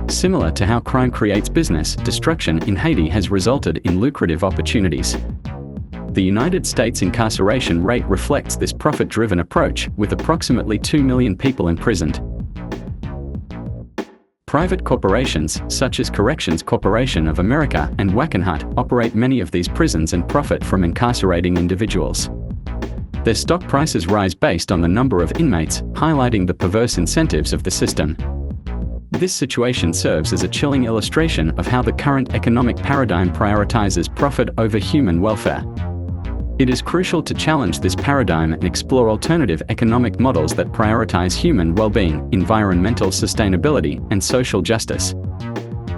Similar to how crime creates business, destruction in Haiti has resulted in lucrative opportunities. The United States incarceration rate reflects this profit-driven approach, with approximately 2 million people imprisoned. Private corporations, such as Corrections Corporation of America and Wackenhut, operate many of these prisons and profit from incarcerating individuals. Their stock prices rise based on the number of inmates, highlighting the perverse incentives of the system. This situation serves as a chilling illustration of how the current economic paradigm prioritizes profit over human welfare. It is crucial to challenge this paradigm and explore alternative economic models that prioritize human well-being, environmental sustainability, and social justice.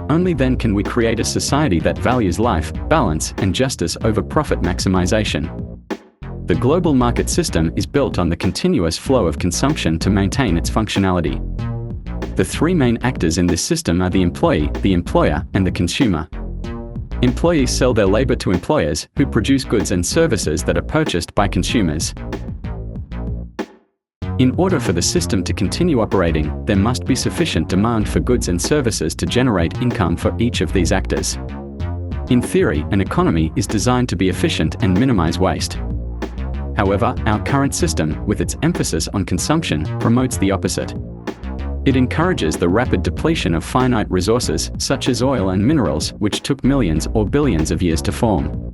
Only then can we create a society that values life, balance, and justice over profit maximization. The global market system is built on the continuous flow of consumption to maintain its functionality. The three main actors in this system are the employee, the employer, and the consumer. Employees sell their labor to employers, who produce goods and services that are purchased by consumers. In order for the system to continue operating, there must be sufficient demand for goods and services to generate income for each of these actors. In theory, an economy is designed to be efficient and minimize waste. However, our current system, with its emphasis on consumption, promotes the opposite. It encourages the rapid depletion of finite resources, such as oil and minerals, which took millions or billions of years to form.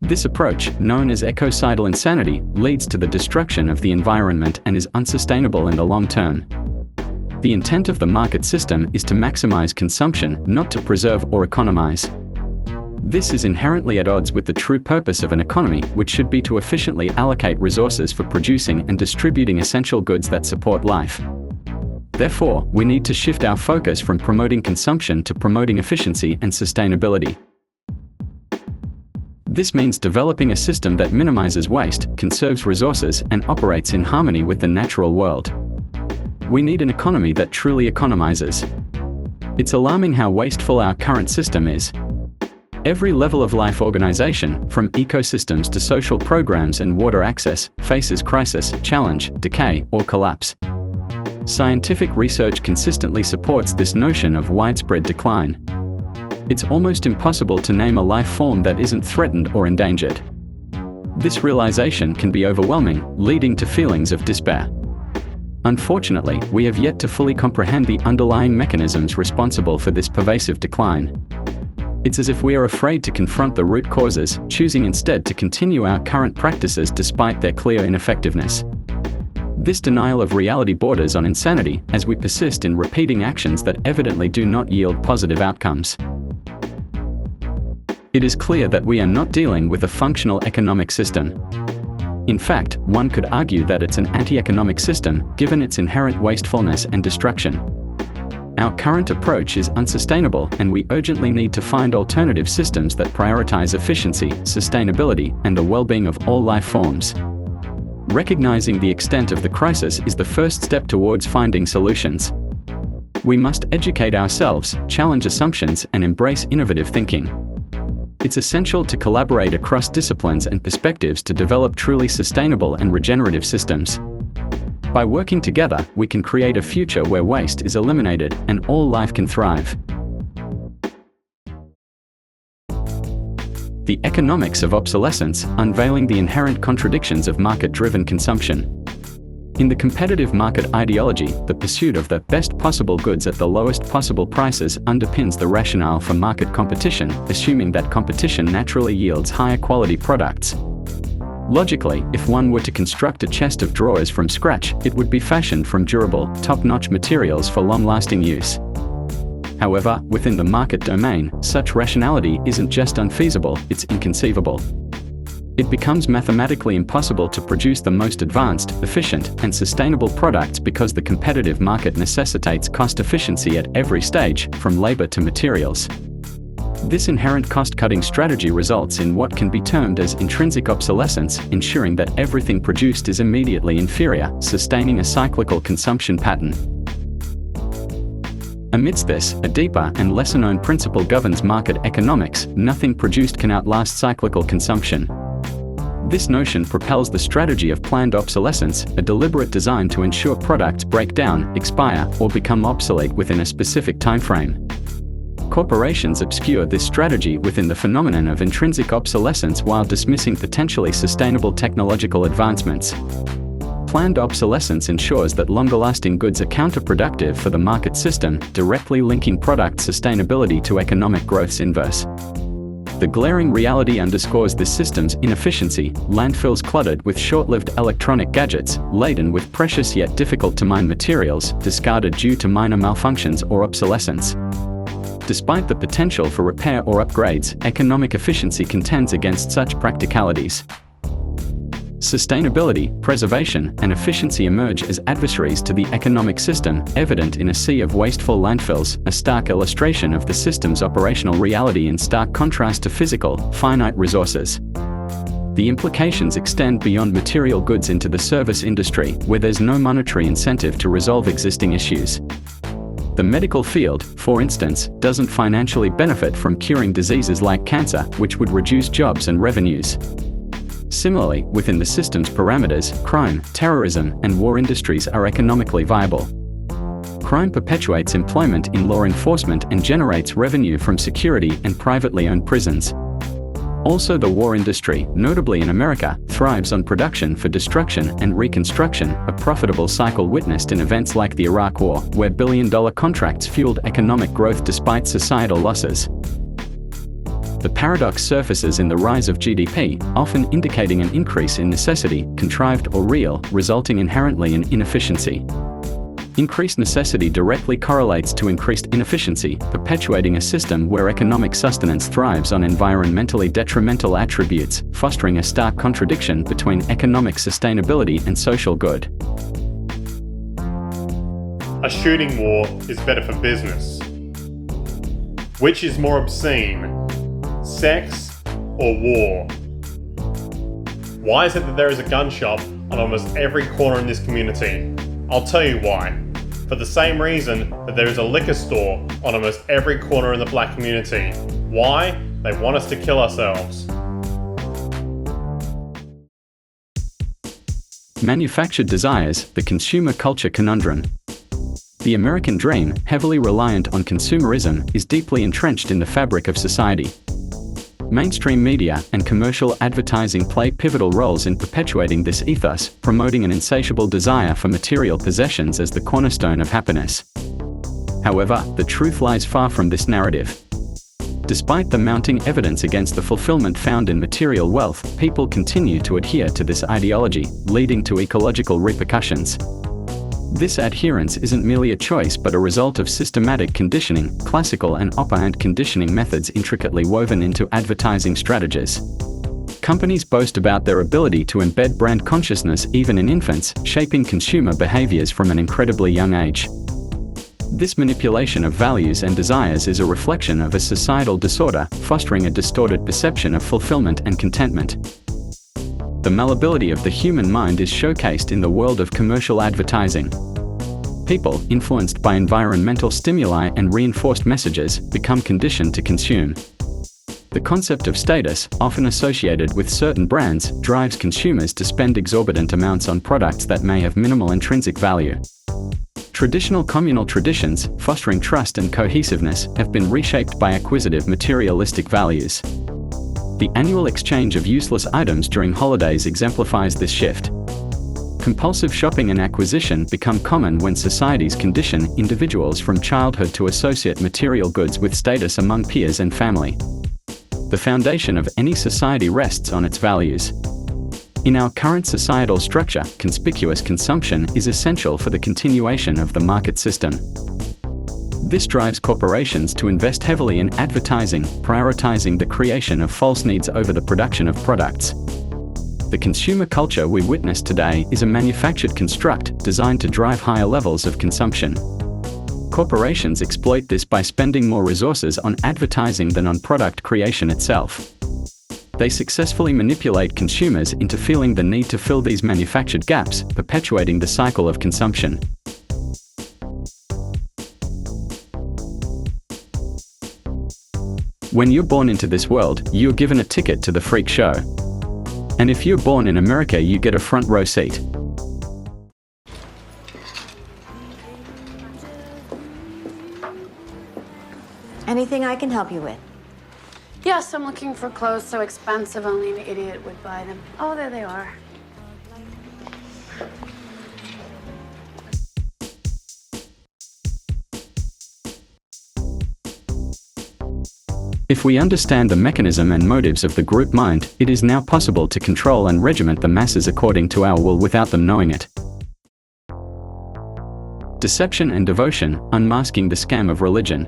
This approach, known as ecocidal insanity, leads to the destruction of the environment and is unsustainable in the long term. The intent of the market system is to maximize consumption, not to preserve or economize. This is inherently at odds with the true purpose of an economy, which should be to efficiently allocate resources for producing and distributing essential goods that support life. Therefore, we need to shift our focus from promoting consumption to promoting efficiency and sustainability. This means developing a system that minimizes waste, conserves resources, and operates in harmony with the natural world. We need an economy that truly economizes. It's alarming how wasteful our current system is. Every level of life organization, from ecosystems to social programs and water access, faces crisis, challenge, decay, or collapse. Scientific research consistently supports this notion of widespread decline. It's almost impossible to name a life form that isn't threatened or endangered. This realization can be overwhelming, leading to feelings of despair. Unfortunately, we have yet to fully comprehend the underlying mechanisms responsible for this pervasive decline. It's as if we are afraid to confront the root causes, choosing instead to continue our current practices despite their clear ineffectiveness. This denial of reality borders on insanity as we persist in repeating actions that evidently do not yield positive outcomes. It is clear that we are not dealing with a functional economic system. In fact, one could argue that it's an anti-economic system, given its inherent wastefulness and destruction. Our current approach is unsustainable, and we urgently need to find alternative systems that prioritize efficiency, sustainability, and the well-being of all life forms. Recognizing the extent of the crisis is the first step towards finding solutions. We must educate ourselves, challenge assumptions, and embrace innovative thinking. It's essential to collaborate across disciplines and perspectives to develop truly sustainable and regenerative systems. By working together, we can create a future where waste is eliminated and all life can thrive. The Economics of Obsolescence, Unveiling the Inherent Contradictions of Market-Driven Consumption. In the competitive market ideology, the pursuit of the best possible goods at the lowest possible prices underpins the rationale for market competition, assuming that competition naturally yields higher quality products. Logically, if one were to construct a chest of drawers from scratch, it would be fashioned from durable, top-notch materials for long-lasting use. However, within the market domain, such rationality isn't just unfeasible, it's inconceivable. It becomes mathematically impossible to produce the most advanced, efficient, and sustainable products because the competitive market necessitates cost efficiency at every stage, from labor to materials. This inherent cost-cutting strategy results in what can be termed as intrinsic obsolescence, ensuring that everything produced is immediately inferior, sustaining a cyclical consumption pattern. Amidst this, a deeper and lesser-known principle governs market economics: nothing produced can outlast cyclical consumption. This notion propels the strategy of planned obsolescence, a deliberate design to ensure products break down, expire, or become obsolete within a specific timeframe. Corporations obscure this strategy within the phenomenon of intrinsic obsolescence while dismissing potentially sustainable technological advancements. Planned obsolescence ensures that longer-lasting goods are counterproductive for the market system, directly linking product sustainability to economic growth's inverse. The glaring reality underscores this system's inefficiency: landfills cluttered with short-lived electronic gadgets, laden with precious yet difficult-to-mine materials, discarded due to minor malfunctions or obsolescence. Despite the potential for repair or upgrades, economic efficiency contends against such practicalities. Sustainability, preservation, and efficiency emerge as adversaries to the economic system, evident in a sea of wasteful landfills, a stark illustration of the system's operational reality in stark contrast to physical, finite resources. The implications extend beyond material goods into the service industry, where there's no monetary incentive to resolve existing issues. The medical field, for instance, doesn't financially benefit from curing diseases like cancer, which would reduce jobs and revenues. Similarly, within the system's parameters, crime, terrorism, and war industries are economically viable. Crime perpetuates employment in law enforcement and generates revenue from security and privately owned prisons. Also, the war industry, notably in America, thrives on production for destruction and reconstruction, a profitable cycle witnessed in events like the Iraq War, where billion-dollar contracts fueled economic growth despite societal losses. The paradox surfaces in the rise of GDP, often indicating an increase in necessity, contrived or real, resulting inherently in inefficiency. Increased necessity directly correlates to increased inefficiency, perpetuating a system where economic sustenance thrives on environmentally detrimental attributes, fostering a stark contradiction between economic sustainability and social good. A shooting war is better for business. Which is more obscene? Sex or war? Why is it that there is a gun shop on almost every corner in this community? I'll tell you why. For the same reason that there is a liquor store on almost every corner in the black community. Why? They want us to kill ourselves. Manufactured desires, the consumer culture conundrum. The American dream, heavily reliant on consumerism, is deeply entrenched in the fabric of society. Mainstream media and commercial advertising play pivotal roles in perpetuating this ethos, promoting an insatiable desire for material possessions as the cornerstone of happiness. However, the truth lies far from this narrative. Despite the mounting evidence against the fulfillment found in material wealth, people continue to adhere to this ideology, leading to ecological repercussions. This adherence isn't merely a choice but a result of systematic conditioning, classical and operant conditioning methods intricately woven into advertising strategies. Companies boast about their ability to embed brand consciousness even in infants, shaping consumer behaviors from an incredibly young age. This manipulation of values and desires is a reflection of a societal disorder, fostering a distorted perception of fulfillment and contentment. The malleability of the human mind is showcased in the world of commercial advertising. People, influenced by environmental stimuli and reinforced messages, become conditioned to consume. The concept of status, often associated with certain brands, drives consumers to spend exorbitant amounts on products that may have minimal intrinsic value. Traditional communal traditions, fostering trust and cohesiveness, have been reshaped by acquisitive materialistic values. The annual exchange of useless items during holidays exemplifies this shift. Compulsive shopping and acquisition become common when societies condition individuals from childhood to associate material goods with status among peers and family. The foundation of any society rests on its values. In our current societal structure, conspicuous consumption is essential for the continuation of the market system. This drives corporations to invest heavily in advertising, prioritizing the creation of false needs over the production of products. The consumer culture we witness today is a manufactured construct designed to drive higher levels of consumption. Corporations exploit this by spending more resources on advertising than on product creation itself. They successfully manipulate consumers into feeling the need to fill these manufactured gaps, perpetuating the cycle of consumption. When you're born into this world, you're given a ticket to the freak show. And if you're born in America, you get a front row seat. Anything I can help you with? Yes, I'm looking for clothes so expensive only an idiot would buy them. Oh, there they are. If we understand the mechanism and motives of the group mind, it is now possible to control and regiment the masses according to our will without them knowing it. Deception and devotion, unmasking the scam of religion.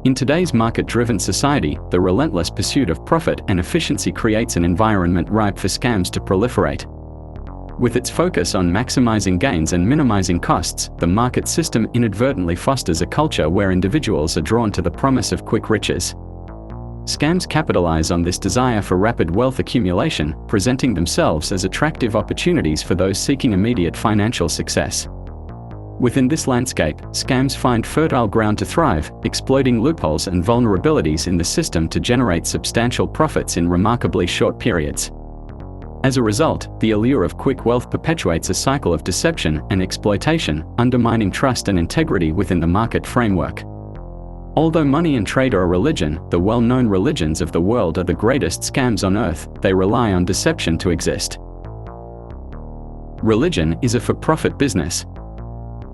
In today's market-driven society, the relentless pursuit of profit and efficiency creates an environment ripe for scams to proliferate. With its focus on maximizing gains and minimizing costs, the market system inadvertently fosters a culture where individuals are drawn to the promise of quick riches. Scams capitalize on this desire for rapid wealth accumulation, presenting themselves as attractive opportunities for those seeking immediate financial success. Within this landscape, scams find fertile ground to thrive, exploiting loopholes and vulnerabilities in the system to generate substantial profits in remarkably short periods. As a result, the allure of quick wealth perpetuates a cycle of deception and exploitation, undermining trust and integrity within the market framework. Although money and trade are a religion, the well-known religions of the world are the greatest scams on earth. They rely on deception to exist. Religion is a for-profit business.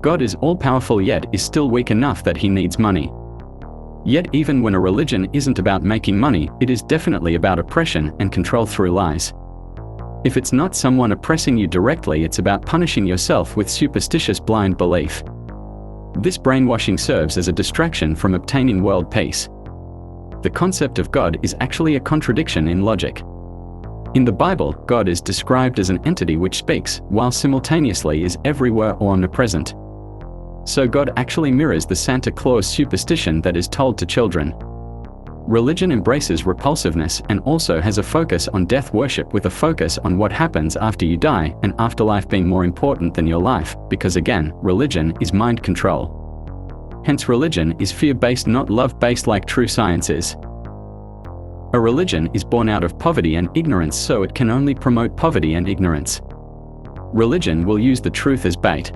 God is all-powerful yet is still weak enough that he needs money. Yet even when a religion isn't about making money, it is definitely about oppression and control through lies. If it's not someone oppressing you directly, it's about punishing yourself with superstitious blind belief. This brainwashing serves as a distraction from obtaining world peace. The concept of God is actually a contradiction in logic. In the Bible, God is described as an entity which speaks, while simultaneously is everywhere or omnipresent. So God actually mirrors the Santa Claus superstition that is told to children. Religion embraces repulsiveness and also has a focus on death worship with a focus on what happens after you die, and afterlife being more important than your life, because again, religion is mind control. Hence religion is fear-based, not love-based like true science is. A religion is born out of poverty and ignorance, so it can only promote poverty and ignorance. Religion will use the truth as bait.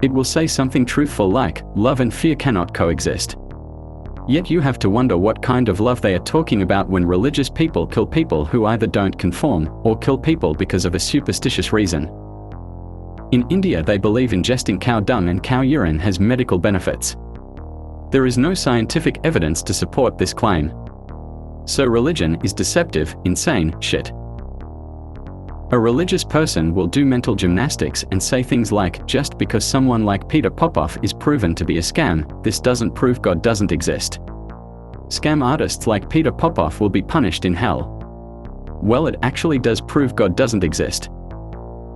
It will say something truthful like, love and fear cannot coexist. Yet you have to wonder what kind of love they are talking about when religious people kill people who either don't conform or kill people because of a superstitious reason. In India, they believe ingesting cow dung and cow urine has medical benefits. There is no scientific evidence to support this claim. So religion is deceptive, insane shit. A religious person will do mental gymnastics and say things like, just because someone like Peter Popoff is proven to be a scam, this doesn't prove God doesn't exist. Scam artists like Peter Popoff will be punished in hell. Well, it actually does prove God doesn't exist.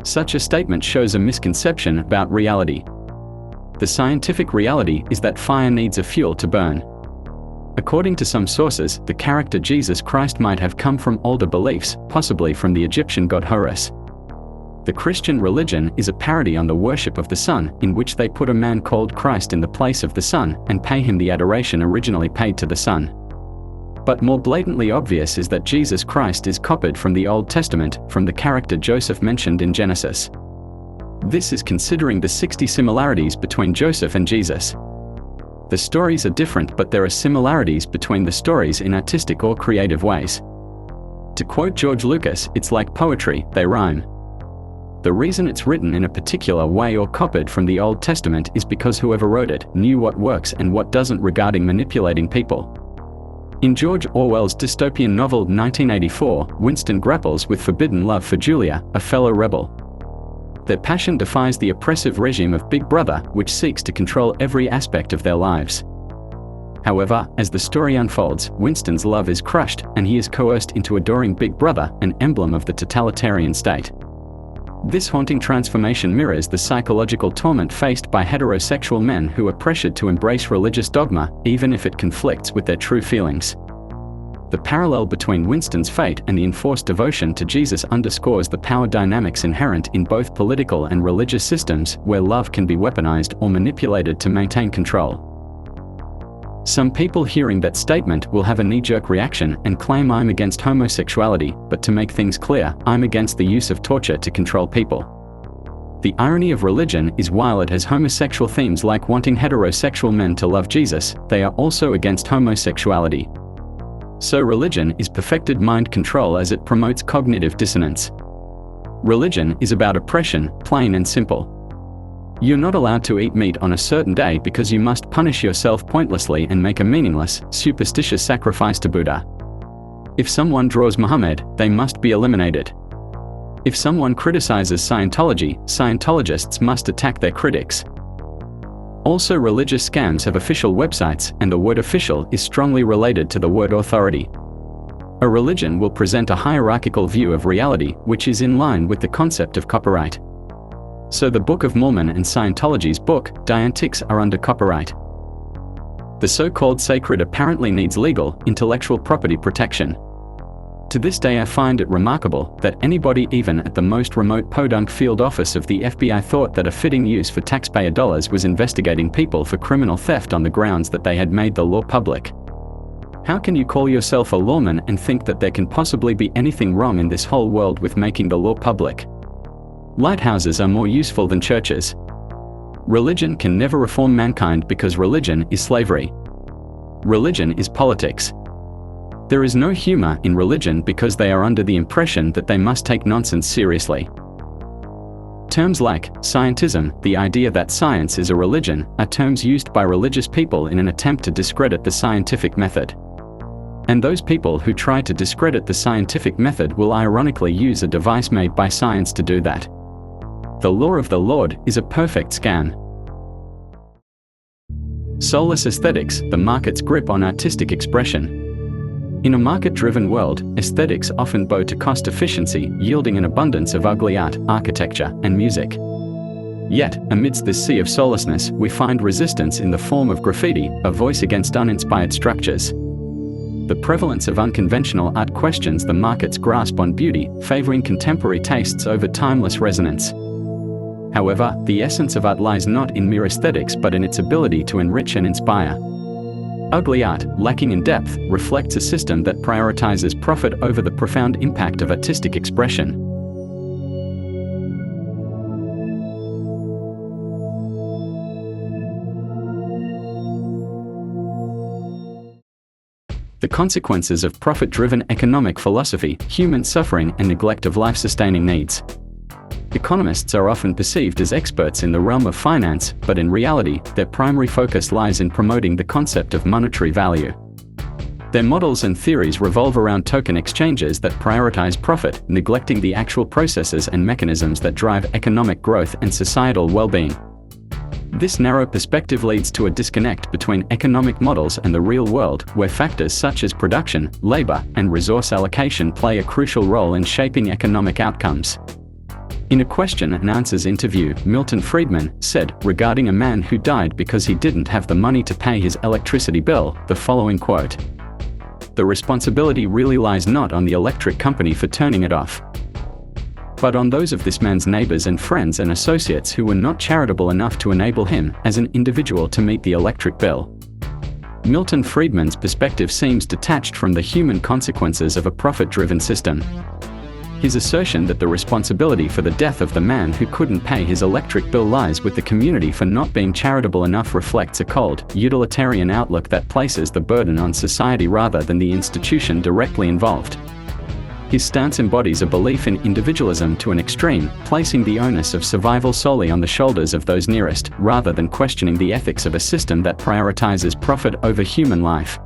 Such a statement shows a misconception about reality. The scientific reality is that fire needs a fuel to burn. According to some sources, the character Jesus Christ might have come from older beliefs, possibly from the Egyptian god Horus. The Christian religion is a parody on the worship of the sun, in which they put a man called Christ in the place of the sun and pay him the adoration originally paid to the sun. But more blatantly obvious is that Jesus Christ is copied from the Old Testament, from the character Joseph mentioned in Genesis. This is considering the 60 similarities between Joseph and Jesus. The stories are different, but there are similarities between the stories in artistic or creative ways. To quote George Lucas, it's like poetry, they rhyme. The reason it's written in a particular way or copied from the Old Testament is because whoever wrote it knew what works and what doesn't regarding manipulating people. In George Orwell's dystopian novel 1984, Winston grapples with forbidden love for Julia, a fellow rebel. Their passion defies the oppressive regime of Big Brother, which seeks to control every aspect of their lives. However, as the story unfolds, Winston's love is crushed, and he is coerced into adoring Big Brother, an emblem of the totalitarian state. This haunting transformation mirrors the psychological torment faced by heterosexual men who are pressured to embrace religious dogma, even if it conflicts with their true feelings. The parallel between Winston's fate and the enforced devotion to Jesus underscores the power dynamics inherent in both political and religious systems, where love can be weaponized or manipulated to maintain control. Some people hearing that statement will have a knee-jerk reaction and claim I'm against homosexuality, but to make things clear, I'm against the use of torture to control people. The irony of religion is while it has homosexual themes like wanting heterosexual men to love Jesus, they are also against homosexuality. So religion is perfected mind control as it promotes cognitive dissonance. Religion is about oppression, plain and simple. You're not allowed to eat meat on a certain day because you must punish yourself pointlessly and make a meaningless, superstitious sacrifice to Buddha. If someone draws Muhammad, they must be eliminated. If someone criticizes Scientology, Scientologists must attack their critics. Also, religious scams have official websites, and the word official is strongly related to the word authority. A religion will present a hierarchical view of reality, which is in line with the concept of copyright. So the Book of Mormon and Scientology's book, Dianetics, are under copyright. The so-called sacred apparently needs legal, intellectual property protection. To this day I find it remarkable that anybody even at the most remote podunk field office of the FBI thought that a fitting use for taxpayer dollars was investigating people for criminal theft on the grounds that they had made the law public. How can you call yourself a lawman and think that there can possibly be anything wrong in this whole world with making the law public? Lighthouses are more useful than churches. Religion can never reform mankind because religion is slavery. Religion is politics. There is no humor in religion because they are under the impression that they must take nonsense seriously. Terms like scientism, the idea that science is a religion, are terms used by religious people in an attempt to discredit the scientific method. And those people who try to discredit the scientific method will ironically use a device made by science to do that. The law of the Lord is a perfect scam. Soulless aesthetics, the market's grip on artistic expression. In a market-driven world, aesthetics often bow to cost efficiency, yielding an abundance of ugly art, architecture, and music. Yet, amidst this sea of soullessness, we find resistance in the form of graffiti, a voice against uninspired structures. The prevalence of unconventional art questions the market's grasp on beauty, favoring contemporary tastes over timeless resonance. However, the essence of art lies not in mere aesthetics but in its ability to enrich and inspire. Ugly art, lacking in depth, reflects a system that prioritizes profit over the profound impact of artistic expression. consequences of profit-driven economic philosophy, human suffering, and neglect of life-sustaining needs. Economists are often perceived as experts in the realm of finance, but in reality, their primary focus lies in promoting the concept of monetary value. Their models and theories revolve around token exchanges that prioritize profit, neglecting the actual processes and mechanisms that drive economic growth and societal well-being. This narrow perspective leads to a disconnect between economic models and the real world, where factors such as production, labor, and resource allocation play a crucial role in shaping economic outcomes. In a question and answers interview, Milton Friedman said, regarding a man who died because he didn't have the money to pay his electricity bill, the following quote: "The responsibility really lies not on the electric company for turning it off, but on those of this man's neighbors and friends and associates who were not charitable enough to enable him, as an individual, to meet the electric bill." Milton Friedman's perspective seems detached from the human consequences of a profit-driven system. His assertion that the responsibility for the death of the man who couldn't pay his electric bill lies with the community for not being charitable enough reflects a cold, utilitarian outlook that places the burden on society rather than the institution directly involved. His stance embodies a belief in individualism to an extreme, placing the onus of survival solely on the shoulders of those nearest, rather than questioning the ethics of a system that prioritizes profit over human life.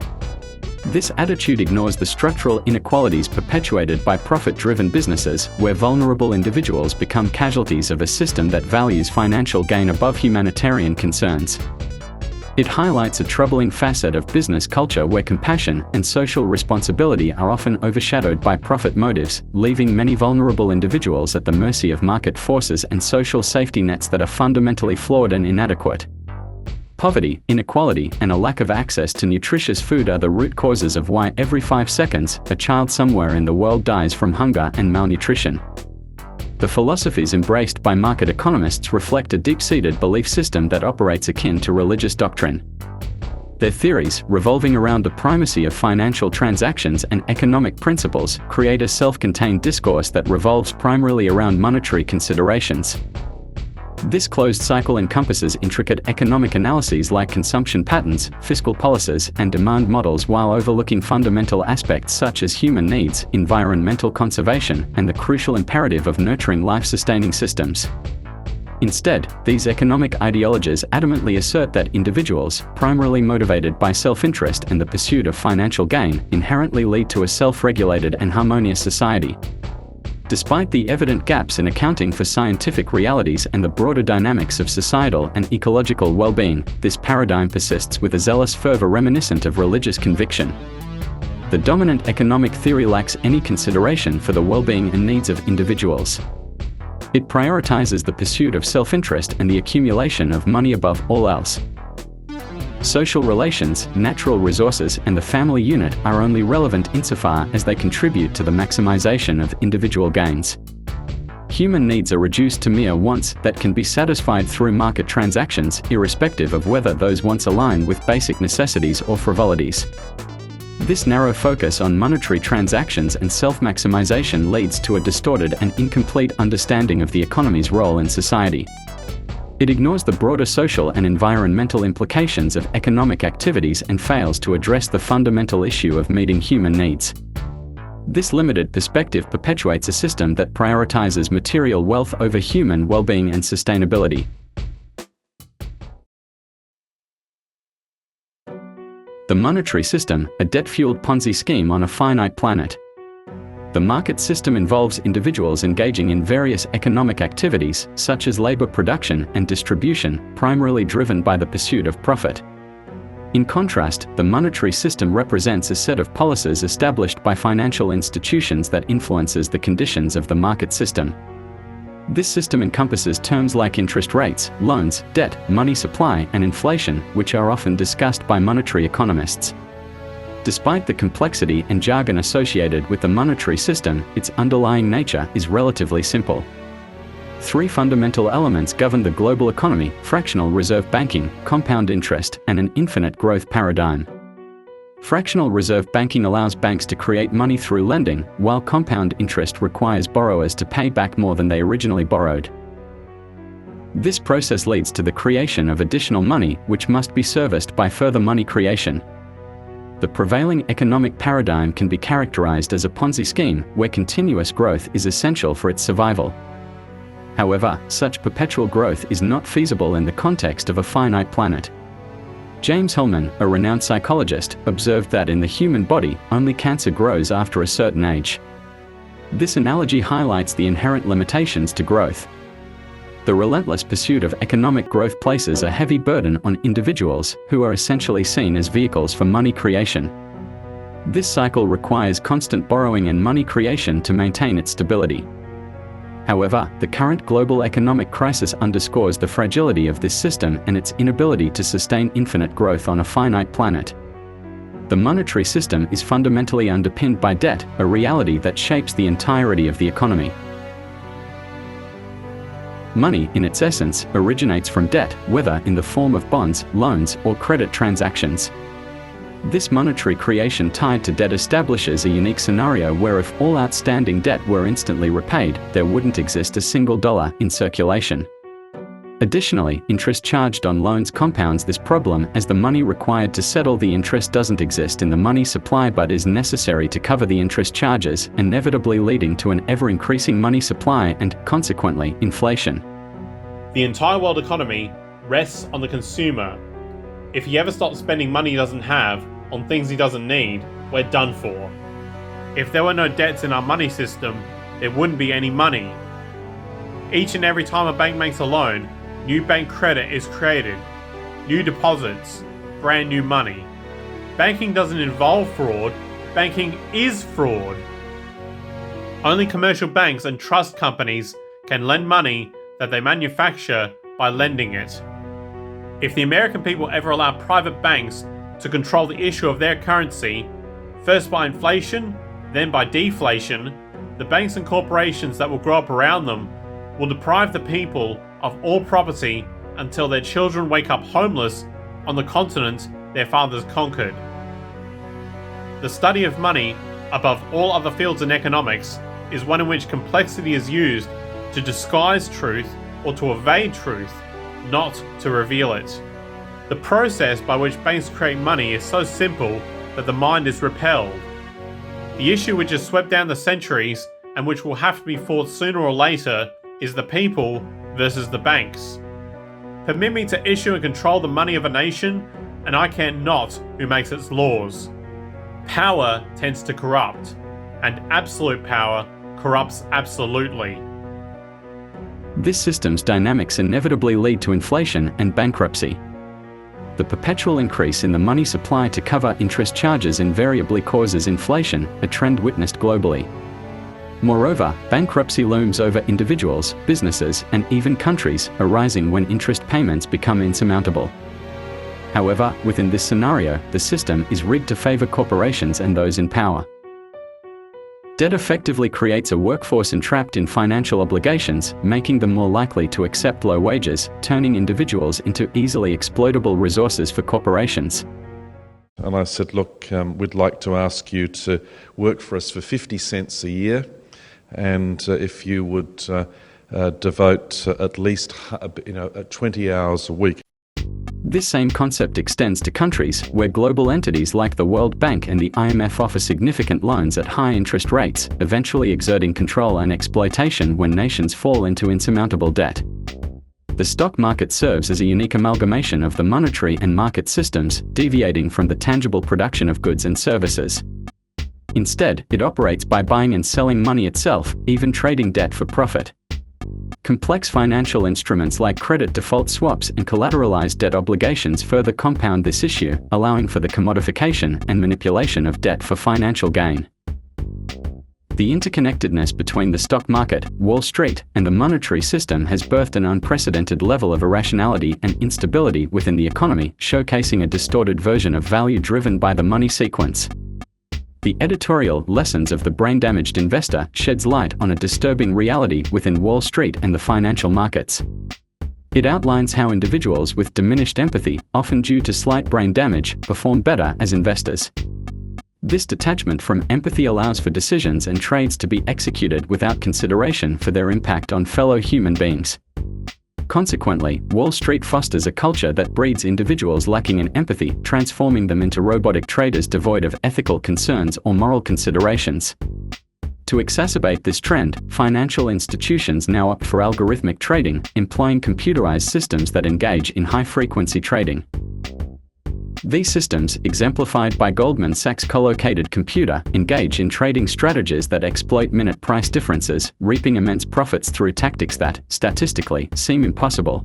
This attitude ignores the structural inequalities perpetuated by profit-driven businesses, where vulnerable individuals become casualties of a system that values financial gain above humanitarian concerns. It highlights a troubling facet of business culture where compassion and social responsibility are often overshadowed by profit motives, leaving many vulnerable individuals at the mercy of market forces and social safety nets that are fundamentally flawed and inadequate. Poverty, inequality, and a lack of access to nutritious food are the root causes of why every 5 seconds, a child somewhere in the world dies from hunger and malnutrition. The philosophies embraced by market economists reflect a deep-seated belief system that operates akin to religious doctrine. Their theories, revolving around the primacy of financial transactions and economic principles, create a self-contained discourse that revolves primarily around monetary considerations. This closed cycle encompasses intricate economic analyses like consumption patterns, fiscal policies, and demand models while overlooking fundamental aspects such as human needs, environmental conservation, and the crucial imperative of nurturing life-sustaining systems. Instead, these economic ideologies adamantly assert that individuals, primarily motivated by self-interest and the pursuit of financial gain, inherently lead to a self-regulated and harmonious society. Despite the evident gaps in accounting for scientific realities and the broader dynamics of societal and ecological well-being, this paradigm persists with a zealous fervor reminiscent of religious conviction. The dominant economic theory lacks any consideration for the well-being and needs of individuals. It prioritizes the pursuit of self-interest and the accumulation of money above all else. Social relations, natural resources, and the family unit are only relevant insofar as they contribute to the maximization of individual gains. Human needs are reduced to mere wants that can be satisfied through market transactions, irrespective of whether those wants align with basic necessities or frivolities. This narrow focus on monetary transactions and self-maximization leads to a distorted and incomplete understanding of the economy's role in society. It ignores the broader social and environmental implications of economic activities and fails to address the fundamental issue of meeting human needs. This limited perspective perpetuates a system that prioritizes material wealth over human well-being and sustainability. The monetary system, a debt-fueled Ponzi scheme on a finite planet. The market system involves individuals engaging in various economic activities, such as labor production and distribution, primarily driven by the pursuit of profit. In contrast, the monetary system represents a set of policies established by financial institutions that influences the conditions of the market system. This system encompasses terms like interest rates, loans, debt, money supply, and inflation, which are often discussed by monetary economists. Despite the complexity and jargon associated with the monetary system, its underlying nature is relatively simple. 3 fundamental elements govern the global economy: fractional reserve banking, compound interest, and an infinite growth paradigm. Fractional reserve banking allows banks to create money through lending, while compound interest requires borrowers to pay back more than they originally borrowed. This process leads to the creation of additional money, which must be serviced by further money creation. The prevailing economic paradigm can be characterized as a Ponzi scheme where continuous growth is essential for its survival. However, such perpetual growth is not feasible in the context of a finite planet. James Hellman, a renowned psychologist, observed that in the human body, only cancer grows after a certain age. This analogy highlights the inherent limitations to growth. The relentless pursuit of economic growth places a heavy burden on individuals who are essentially seen as vehicles for money creation. This cycle requires constant borrowing and money creation to maintain its stability. However, the current global economic crisis underscores the fragility of this system and its inability to sustain infinite growth on a finite planet. The monetary system is fundamentally underpinned by debt, a reality that shapes the entirety of the economy. Money, in its essence, originates from debt, whether in the form of bonds, loans, or credit transactions. This monetary creation tied to debt establishes a unique scenario where if all outstanding debt were instantly repaid, there wouldn't exist a single dollar in circulation. Additionally, interest charged on loans compounds this problem as the money required to settle the interest doesn't exist in the money supply but is necessary to cover the interest charges, inevitably leading to an ever-increasing money supply and, consequently, inflation. The entire world economy rests on the consumer. If he ever stops spending money he doesn't have on things he doesn't need, we're done for. If there were no debts in our money system, there wouldn't be any money. Each and every time a bank makes a loan, new bank credit is created, new deposits, brand new money. Banking doesn't involve fraud, banking is fraud. Only commercial banks and trust companies can lend money that they manufacture by lending it. If the American people ever allow private banks to control the issue of their currency, first by inflation, then by deflation, the banks and corporations that will grow up around them will deprive the people of all property until their children wake up homeless on the continent their fathers conquered. The study of money, above all other fields in economics, is one in which complexity is used to disguise truth or to evade truth, not to reveal it. The process by which banks create money is so simple that the mind is repelled. The issue which has swept down the centuries and which will have to be fought sooner or later is the people versus the banks. Permit me to issue and control the money of a nation, and I care not who makes its laws. Power tends to corrupt, and absolute power corrupts absolutely. This system's dynamics inevitably lead to inflation and bankruptcy. The perpetual increase in the money supply to cover interest charges invariably causes inflation, a trend witnessed globally. Moreover, bankruptcy looms over individuals, businesses, and even countries, arising when interest payments become insurmountable. However, within this scenario, the system is rigged to favor corporations and those in power. Debt effectively creates a workforce entrapped in financial obligations, making them more likely to accept low wages, turning individuals into easily exploitable resources for corporations. And I said, look, we'd like to ask you to work for us for 50 cents a year, and if you would devote at least 20 hours a week. This same concept extends to countries where global entities like the World Bank and the IMF offer significant loans at high interest rates, eventually exerting control and exploitation when nations fall into insurmountable debt. The stock market serves as a unique amalgamation of the monetary and market systems, deviating from the tangible production of goods and services. Instead, it operates by buying and selling money itself, even trading debt for profit. Complex financial instruments like credit default swaps and collateralized debt obligations further compound this issue, allowing for the commodification and manipulation of debt for financial gain. The interconnectedness between the stock market, Wall Street, and the monetary system has birthed an unprecedented level of irrationality and instability within the economy, showcasing a distorted version of value driven by the money sequence. The editorial Lessons of the Brain-Damaged Investor sheds light on a disturbing reality within Wall Street and the financial markets. It outlines how individuals with diminished empathy, often due to slight brain damage, perform better as investors. This detachment from empathy allows for decisions and trades to be executed without consideration for their impact on fellow human beings. Consequently, Wall Street fosters a culture that breeds individuals lacking in empathy, transforming them into robotic traders devoid of ethical concerns or moral considerations. To exacerbate this trend, financial institutions now opt for algorithmic trading, employing computerized systems that engage in high-frequency trading. These systems, exemplified by Goldman Sachs' collocated computer, engage in trading strategies that exploit minute price differences, reaping immense profits through tactics that, statistically, seem impossible.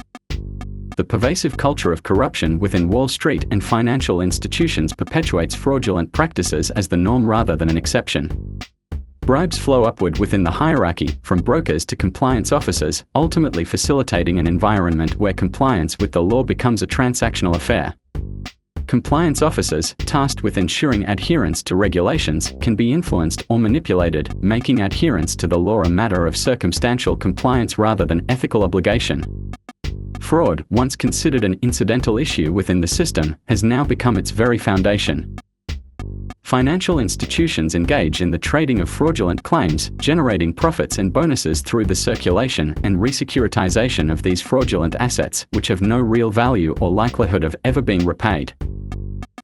The pervasive culture of corruption within Wall Street and financial institutions perpetuates fraudulent practices as the norm rather than an exception. Bribes flow upward within the hierarchy, from brokers to compliance officers, ultimately facilitating an environment where compliance with the law becomes a transactional affair. Compliance officers, tasked with ensuring adherence to regulations, can be influenced or manipulated, making adherence to the law a matter of circumstantial compliance rather than ethical obligation. Fraud, once considered an incidental issue within the system, has now become its very foundation. Financial institutions engage in the trading of fraudulent claims, generating profits and bonuses through the circulation and resecuritization of these fraudulent assets, which have no real value or likelihood of ever being repaid.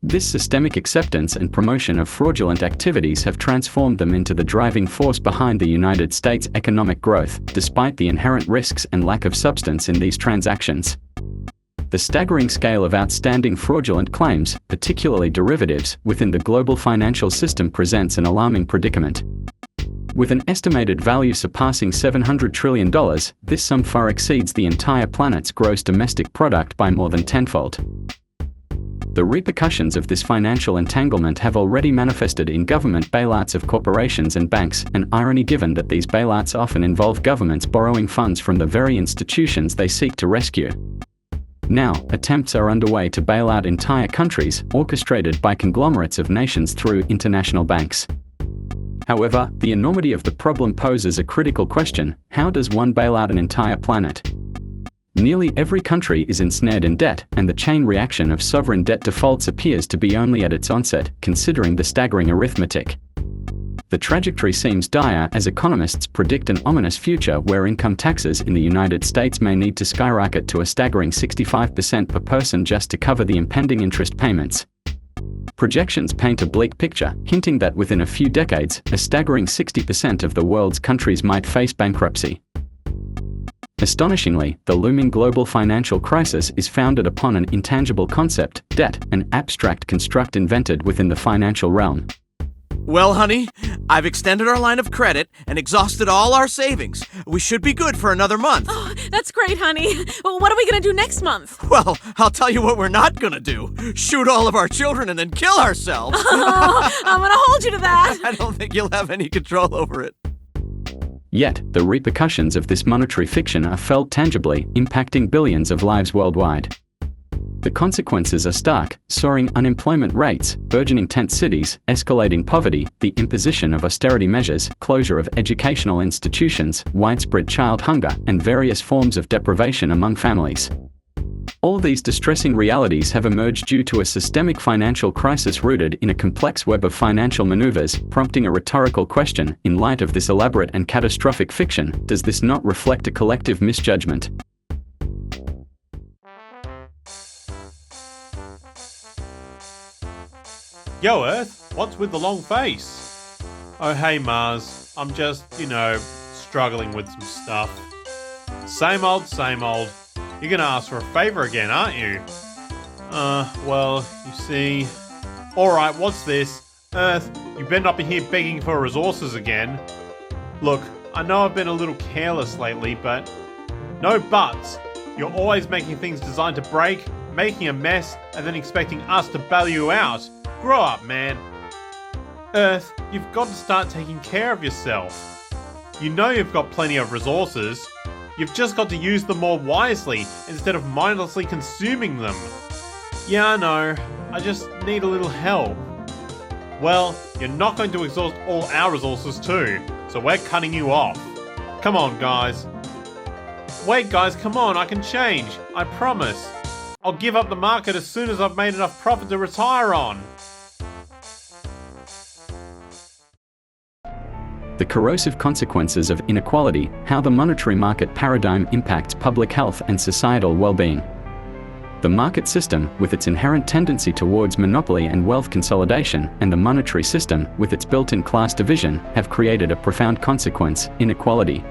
This systemic acceptance and promotion of fraudulent activities have transformed them into the driving force behind the United States' economic growth, despite the inherent risks and lack of substance in these transactions. The staggering scale of outstanding fraudulent claims, particularly derivatives, within the global financial system presents an alarming predicament. With an estimated value surpassing $700 trillion, this sum far exceeds the entire planet's gross domestic product by more than tenfold. The repercussions of this financial entanglement have already manifested in government bailouts of corporations and banks, an irony given that these bailouts often involve governments borrowing funds from the very institutions they seek to rescue. Now, attempts are underway to bail out entire countries, orchestrated by conglomerates of nations through international banks. However, the enormity of the problem poses a critical question: how does one bail out an entire planet? Nearly every country is ensnared in debt, and the chain reaction of sovereign debt defaults appears to be only at its onset, considering the staggering arithmetic. The trajectory seems dire as economists predict an ominous future where income taxes in the United States may need to skyrocket to a staggering 65% per person just to cover the impending interest payments. Projections paint a bleak picture, hinting that within a few decades, a staggering 60% of the world's countries might face bankruptcy. Astonishingly, the looming global financial crisis is founded upon an intangible concept, debt, an abstract construct invented within the financial realm. Well, honey, I've extended our line of credit and exhausted all our savings. We should be good for another month. Oh, that's great, honey. Well, what are we going to do next month? Well, I'll tell you what we're not gonna do. Shoot all of our children and then kill ourselves. Oh, I'm going to hold you to that. I don't think you'll have any control over it. Yet, the repercussions of this monetary fiction are felt tangibly, impacting billions of lives worldwide. The consequences are stark: soaring unemployment rates, burgeoning tent cities, escalating poverty, the imposition of austerity measures, closure of educational institutions, widespread child hunger, and various forms of deprivation among families. All these distressing realities have emerged due to a systemic financial crisis rooted in a complex web of financial maneuvers, prompting a rhetorical question: in light of this elaborate and catastrophic fiction, does this not reflect a collective misjudgment? Yo, Earth, what's with the long face? Oh, hey, Mars, I'm just, struggling with some stuff. Same old, same old. You're gonna ask for a favor again, aren't you? Well, you see... Alright, what's this? Earth, you better not be here begging for resources again. Look, I know I've been a little careless lately, but... No buts! You're always making things designed to break, making a mess, and then expecting us to bail you out. Grow up, man. Earth, you've got to start taking care of yourself. You know you've got plenty of resources. You've just got to use them more wisely instead of mindlessly consuming them. Yeah, I know. I just need a little help. Well, you're not going to exhaust all our resources too, so we're cutting you off. Come on, guys. Wait, guys, come on, I can change. I promise. I'll give up the market as soon as I've made enough profit to retire on. The corrosive consequences of inequality, how the monetary market paradigm impacts public health and societal well-being. The market system, with its inherent tendency towards monopoly and wealth consolidation, and the monetary system, with its built-in class division, have created a profound consequence: inequality.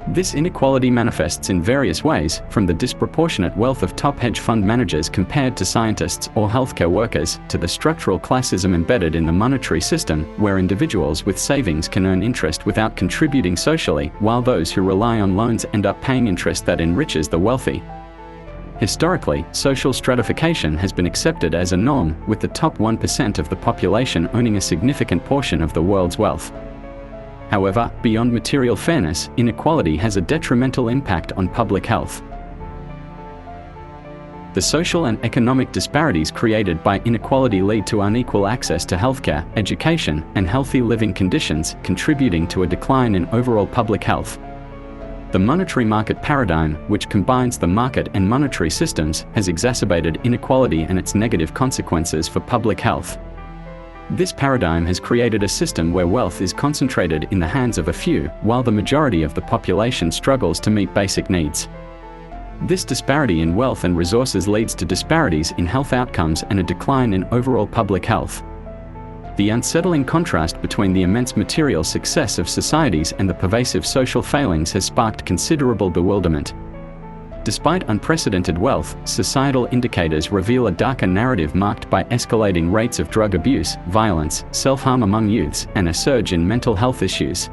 This inequality manifests in various ways, from the disproportionate wealth of top hedge fund managers compared to scientists or healthcare workers, to the structural classism embedded in the monetary system, where individuals with savings can earn interest without contributing socially, while those who rely on loans end up paying interest that enriches the wealthy. Historically, social stratification has been accepted as a norm, with the top 1% of the population owning a significant portion of the world's wealth. However, beyond material fairness, inequality has a detrimental impact on public health. The social and economic disparities created by inequality lead to unequal access to healthcare, education, and healthy living conditions, contributing to a decline in overall public health. The monetary market paradigm, which combines the market and monetary systems, has exacerbated inequality and its negative consequences for public health. This paradigm has created a system where wealth is concentrated in the hands of a few, while the majority of the population struggles to meet basic needs. This disparity in wealth and resources leads to disparities in health outcomes and a decline in overall public health. The unsettling contrast between the immense material success of societies and the pervasive social failings has sparked considerable bewilderment. Despite unprecedented wealth, societal indicators reveal a darker narrative marked by escalating rates of drug abuse, violence, self-harm among youths, and a surge in mental health issues.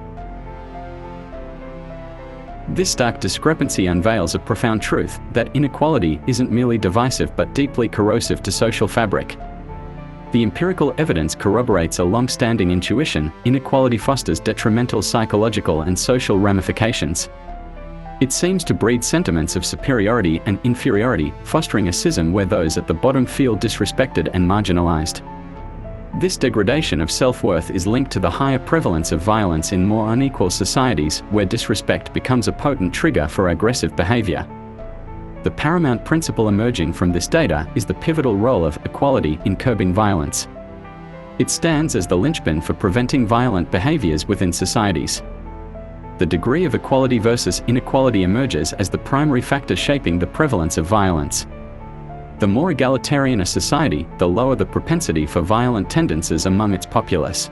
This stark discrepancy unveils a profound truth, that inequality isn't merely divisive but deeply corrosive to social fabric. The empirical evidence corroborates a long-standing intuition: inequality fosters detrimental psychological and social ramifications. It seems to breed sentiments of superiority and inferiority, fostering a schism where those at the bottom feel disrespected and marginalized. This degradation of self-worth is linked to the higher prevalence of violence in more unequal societies, where disrespect becomes a potent trigger for aggressive behavior. The paramount principle emerging from this data is the pivotal role of equality in curbing violence. It stands as the linchpin for preventing violent behaviors within societies. The degree of equality versus inequality emerges as the primary factor shaping the prevalence of violence. The more egalitarian a society, the lower the propensity for violent tendencies among its populace.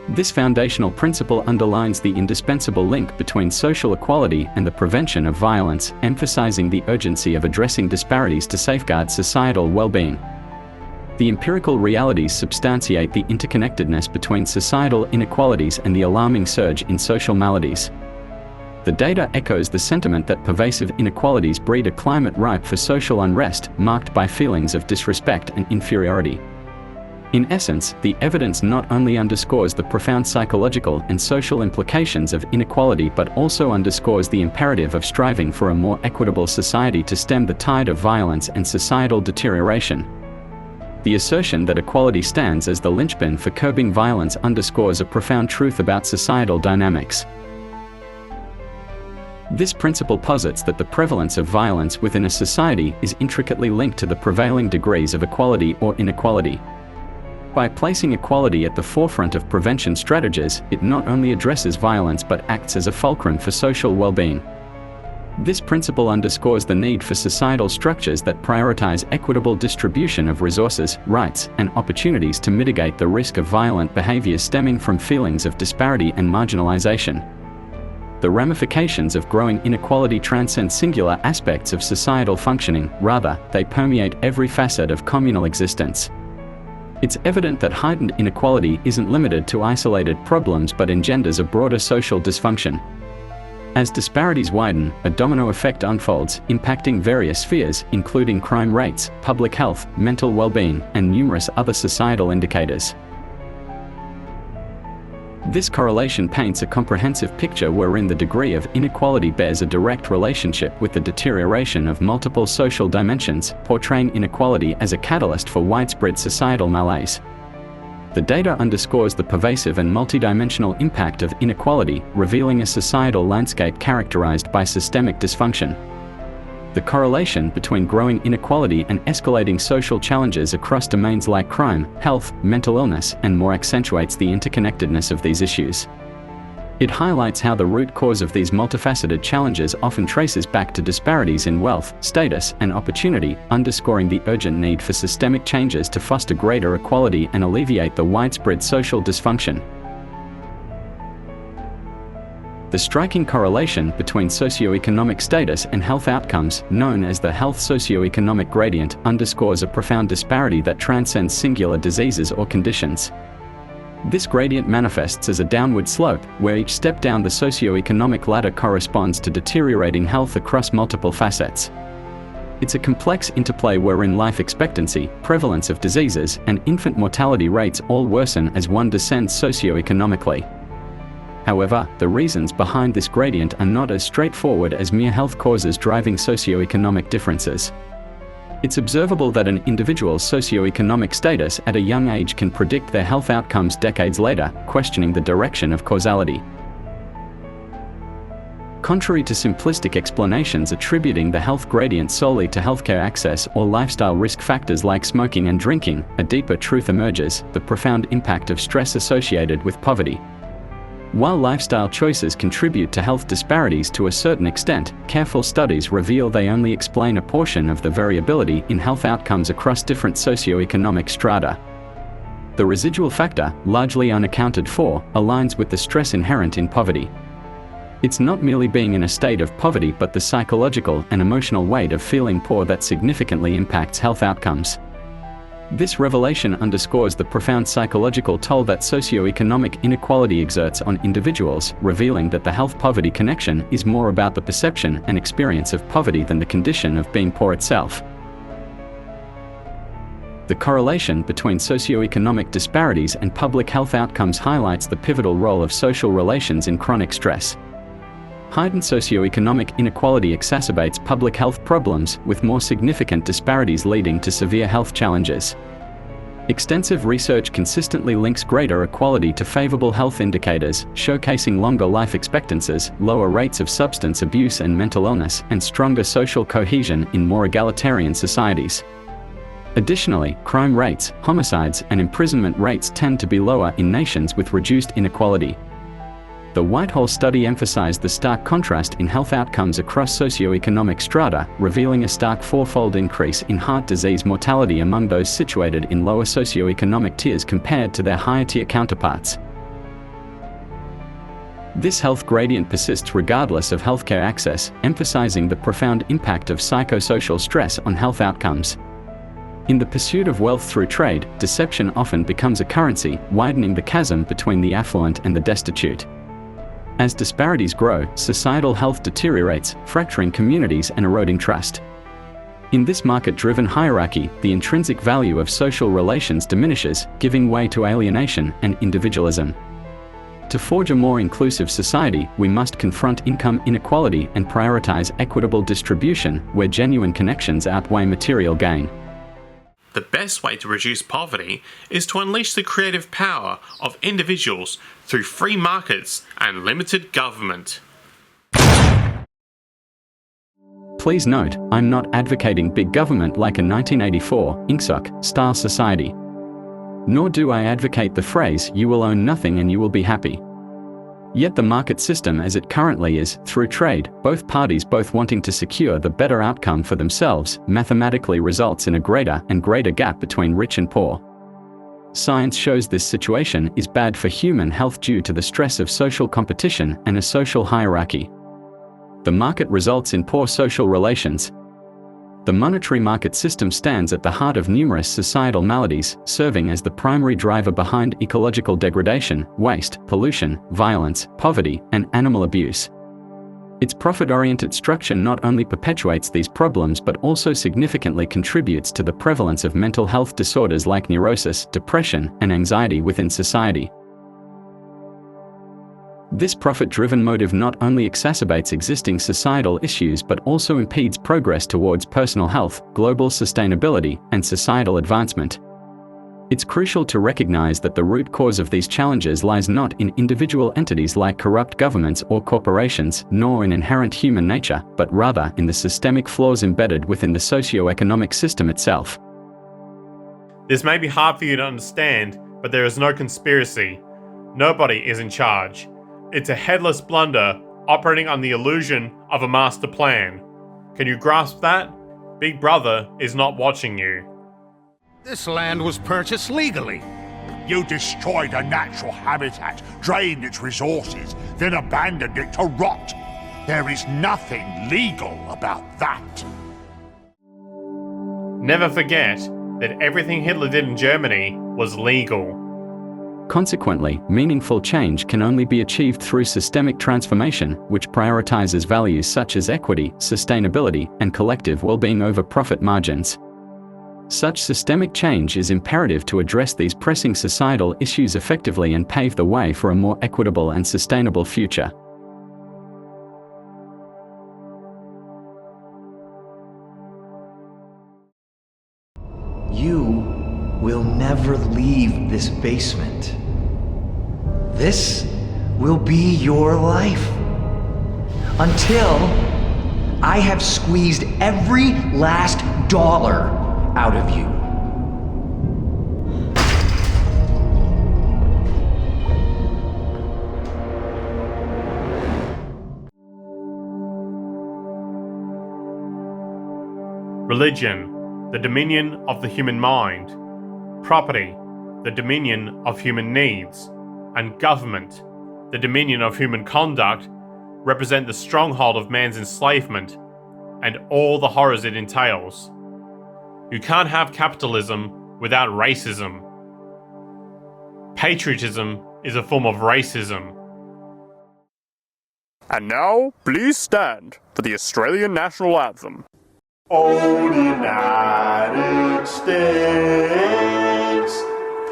This foundational principle underlines the indispensable link between social equality and the prevention of violence, emphasizing the urgency of addressing disparities to safeguard societal well-being. The empirical realities substantiate the interconnectedness between societal inequalities and the alarming surge in social maladies. The data echoes the sentiment that pervasive inequalities breed a climate ripe for social unrest, marked by feelings of disrespect and inferiority. In essence, the evidence not only underscores the profound psychological and social implications of inequality but also underscores the imperative of striving for a more equitable society to stem the tide of violence and societal deterioration. The assertion that equality stands as the linchpin for curbing violence underscores a profound truth about societal dynamics. This principle posits that the prevalence of violence within a society is intricately linked to the prevailing degrees of equality or inequality. By placing equality at the forefront of prevention strategies, it not only addresses violence but acts as a fulcrum for social well-being. This principle underscores the need for societal structures that prioritize equitable distribution of resources, rights, and opportunities to mitigate the risk of violent behavior stemming from feelings of disparity and marginalization. The ramifications of growing inequality transcend singular aspects of societal functioning, rather, they permeate every facet of communal existence. It's evident that heightened inequality isn't limited to isolated problems but engenders a broader social dysfunction. As disparities widen, a domino effect unfolds, impacting various spheres, including crime rates, public health, mental well-being, and numerous other societal indicators. This correlation paints a comprehensive picture wherein the degree of inequality bears a direct relationship with the deterioration of multiple social dimensions, portraying inequality as a catalyst for widespread societal malaise. The data underscores the pervasive and multidimensional impact of inequality, revealing a societal landscape characterized by systemic dysfunction. The correlation between growing inequality and escalating social challenges across domains like crime, health, mental illness, and more accentuates the interconnectedness of these issues. It highlights how the root cause of these multifaceted challenges often traces back to disparities in wealth, status, and opportunity, underscoring the urgent need for systemic changes to foster greater equality and alleviate the widespread social dysfunction. The striking correlation between socioeconomic status and health outcomes, known as the health socioeconomic gradient, underscores a profound disparity that transcends singular diseases or conditions. This gradient manifests as a downward slope, where each step down the socioeconomic ladder corresponds to deteriorating health across multiple facets. It's a complex interplay wherein life expectancy, prevalence of diseases, and infant mortality rates all worsen as one descends socioeconomically. However, the reasons behind this gradient are not as straightforward as mere health causes driving socioeconomic differences. It's observable that an individual's socioeconomic status at a young age can predict their health outcomes decades later, questioning the direction of causality. Contrary to simplistic explanations attributing the health gradient solely to healthcare access or lifestyle risk factors like smoking and drinking, a deeper truth emerges: the profound impact of stress associated with poverty. While lifestyle choices contribute to health disparities to a certain extent, careful studies reveal they only explain a portion of the variability in health outcomes across different socioeconomic strata. The residual factor, largely unaccounted for, aligns with the stress inherent in poverty. It's not merely being in a state of poverty but the psychological and emotional weight of feeling poor that significantly impacts health outcomes. This revelation underscores the profound psychological toll that socioeconomic inequality exerts on individuals, revealing that the health-poverty connection is more about the perception and experience of poverty than the condition of being poor itself. The correlation between socioeconomic disparities and public health outcomes highlights the pivotal role of social relations in chronic stress. Heightened socioeconomic inequality exacerbates public health problems, with more significant disparities leading to severe health challenges. Extensive research consistently links greater equality to favorable health indicators, showcasing longer life expectancies, lower rates of substance abuse and mental illness, and stronger social cohesion in more egalitarian societies. Additionally, crime rates, homicides, and imprisonment rates tend to be lower in nations with reduced inequality. The Whitehall study emphasized the stark contrast in health outcomes across socioeconomic strata, revealing a stark fourfold increase in heart disease mortality among those situated in lower socioeconomic tiers compared to their higher-tier counterparts. This health gradient persists regardless of healthcare access, emphasizing the profound impact of psychosocial stress on health outcomes. In the pursuit of wealth through trade, deception often becomes a currency, widening the chasm between the affluent and the destitute. As disparities grow, societal health deteriorates, fracturing communities and eroding trust. In this market-driven hierarchy, the intrinsic value of social relations diminishes, giving way to alienation and individualism. To forge a more inclusive society, we must confront income inequality and prioritize equitable distribution, where genuine connections outweigh material gain. The best way to reduce poverty is to unleash the creative power of individuals through free markets and limited government. Please note, I'm not advocating big government like a 1984 INCSOC-style society. Nor do I advocate the phrase, "you will own nothing and you will be happy." Yet the market system as it currently is, through trade, both parties both wanting to secure the better outcome for themselves, mathematically results in a greater and greater gap between rich and poor. Science shows this situation is bad for human health due to the stress of social competition and a social hierarchy. The market results in poor social relations. The monetary market system stands at the heart of numerous societal maladies, serving as the primary driver behind ecological degradation, waste, pollution, violence, poverty, and animal abuse. Its profit-oriented structure not only perpetuates these problems but also significantly contributes to the prevalence of mental health disorders like neurosis, depression, and anxiety within society. This profit-driven motive not only exacerbates existing societal issues but also impedes progress towards personal health, global sustainability, and societal advancement. It's crucial to recognize that the root cause of these challenges lies not in individual entities like corrupt governments or corporations, nor in inherent human nature, but rather in the systemic flaws embedded within the socio-economic system itself. This may be hard for you to understand, but there is no conspiracy. Nobody is in charge. It's a headless blunder operating on the illusion of a master plan. Can you grasp that? Big Brother is not watching you. This land was purchased legally. You destroyed a natural habitat, drained its resources, then abandoned it to rot. There is nothing legal about that. Never forget that everything Hitler did in Germany was legal. Consequently, meaningful change can only be achieved through systemic transformation, which prioritizes values such as equity, sustainability, and collective well-being over profit margins. Such systemic change is imperative to address these pressing societal issues effectively and pave the way for a more equitable and sustainable future. You will never leave this basement. This will be your life. Until I have squeezed every last dollar out of you. Religion, the dominion of the human mind. Property, the dominion of human needs. And government, the dominion of human conduct, represent the stronghold of man's enslavement and all the horrors it entails. You can't have capitalism without racism. Patriotism is a form of racism. And now, please stand for the Australian National Anthem. Oh, the United States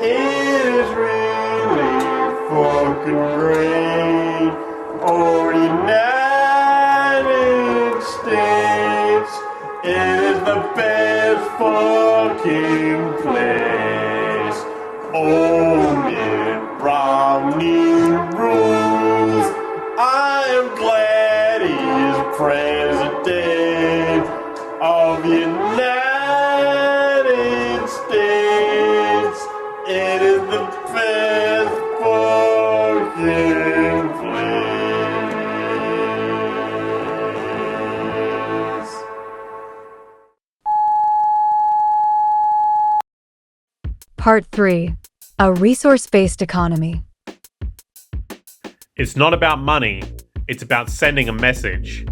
is really fucking great. Oh, the United States is the best fucking place. Oh, Mitt Romney rules. I'm glad he's president of the United States. It is the best fucking place. Part 3. A resource-based economy. It's not about money, it's about sending a message.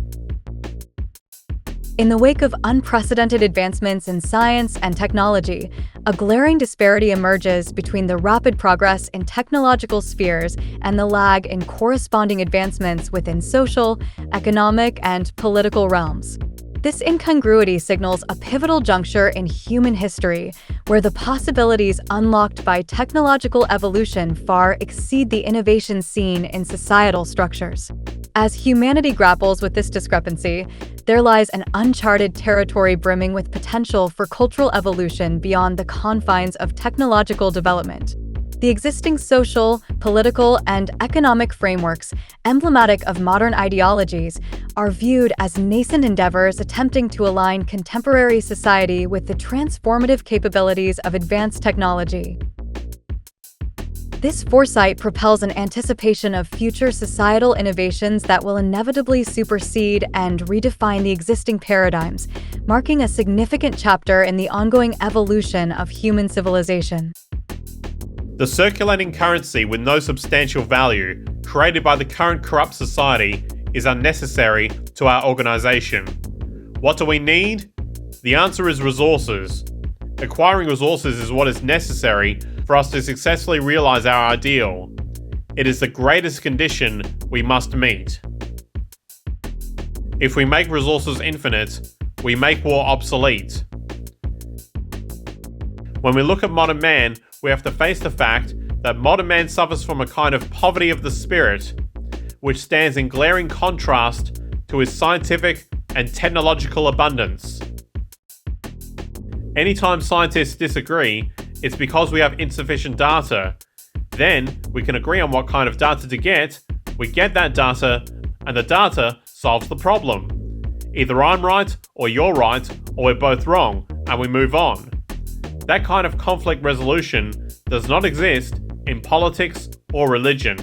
In the wake of unprecedented advancements in science and technology, a glaring disparity emerges between the rapid progress in technological spheres and the lag in corresponding advancements within social, economic, and political realms. This incongruity signals a pivotal juncture in human history, where the possibilities unlocked by technological evolution far exceed the innovations seen in societal structures. As humanity grapples with this discrepancy, there lies an uncharted territory brimming with potential for cultural evolution beyond the confines of technological development. The existing social, political, and economic frameworks, emblematic of modern ideologies, are viewed as nascent endeavors attempting to align contemporary society with the transformative capabilities of advanced technology. This foresight propels an anticipation of future societal innovations that will inevitably supersede and redefine the existing paradigms, marking a significant chapter in the ongoing evolution of human civilization. The circulating currency with no substantial value, created by the current corrupt society, is unnecessary to our organisation. What do we need? The answer is resources. Acquiring resources is what is necessary for us to successfully realise our ideal. It is the greatest condition we must meet. If we make resources infinite, we make war obsolete. When we look at modern man, we have to face the fact that modern man suffers from a kind of poverty of the spirit, which stands in glaring contrast to his scientific and technological abundance. Anytime scientists disagree, It's because we have insufficient data. Then we can agree on what kind of data to get, we get that data, and the data solves the problem. Either I'm right, or you're right, or we're both wrong, and we move on. That kind of conflict resolution does not exist in politics or religion.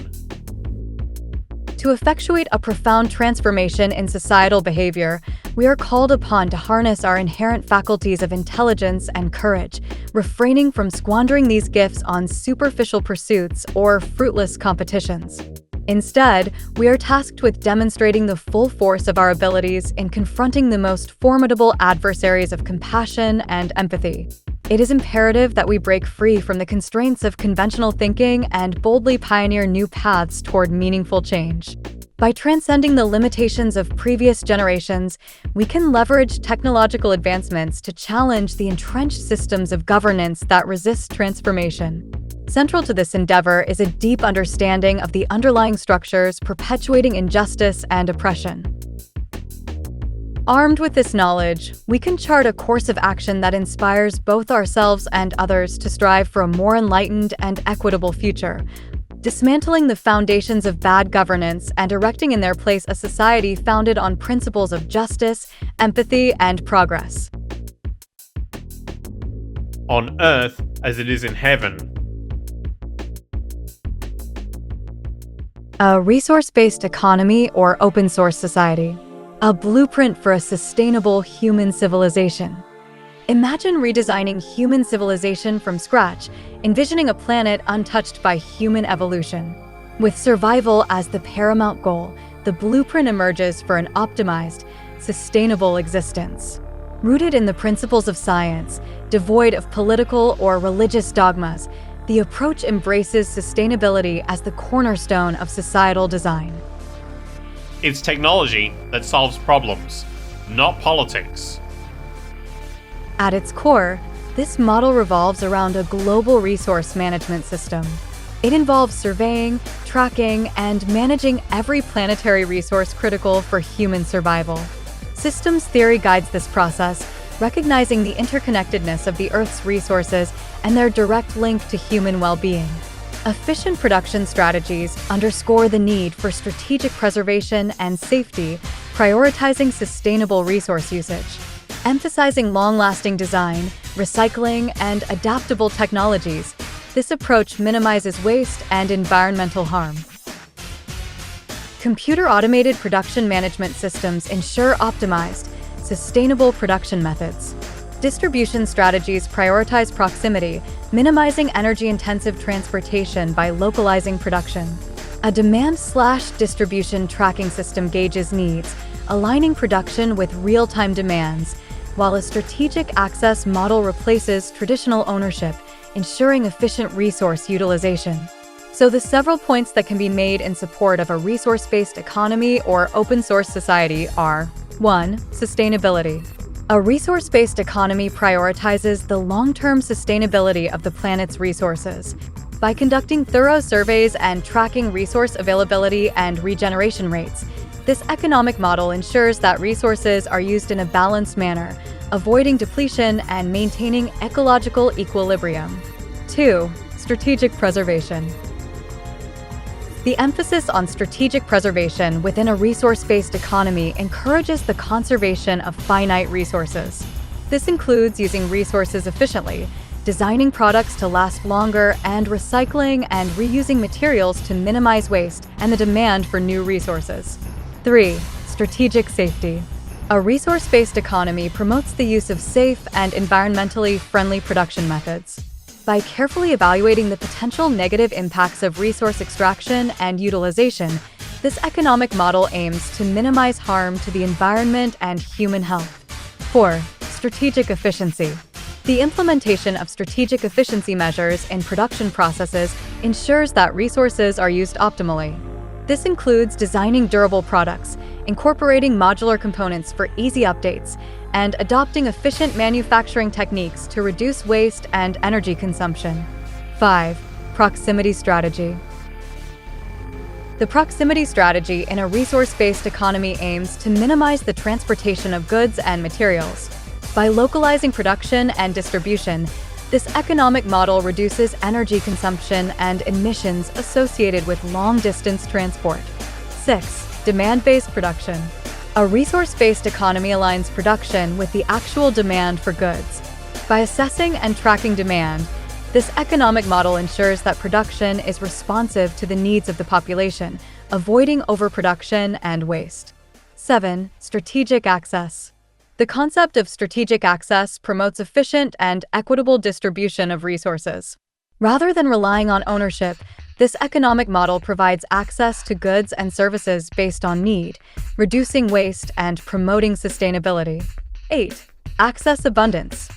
To effectuate a profound transformation in societal behavior, we are called upon to harness our inherent faculties of intelligence and courage, refraining from squandering these gifts on superficial pursuits or fruitless competitions. Instead, we are tasked with demonstrating the full force of our abilities in confronting the most formidable adversaries of compassion and empathy. It is imperative that we break free from the constraints of conventional thinking and boldly pioneer new paths toward meaningful change. By transcending the limitations of previous generations, we can leverage technological advancements to challenge the entrenched systems of governance that resist transformation. Central to this endeavor is a deep understanding of the underlying structures perpetuating injustice and oppression. Armed with this knowledge, we can chart a course of action that inspires both ourselves and others to strive for a more enlightened and equitable future, dismantling the foundations of bad governance and erecting in their place a society founded on principles of justice, empathy, and progress. On earth as it is in heaven. A resource-based economy or open source society. A blueprint for a sustainable human civilization. Imagine redesigning human civilization from scratch, envisioning a planet untouched by human evolution. With survival as the paramount goal, the blueprint emerges for an optimized, sustainable existence. Rooted in the principles of science, devoid of political or religious dogmas, the approach embraces sustainability as the cornerstone of societal design. It's technology that solves problems, not politics. At its core, this model revolves around a global resource management system. It involves surveying, tracking, and managing every planetary resource critical for human survival. Systems theory guides this process, recognizing the interconnectedness of the Earth's resources and their direct link to human well-being. Efficient production strategies underscore the need for strategic preservation and safety, prioritizing sustainable resource usage. Emphasizing long-lasting design, recycling, and adaptable technologies, this approach minimizes waste and environmental harm. Computer-automated production management systems ensure optimized, sustainable production methods. Distribution strategies prioritize proximity, minimizing energy-intensive transportation by localizing production. A demand/distribution tracking system gauges needs, aligning production with real-time demands, while a strategic access model replaces traditional ownership, ensuring efficient resource utilization. So the several points that can be made in support of a resource-based economy or open-source society are: 1. Sustainability. A resource-based economy prioritizes the long-term sustainability of the planet's resources. By conducting thorough surveys and tracking resource availability and regeneration rates, this economic model ensures that resources are used in a balanced manner, avoiding depletion and maintaining ecological equilibrium. 2. Strategic preservation. The emphasis on strategic preservation within a resource-based economy encourages the conservation of finite resources. This includes using resources efficiently, designing products to last longer, and recycling and reusing materials to minimize waste and the demand for new resources. 3. Strategic safety. A resource-based economy promotes the use of safe and environmentally friendly production methods. By carefully evaluating the potential negative impacts of resource extraction and utilization, this economic model aims to minimize harm to the environment and human health. 4. Strategic efficiency. The implementation of strategic efficiency measures in production processes ensures that resources are used optimally. This includes designing durable products, incorporating modular components for easy updates, and adopting efficient manufacturing techniques to reduce waste and energy consumption. 5. Proximity strategy. The proximity strategy in a resource-based economy aims to minimize the transportation of goods and materials. By localizing production and distribution, This economic model reduces energy consumption and emissions associated with long-distance transport. 6. Demand-based production. A resource-based economy aligns production with the actual demand for goods. By assessing and tracking demand, this economic model ensures that production is responsive to the needs of the population, avoiding overproduction and waste. 7. Strategic access. The concept of strategic access promotes efficient and equitable distribution of resources. Rather than relying on ownership, this economic model provides access to goods and services based on need, reducing waste and promoting sustainability. 8. Access abundance.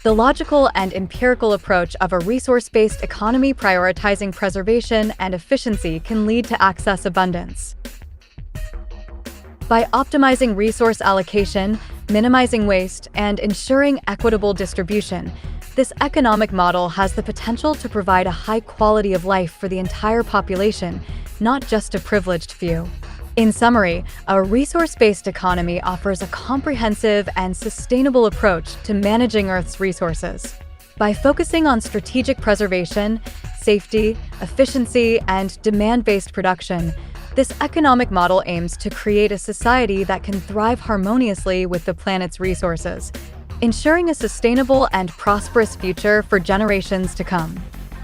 The logical and empirical approach of a resource-based economy prioritizing preservation and efficiency can lead to access abundance. By optimizing resource allocation, minimizing waste, and ensuring equitable distribution, this economic model has the potential to provide a high quality of life for the entire population, not just a privileged few. In summary, a resource-based economy offers a comprehensive and sustainable approach to managing Earth's resources. By focusing on strategic preservation, safety, efficiency, and demand-based production, this economic model aims to create a society that can thrive harmoniously with the planet's resources, ensuring a sustainable and prosperous future for generations to come.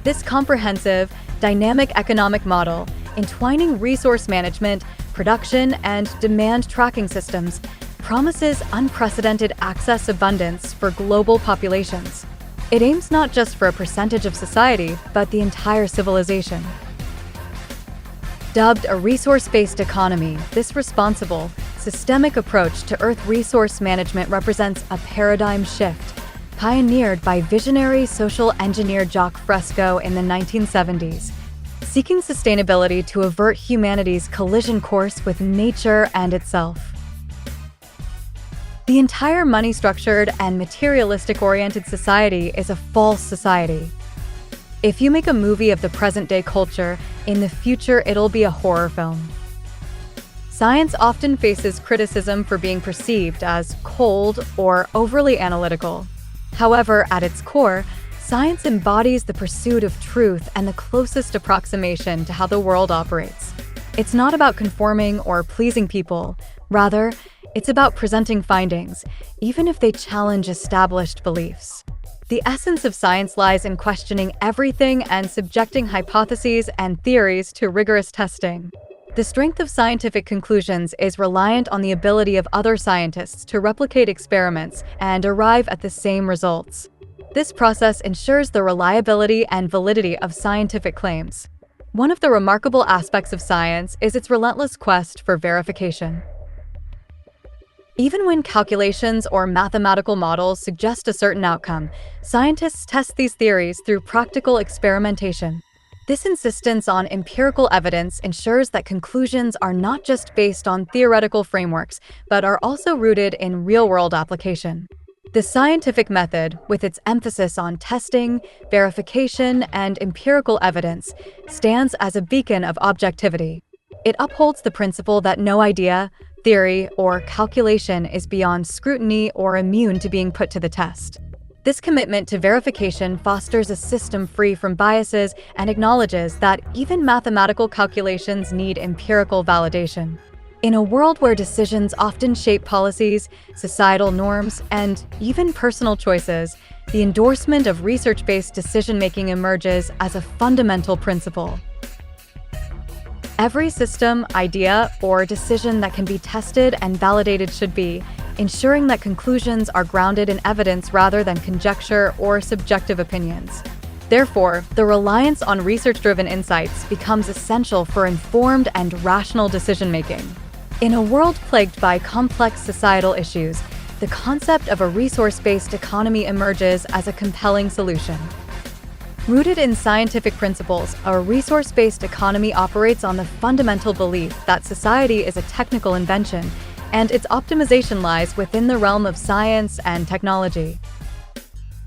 This comprehensive, dynamic economic model, entwining resource management, production, and demand tracking systems, promises unprecedented access abundance for global populations. It aims not just for a percentage of society, but the entire civilization. Dubbed a resource-based economy, this responsible, systemic approach to Earth resource management represents a paradigm shift, pioneered by visionary social engineer Jacques Fresco in the 1970s, seeking sustainability to avert humanity's collision course with nature and itself. The entire money-structured and materialistic-oriented society is a false society. If you make a movie of the present-day culture, in the future it'll be a horror film. Science often faces criticism for being perceived as cold or overly analytical. However, at its core, science embodies the pursuit of truth and the closest approximation to how the world operates. It's not about conforming or pleasing people. Rather, it's about presenting findings, even if they challenge established beliefs. The essence of science lies in questioning everything and subjecting hypotheses and theories to rigorous testing. The strength of scientific conclusions is reliant on the ability of other scientists to replicate experiments and arrive at the same results. This process ensures the reliability and validity of scientific claims. One of the remarkable aspects of science is its relentless quest for verification. Even when calculations or mathematical models suggest a certain outcome, scientists test these theories through practical experimentation. This insistence on empirical evidence ensures that conclusions are not just based on theoretical frameworks, but are also rooted in real-world application. The scientific method, with its emphasis on testing, verification, and empirical evidence, stands as a beacon of objectivity. It upholds the principle that no idea, theory, or calculation is beyond scrutiny or immune to being put to the test. This commitment to verification fosters a system free from biases and acknowledges that even mathematical calculations need empirical validation. In a world where decisions often shape policies, societal norms, and even personal choices, the endorsement of research-based decision-making emerges as a fundamental principle. Every system, idea, or decision that can be tested and validated should be, ensuring that conclusions are grounded in evidence rather than conjecture or subjective opinions. Therefore, the reliance on research-driven insights becomes essential for informed and rational decision-making. In a world plagued by complex societal issues, the concept of a resource-based economy emerges as a compelling solution. Rooted in scientific principles, a resource-based economy operates on the fundamental belief that society is a technical invention, and its optimization lies within the realm of science and technology.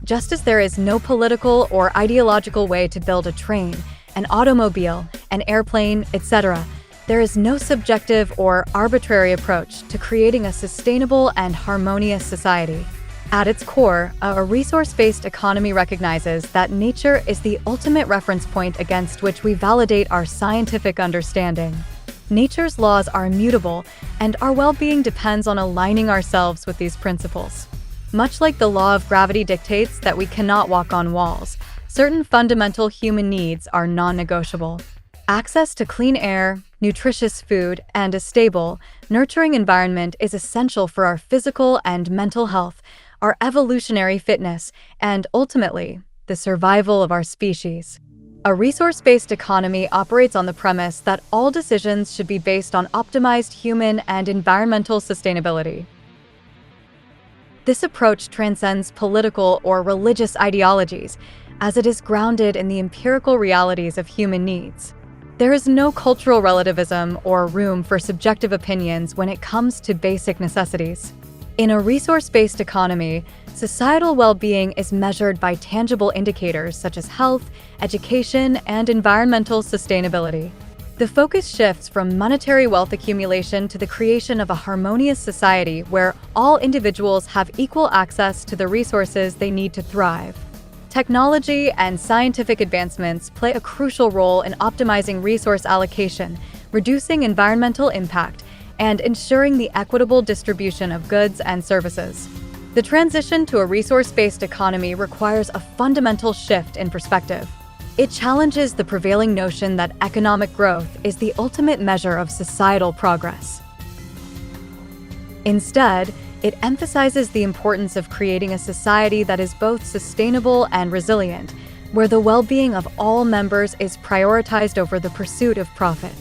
Just as there is no political or ideological way to build a train, an automobile, an airplane, etc., there is no subjective or arbitrary approach to creating a sustainable and harmonious society. At its core, a resource-based economy recognizes that nature is the ultimate reference point against which we validate our scientific understanding. Nature's laws are immutable, and our well-being depends on aligning ourselves with these principles. Much like the law of gravity dictates that we cannot walk on walls, certain fundamental human needs are non-negotiable. Access to clean air, nutritious food, and a stable, nurturing environment is essential for our physical and mental health, our evolutionary fitness, and ultimately, the survival of our species. A resource-based economy operates on the premise that all decisions should be based on optimized human and environmental sustainability. This approach transcends political or religious ideologies, as it is grounded in the empirical realities of human needs. There is no cultural relativism or room for subjective opinions when it comes to basic necessities. In a resource-based economy, societal well-being is measured by tangible indicators such as health, education, and environmental sustainability. The focus shifts from monetary wealth accumulation to the creation of a harmonious society where all individuals have equal access to the resources they need to thrive. Technology and scientific advancements play a crucial role in optimizing resource allocation, reducing environmental impact, and ensuring the equitable distribution of goods and services. The transition to a resource-based economy requires a fundamental shift in perspective. It challenges the prevailing notion that economic growth is the ultimate measure of societal progress. Instead, it emphasizes the importance of creating a society that is both sustainable and resilient, where the well-being of all members is prioritized over the pursuit of profit.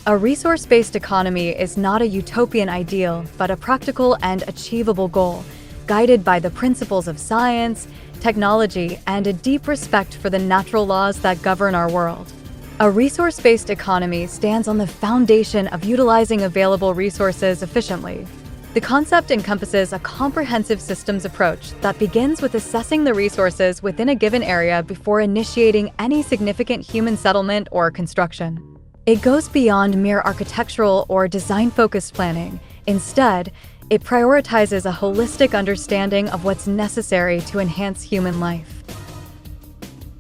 A resource-based economy is not a utopian ideal, but a practical and achievable goal, guided by the principles of science, technology, and a deep respect for the natural laws that govern our world. A resource-based economy stands on the foundation of utilizing available resources efficiently. The concept encompasses a comprehensive systems approach that begins with assessing the resources within a given area before initiating any significant human settlement or construction. It goes beyond mere architectural or design-focused planning. Instead, it prioritizes a holistic understanding of what's necessary to enhance human life.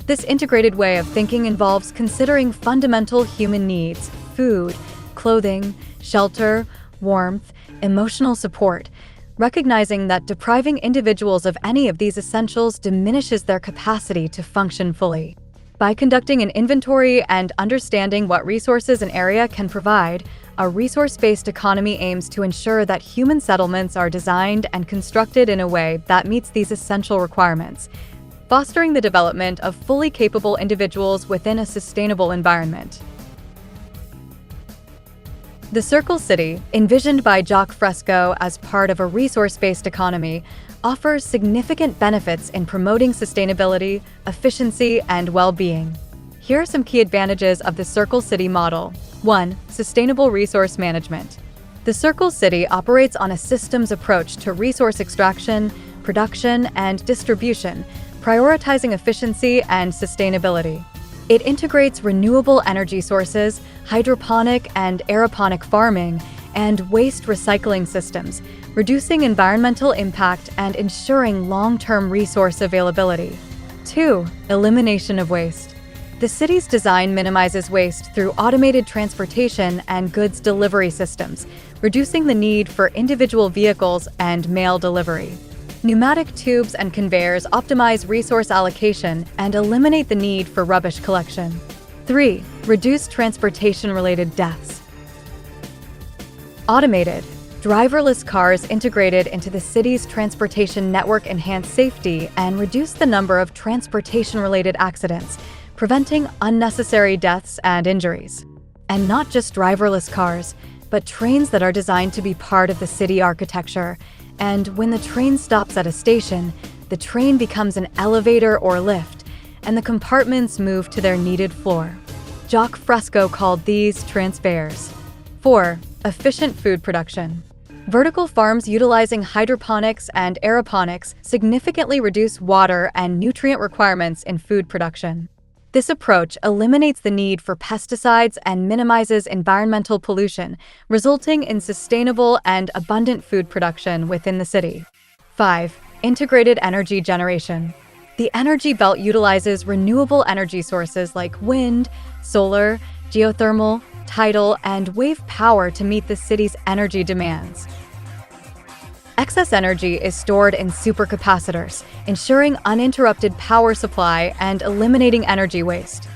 This integrated way of thinking involves considering fundamental human needs: food, clothing, shelter, warmth, emotional support, recognizing that depriving individuals of any of these essentials diminishes their capacity to function fully. By conducting an inventory and understanding what resources an area can provide, a resource-based economy aims to ensure that human settlements are designed and constructed in a way that meets these essential requirements, fostering the development of fully capable individuals within a sustainable environment. The Circle City, envisioned by Jacques Fresco as part of a resource-based economy, offers significant benefits in promoting sustainability, efficiency, and well-being. Here are some key advantages of the Circle City model. 1. Sustainable resource management. The Circle City operates on a systems approach to resource extraction, production, and distribution, prioritizing efficiency and sustainability. It integrates renewable energy sources, hydroponic and aeroponic farming, and waste recycling systems, reducing environmental impact and ensuring long-term resource availability. 2. Elimination of waste. The city's design minimizes waste through automated transportation and goods delivery systems, reducing the need for individual vehicles and mail delivery. Pneumatic tubes and conveyors optimize resource allocation and eliminate the need for rubbish collection. 3. Reduce transportation-related deaths. Automated, driverless cars integrated into the city's transportation network enhance safety and reduce the number of transportation-related accidents, preventing unnecessary deaths and injuries. And not just driverless cars, but trains that are designed to be part of the city architecture. And when the train stops at a station, the train becomes an elevator or lift, and the compartments move to their needed floor. Jacques Fresco called these transfers. 4. Efficient food production. Vertical farms utilizing hydroponics and aeroponics significantly reduce water and nutrient requirements in food production. This approach eliminates the need for pesticides and minimizes environmental pollution, resulting in sustainable and abundant food production within the city. 5. Integrated energy generation. The energy belt utilizes renewable energy sources like wind, solar, geothermal, tidal, and wave power to meet the city's energy demands. Excess energy is stored in supercapacitors, ensuring uninterrupted power supply and eliminating energy waste.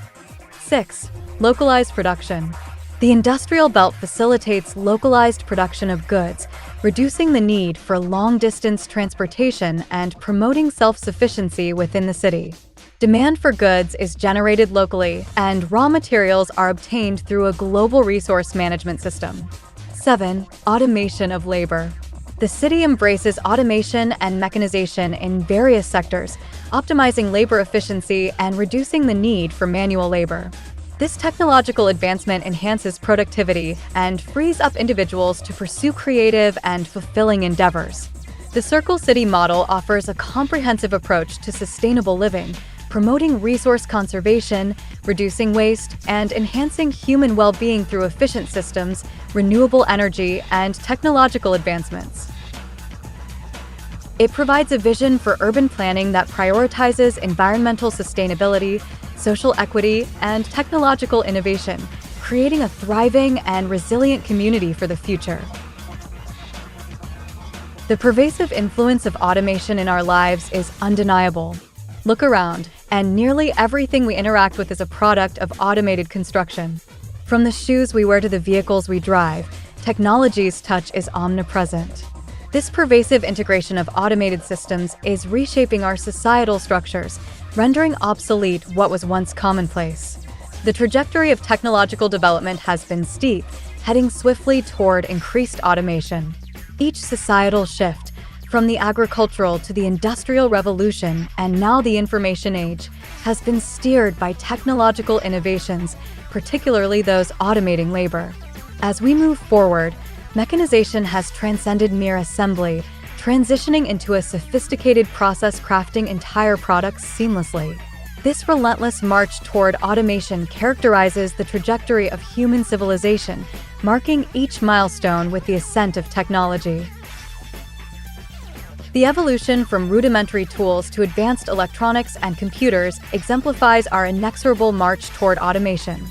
6. Localized production. The industrial belt facilitates localized production of goods, reducing the need for long-distance transportation and promoting self-sufficiency within the city. Demand for goods is generated locally, and raw materials are obtained through a global resource management system. 7. Automation of labor. The city embraces automation and mechanization in various sectors, optimizing labor efficiency and reducing the need for manual labor. This technological advancement enhances productivity and frees up individuals to pursue creative and fulfilling endeavors. The Circle City model offers a comprehensive approach to sustainable living, promoting resource conservation, reducing waste, and enhancing human well-being through efficient systems, renewable energy, and technological advancements. It provides a vision for urban planning that prioritizes environmental sustainability, social equity, and technological innovation, creating a thriving and resilient community for the future. The pervasive influence of automation in our lives is undeniable. Look around, and nearly everything we interact with is a product of automated construction. From the shoes we wear to the vehicles we drive, technology's touch is omnipresent. This pervasive integration of automated systems is reshaping our societal structures, rendering obsolete what was once commonplace. The trajectory of technological development has been steep, heading swiftly toward increased automation. Each societal shift, from the agricultural to the industrial revolution and now the information age, has been steered by technological innovations, particularly those automating labor. As we move forward, mechanization has transcended mere assembly, transitioning into a sophisticated process crafting entire products seamlessly. This relentless march toward automation characterizes the trajectory of human civilization, marking each milestone with the ascent of technology. The evolution from rudimentary tools to advanced electronics and computers exemplifies our inexorable march toward automation.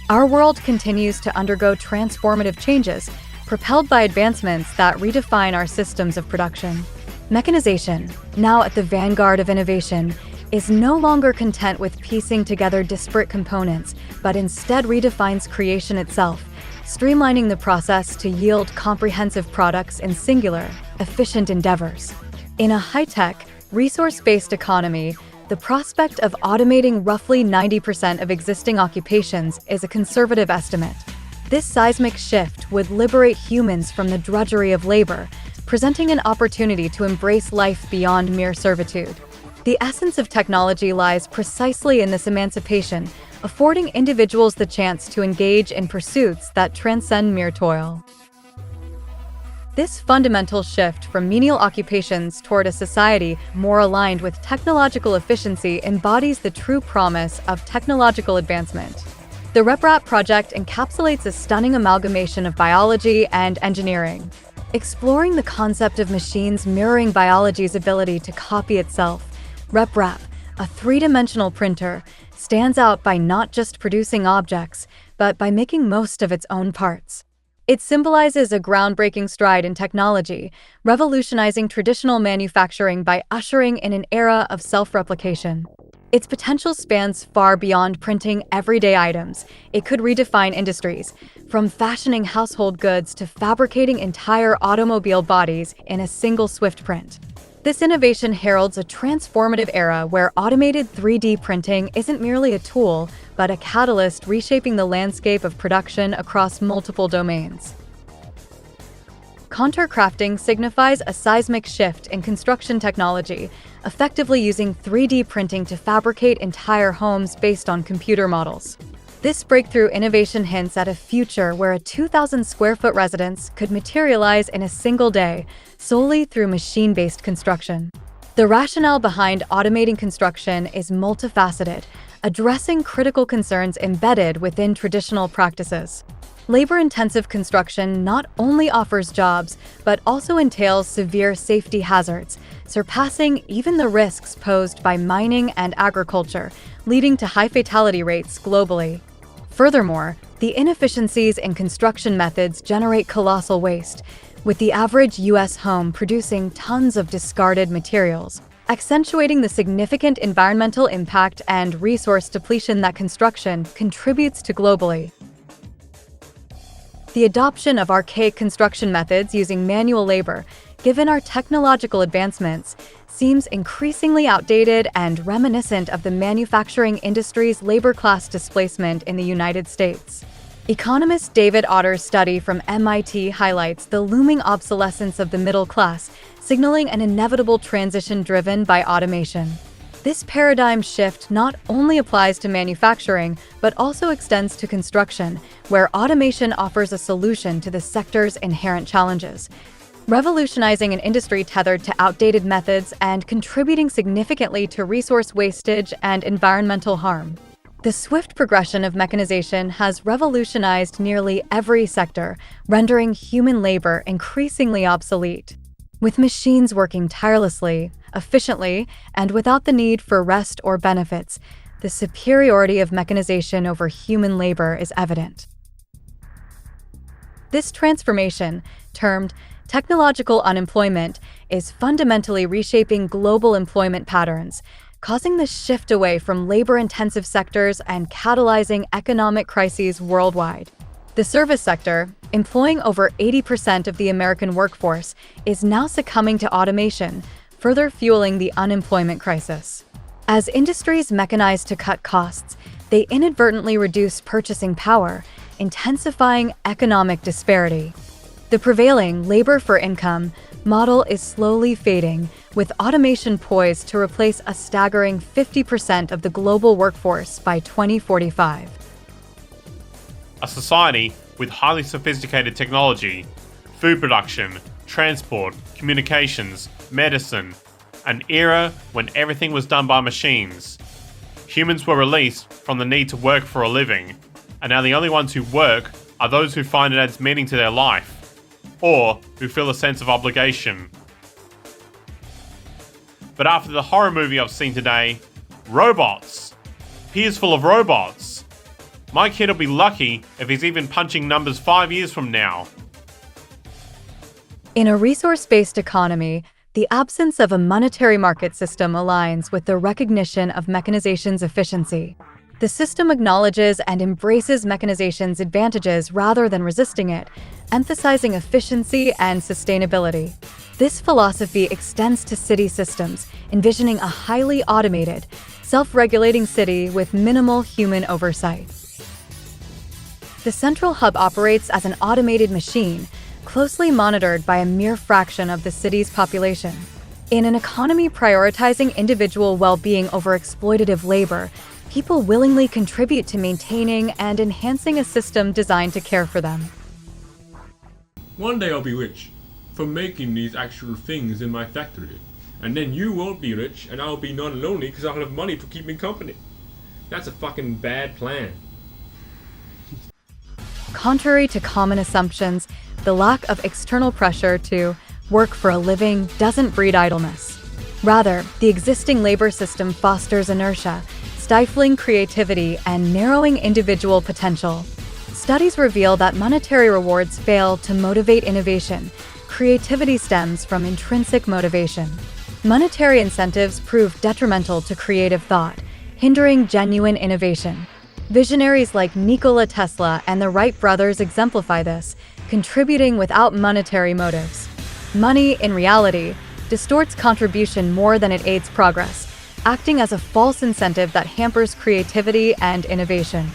Our world continues to undergo transformative changes, propelled by advancements that redefine our systems of production. Mechanization, now at the vanguard of innovation, is no longer content with piecing together disparate components, but instead redefines creation itself, streamlining the process to yield comprehensive products in singular, efficient endeavors. In a high-tech, resource-based economy, the prospect of automating roughly 90% of existing occupations is a conservative estimate. This seismic shift would liberate humans from the drudgery of labor, presenting an opportunity to embrace life beyond mere servitude. The essence of technology lies precisely in this emancipation, affording individuals the chance to engage in pursuits that transcend mere toil. This fundamental shift from menial occupations toward a society more aligned with technological efficiency embodies the true promise of technological advancement. The RepRap project encapsulates a stunning amalgamation of biology and engineering, exploring the concept of machines mirroring biology's ability to copy itself. RepRap, a three-dimensional printer, stands out by not just producing objects, but by making most of its own parts. It symbolizes a groundbreaking stride in technology, revolutionizing traditional manufacturing by ushering in an era of self-replication. Its potential spans far beyond printing everyday items. It could redefine industries, from fashioning household goods to fabricating entire automobile bodies in a single swift print. This innovation heralds a transformative era where automated 3D printing isn't merely a tool, but a catalyst reshaping the landscape of production across multiple domains. Contour crafting signifies a seismic shift in construction technology, effectively using 3D printing to fabricate entire homes based on computer models. This breakthrough innovation hints at a future where a 2,000 square foot residence could materialize in a single day, solely through machine-based construction. The rationale behind automating construction is multifaceted, addressing critical concerns embedded within traditional practices. Labor-intensive construction not only offers jobs, but also entails severe safety hazards, surpassing even the risks posed by mining and agriculture, leading to high fatality rates globally. Furthermore, the inefficiencies in construction methods generate colossal waste, with the average U.S. home producing tons of discarded materials, accentuating the significant environmental impact and resource depletion that construction contributes to globally. The adoption of archaic construction methods using manual labor, given our technological advancements, seems increasingly outdated and reminiscent of the manufacturing industry's labor class displacement in the United States. Economist David Otter's study from MIT highlights the looming obsolescence of the middle class, signaling an inevitable transition driven by automation. This paradigm shift not only applies to manufacturing, but also extends to construction, where automation offers a solution to the sector's inherent challenges, revolutionizing an industry tethered to outdated methods and contributing significantly to resource wastage and environmental harm. The swift progression of mechanization has revolutionized nearly every sector, rendering human labor increasingly obsolete. With machines working tirelessly, efficiently, and without the need for rest or benefits, the superiority of mechanization over human labor is evident. This transformation, termed technological unemployment, is fundamentally reshaping global employment patterns, causing the shift away from labor-intensive sectors and catalyzing economic crises worldwide. The service sector, employing over 80% of the American workforce, is now succumbing to automation, further fueling the unemployment crisis. As industries mechanize to cut costs, they inadvertently reduce purchasing power, intensifying economic disparity. The prevailing labor for income model is slowly fading, with automation poised to replace a staggering 50% of the global workforce by 2045. A society with highly sophisticated technology, food production, transport, communications, medicine, an era when everything was done by machines. Humans were released from the need to work for a living, and now the only ones who work are those who find it adds meaning to their life, or who feel a sense of obligation. But after the horror movie I've seen today, robots. Piers full of robots. My kid will be lucky if he's even punching numbers 5 years from now. In a resource-based economy, the absence of a monetary market system aligns with the recognition of mechanization's efficiency. The system acknowledges and embraces mechanization's advantages rather than resisting it, emphasizing efficiency and sustainability. This philosophy extends to city systems, envisioning a highly automated, self-regulating city with minimal human oversight. The central hub operates as an automated machine, closely monitored by a mere fraction of the city's population. In an economy prioritizing individual well-being over exploitative labor, people willingly contribute to maintaining and enhancing a system designed to care for them. One day I'll be rich for making these actual things in my factory. And then you won't be rich and I'll be not lonely because I'll have money to keep me company. That's a fucking bad plan. Contrary to common assumptions, the lack of external pressure to work for a living doesn't breed idleness. Rather, the existing labor system fosters inertia, stifling creativity and narrowing individual potential. Studies reveal that monetary rewards fail to motivate innovation. Creativity stems from intrinsic motivation. Monetary incentives prove detrimental to creative thought, hindering genuine innovation. Visionaries like Nikola Tesla and the Wright brothers exemplify this, contributing without monetary motives. Money, in reality, distorts contribution more than it aids progress, acting as a false incentive that hampers creativity and innovation.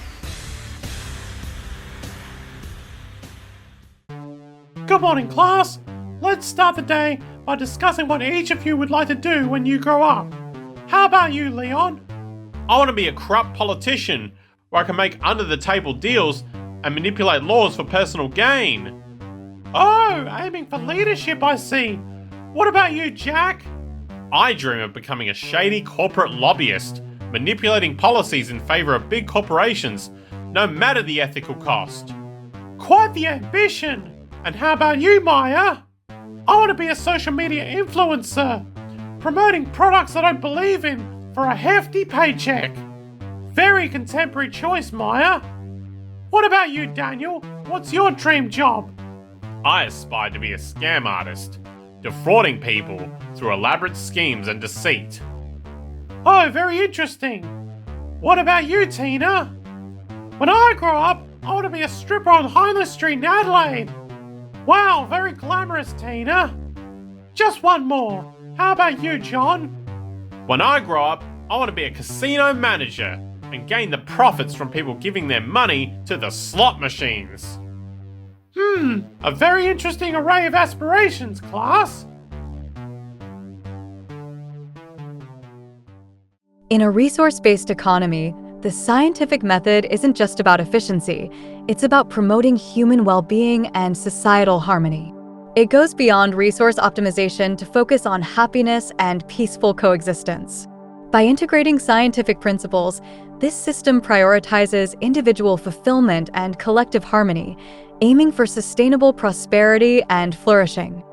Good morning, class. Let's start the day by discussing what each of you would like to do when you grow up. How about you, Leon? I want to be a corrupt politician where I can make under-the-table deals and manipulate laws for personal gain. Oh, aiming for leadership, I see. What about you, Jack? I dream of becoming a shady corporate lobbyist, manipulating policies in favor of big corporations, no matter the ethical cost. Quite the ambition! And how about you, Maya? I want to be a social media influencer, promoting products I don't believe in for a hefty paycheck. Very contemporary choice, Maya. What about you, Daniel? What's your dream job? I aspire to be a scam artist, defrauding people through elaborate schemes and deceit. Oh, very interesting. What about you, Tina? When I grow up, I want to be a stripper on Highness Street in Adelaide. Wow, very glamorous, Tina. Just one more. How about you, John? When I grow up, I want to be a casino manager and gain the profits from people giving their money to the slot machines. A very interesting array of aspirations, class. In a resource-based economy, the scientific method isn't just about efficiency, it's about promoting human well-being and societal harmony. It goes beyond resource optimization to focus on happiness and peaceful coexistence. By integrating scientific principles, this system prioritizes individual fulfillment and collective harmony, aiming for sustainable prosperity and flourishing.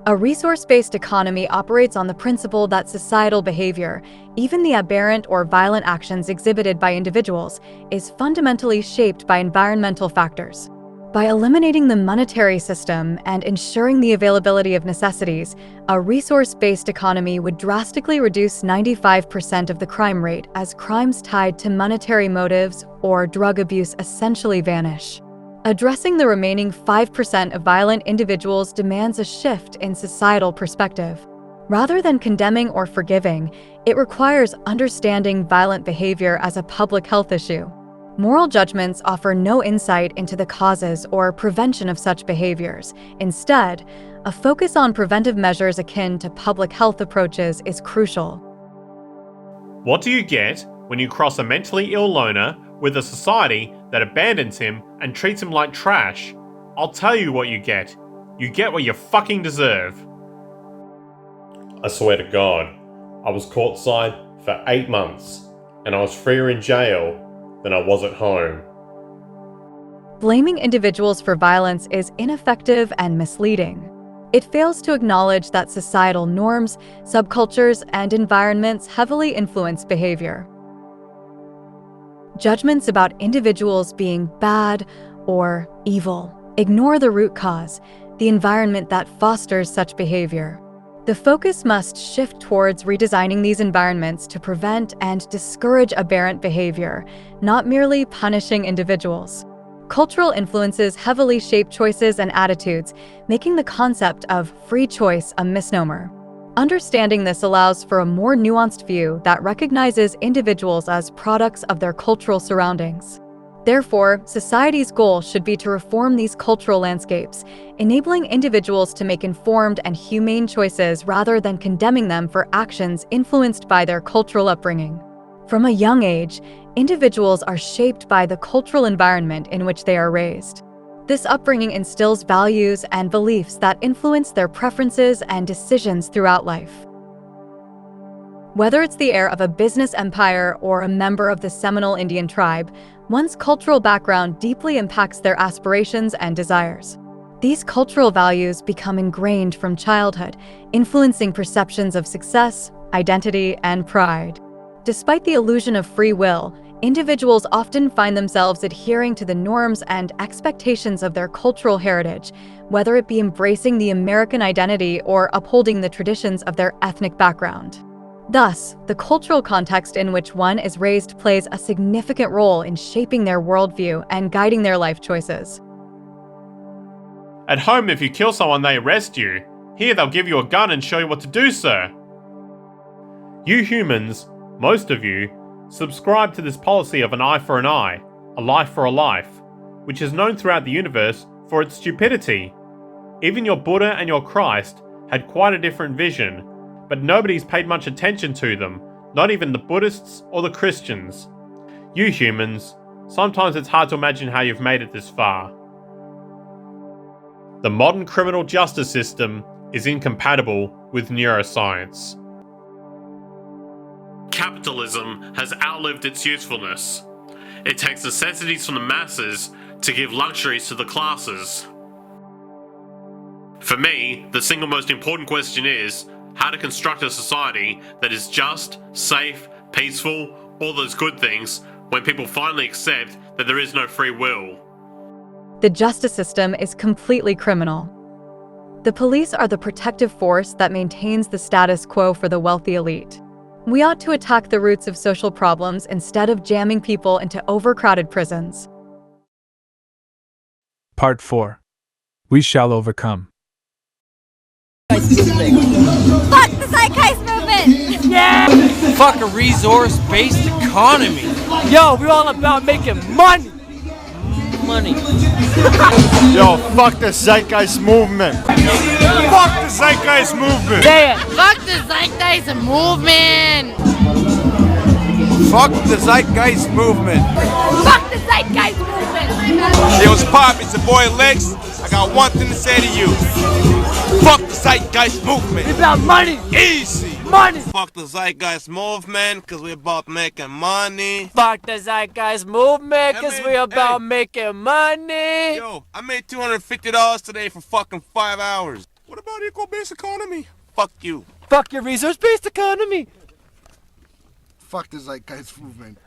A resource-based economy operates on the principle that societal behavior, even the aberrant or violent actions exhibited by individuals, is fundamentally shaped by environmental factors. By eliminating the monetary system and ensuring the availability of necessities, a resource-based economy would drastically reduce 95% of the crime rate as crimes tied to monetary motives or drug abuse essentially vanish. Addressing the remaining 5% of violent individuals demands a shift in societal perspective. Rather than condemning or forgiving, it requires understanding violent behavior as a public health issue. Moral judgments offer no insight into the causes or prevention of such behaviors. Instead, a focus on preventive measures akin to public health approaches is crucial. What do you get when you cross a mentally ill loner with a society that abandons him and treats him like trash? I'll tell you what you get. You get what you fucking deserve. I swear to God, I was courtside for 8 months, and I was freer in jail than I was at home. Blaming individuals for violence is ineffective and misleading. It fails to acknowledge that societal norms, subcultures, and environments heavily influence behavior. Judgments about individuals being bad or evil ignore the root cause, the environment that fosters such behavior. The focus must shift towards redesigning these environments to prevent and discourage aberrant behavior, not merely punishing individuals. Cultural influences heavily shape choices and attitudes, making the concept of free choice a misnomer. Understanding this allows for a more nuanced view that recognizes individuals as products of their cultural surroundings. Therefore, society's goal should be to reform these cultural landscapes, enabling individuals to make informed and humane choices rather than condemning them for actions influenced by their cultural upbringing. From a young age, individuals are shaped by the cultural environment in which they are raised. This upbringing instills values and beliefs that influence their preferences and decisions throughout life. Whether it's the heir of a business empire or a member of the Seminole Indian tribe, one's cultural background deeply impacts their aspirations and desires. These cultural values become ingrained from childhood, influencing perceptions of success, identity, and pride. Despite the illusion of free will, individuals often find themselves adhering to the norms and expectations of their cultural heritage, whether it be embracing the American identity or upholding the traditions of their ethnic background. Thus, the cultural context in which one is raised plays a significant role in shaping their worldview and guiding their life choices. At home, if you kill someone, they arrest you. Here, they'll give you a gun and show you what to do, sir. You humans, most of you, subscribe to this policy of an eye for an eye, a life for a life, which is known throughout the universe for its stupidity. Even your Buddha and your Christ had quite a different vision, but nobody's paid much attention to them, not even the Buddhists or the Christians. You humans, sometimes it's hard to imagine how you've made it this far. The modern criminal justice system is incompatible with neuroscience. Capitalism has outlived its usefulness. It takes necessities from the masses to give luxuries to the classes. For me, the single most important question is how to construct a society that is just, safe, peaceful, all those good things, when people finally accept that there is no free will. The justice system is completely criminal. The police are the protective force that maintains the status quo for the wealthy elite. We ought to attack the roots of social problems instead of jamming people into overcrowded prisons. Part 4. We shall overcome. Fuck the Zeitgeist movement! Yeah! Fuck a resource-based economy! Yo, we're all about making money! Money. Yo, fuck the Zeitgeist movement! Fuck the Zeitgeist movement! Say it! Fuck the Zeitgeist movement! Fuck the Zeitgeist movement! Fuck the Zeitgeist movement! Yo, what's pop? It's your boy Lex. I got one thing to say to you. Fuck the Zeitgeist movement! It's about money! Easy! Money! Fuck the Zeitgeist movement, cause we're about making money. Fuck the Zeitgeist movement, cause we're about making money! Yo, I made $250 today for fucking 5 hours. What about equal base economy? Fuck you. Fuck your resource-based economy! Fuck the Zeitgeist movement.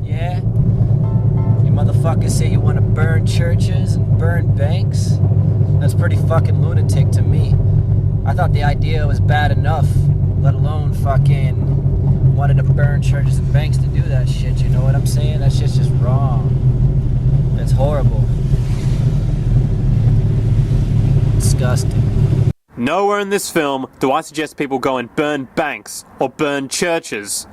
Yeah? You motherfuckers say you want to burn churches and burn banks? That's pretty fucking lunatic to me. I thought the idea was bad enough, let alone fucking wanted to burn churches and banks to do that shit, you know what I'm saying? That shit's just wrong. It's horrible. Disgusting. Nowhere in this film do I suggest people go and burn banks or burn churches.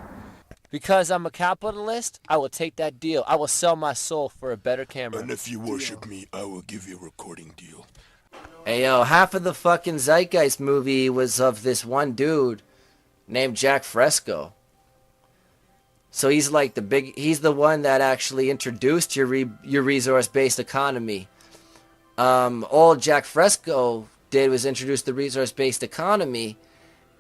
Because I'm a capitalist, I will take that deal. I will sell my soul for a better camera. And if you worship me, I will give you a recording deal. Hey yo, half of the fucking Zeitgeist movie was of this one dude named Jack Fresco. So he's like he's the one that actually introduced your resource-based economy. All Jack Fresco did was introduce the resource-based economy,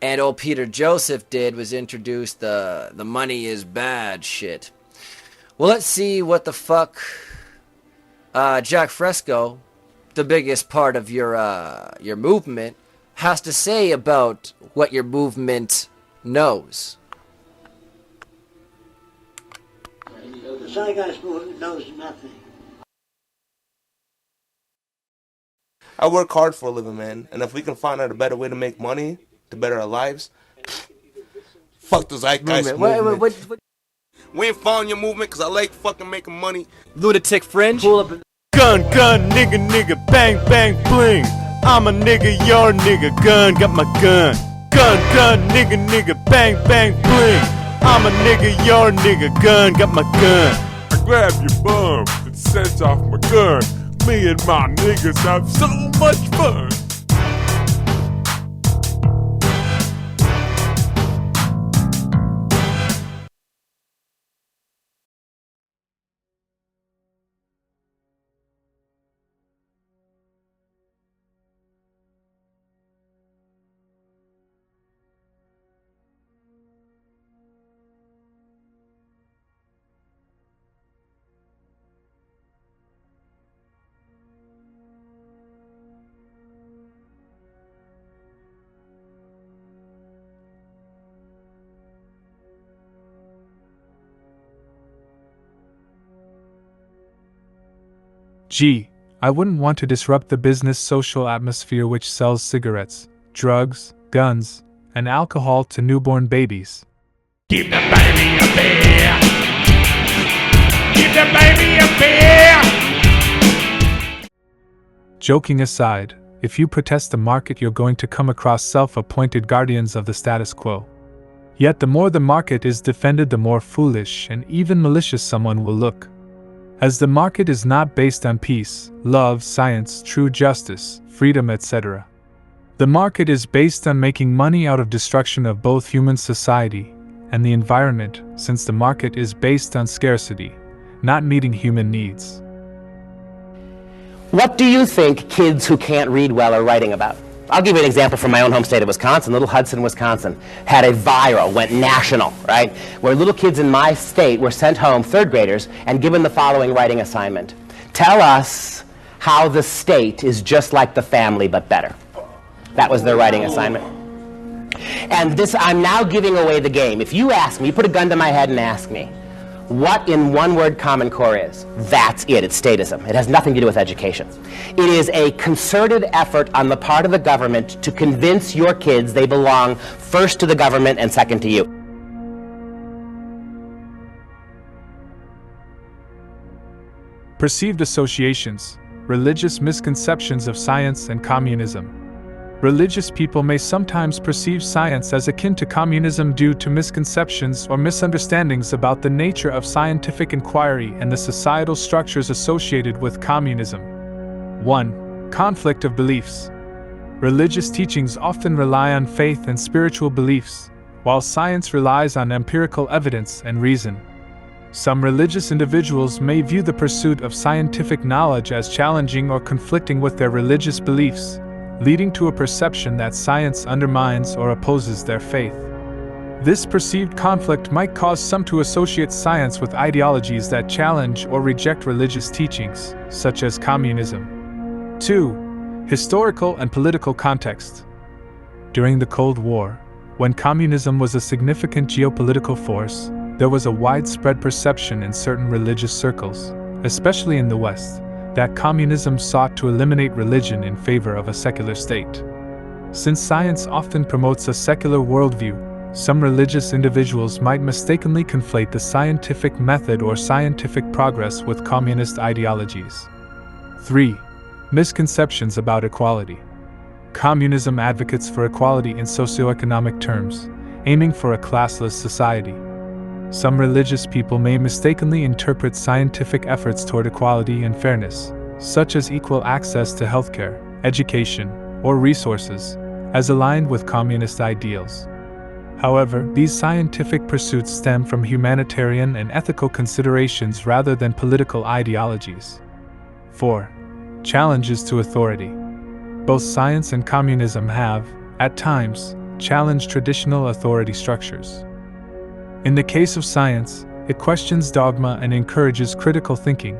and all Peter Joseph did was introduce the money is bad shit. Well, let's see what the fuck Jack Fresco, the biggest part of your movement, has to say about what your movement knows. The Zeitgeist movement knows nothing. I work hard for a living, man, and if we can find out a better way to make money, to better our lives, fuck the Zeitgeist movement. What? We ain't following your movement because I like fucking making money. Lunatic fringe? Pull up and gun, nigga, bang, bang, bling. I'm a nigga, you're a nigga, gun, got my gun. Gun, nigga, bang, bang, bling. I'm a nigga, you're a nigga, gun, got my gun. I grab your bum and set off my gun. Me and my niggas have so much fun. Gee, I wouldn't want to disrupt the business social atmosphere which sells cigarettes, drugs, guns, and alcohol to newborn babies. Give the baby a beer! Give the baby a beer! Joking aside, if you protest the market, you're going to come across self-appointed guardians of the status quo. Yet the more the market is defended, the more foolish and even malicious someone will look. As the market is not based on peace, love, science, true justice, freedom, etc. The market is based on making money out of destruction of both human society and the environment, since the market is based on scarcity, not meeting human needs. What do you think kids who can't read well are writing about? I'll give you an example from my own home state of Wisconsin. Little Hudson, Wisconsin, had a viral, went national, right? Where little kids in my state were sent home, third graders, and given the following writing assignment. Tell us how the state is just like the family, but better. That was their writing assignment. And this, I'm now giving away the game. If you ask me, you put a gun to my head and ask me, what in one word Common Core is? That's it. It's statism. It has nothing to do with education. It is a concerted effort on the part of the government to convince your kids they belong first to the government and second to you. Perceived associations, religious misconceptions of science and communism. Religious people may sometimes perceive science as akin to communism due to misconceptions or misunderstandings about the nature of scientific inquiry and the societal structures associated with communism. 1. Conflict of beliefs. Religious teachings often rely on faith and spiritual beliefs, while science relies on empirical evidence and reason. Some religious individuals may view the pursuit of scientific knowledge as challenging or conflicting with their religious beliefs, leading to a perception that science undermines or opposes their faith. This perceived conflict might cause some to associate science with ideologies that challenge or reject religious teachings, such as communism. 2. Historical and political context. During the Cold War, when communism was a significant geopolitical force, there was a widespread perception in certain religious circles, especially in the West, that communism sought to eliminate religion in favor of a secular state. Since science often promotes a secular worldview, some religious individuals might mistakenly conflate the scientific method or scientific progress with communist ideologies. 3. Misconceptions about equality. Communism advocates for equality in socioeconomic terms, aiming for a classless society. Some religious people may mistakenly interpret scientific efforts toward equality and fairness, such as equal access to healthcare, education, or resources, as aligned with communist ideals. However, these scientific pursuits stem from humanitarian and ethical considerations rather than political ideologies. 4. Challenges to authority. Both science and communism have, at times, challenged traditional authority structures. In the case of science, it questions dogma and encourages critical thinking,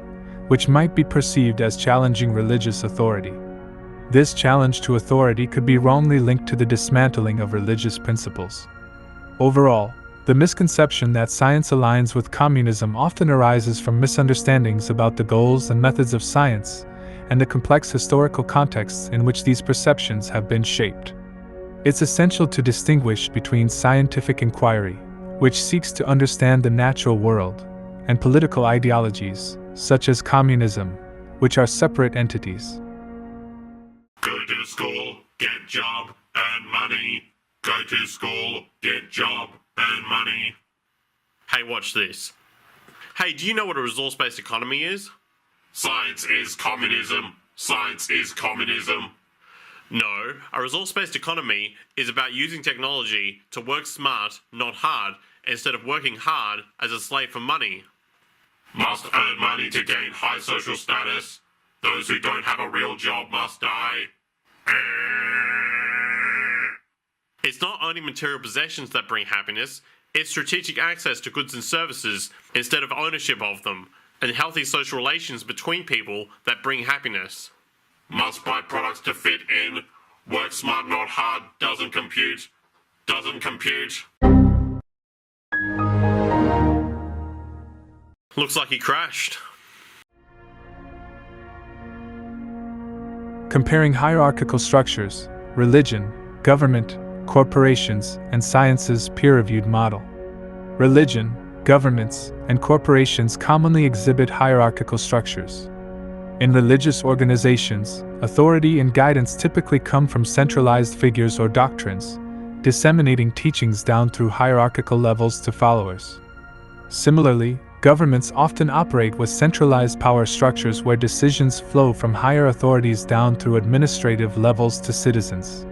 which might be perceived as challenging religious authority. This challenge to authority could be wrongly linked to the dismantling of religious principles. Overall, the misconception that science aligns with communism often arises from misunderstandings about the goals and methods of science, and the complex historical contexts in which these perceptions have been shaped. It's essential to distinguish between scientific inquiry, which seeks to understand the natural world, and political ideologies, such as communism, which are separate entities. Go to school, get job, earn money. Go to school, get job, earn money. Hey, watch this. Hey, do you know what a resource-based economy is? Science is communism. Science is communism. No, a resource-based economy is about using technology to work smart, not hard, instead of working hard as a slave for money. Must earn money to gain high social status. Those who don't have a real job must die. It's not only material possessions that bring happiness, it's strategic access to goods and services instead of ownership of them, and healthy social relations between people that bring happiness. Must buy products to fit in. Work smart, not hard. Doesn't compute. Doesn't compute. Looks like he crashed. Comparing hierarchical structures, religion, government, corporations, and science's peer-reviewed model. Religion, governments, and corporations commonly exhibit hierarchical structures. In religious organizations, authority and guidance typically come from centralized figures or doctrines, disseminating teachings down through hierarchical levels to followers. Similarly, governments often operate with centralized power structures where decisions flow from higher authorities down through administrative levels to citizens.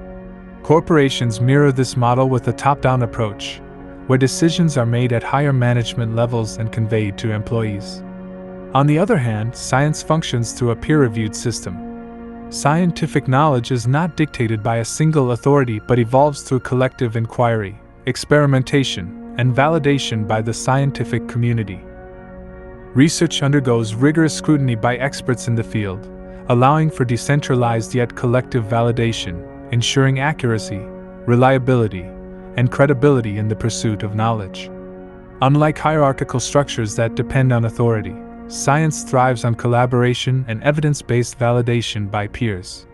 Corporations mirror this model with a top-down approach, where decisions are made at higher management levels and conveyed to employees. On the other hand, science functions through a peer-reviewed system. Scientific knowledge is not dictated by a single authority but evolves through collective inquiry, experimentation, and validation by the scientific community. Research undergoes rigorous scrutiny by experts in the field, allowing for decentralized yet collective validation, ensuring accuracy, reliability, and credibility in the pursuit of knowledge. Unlike hierarchical structures that depend on authority, science thrives on collaboration and evidence-based validation by peers.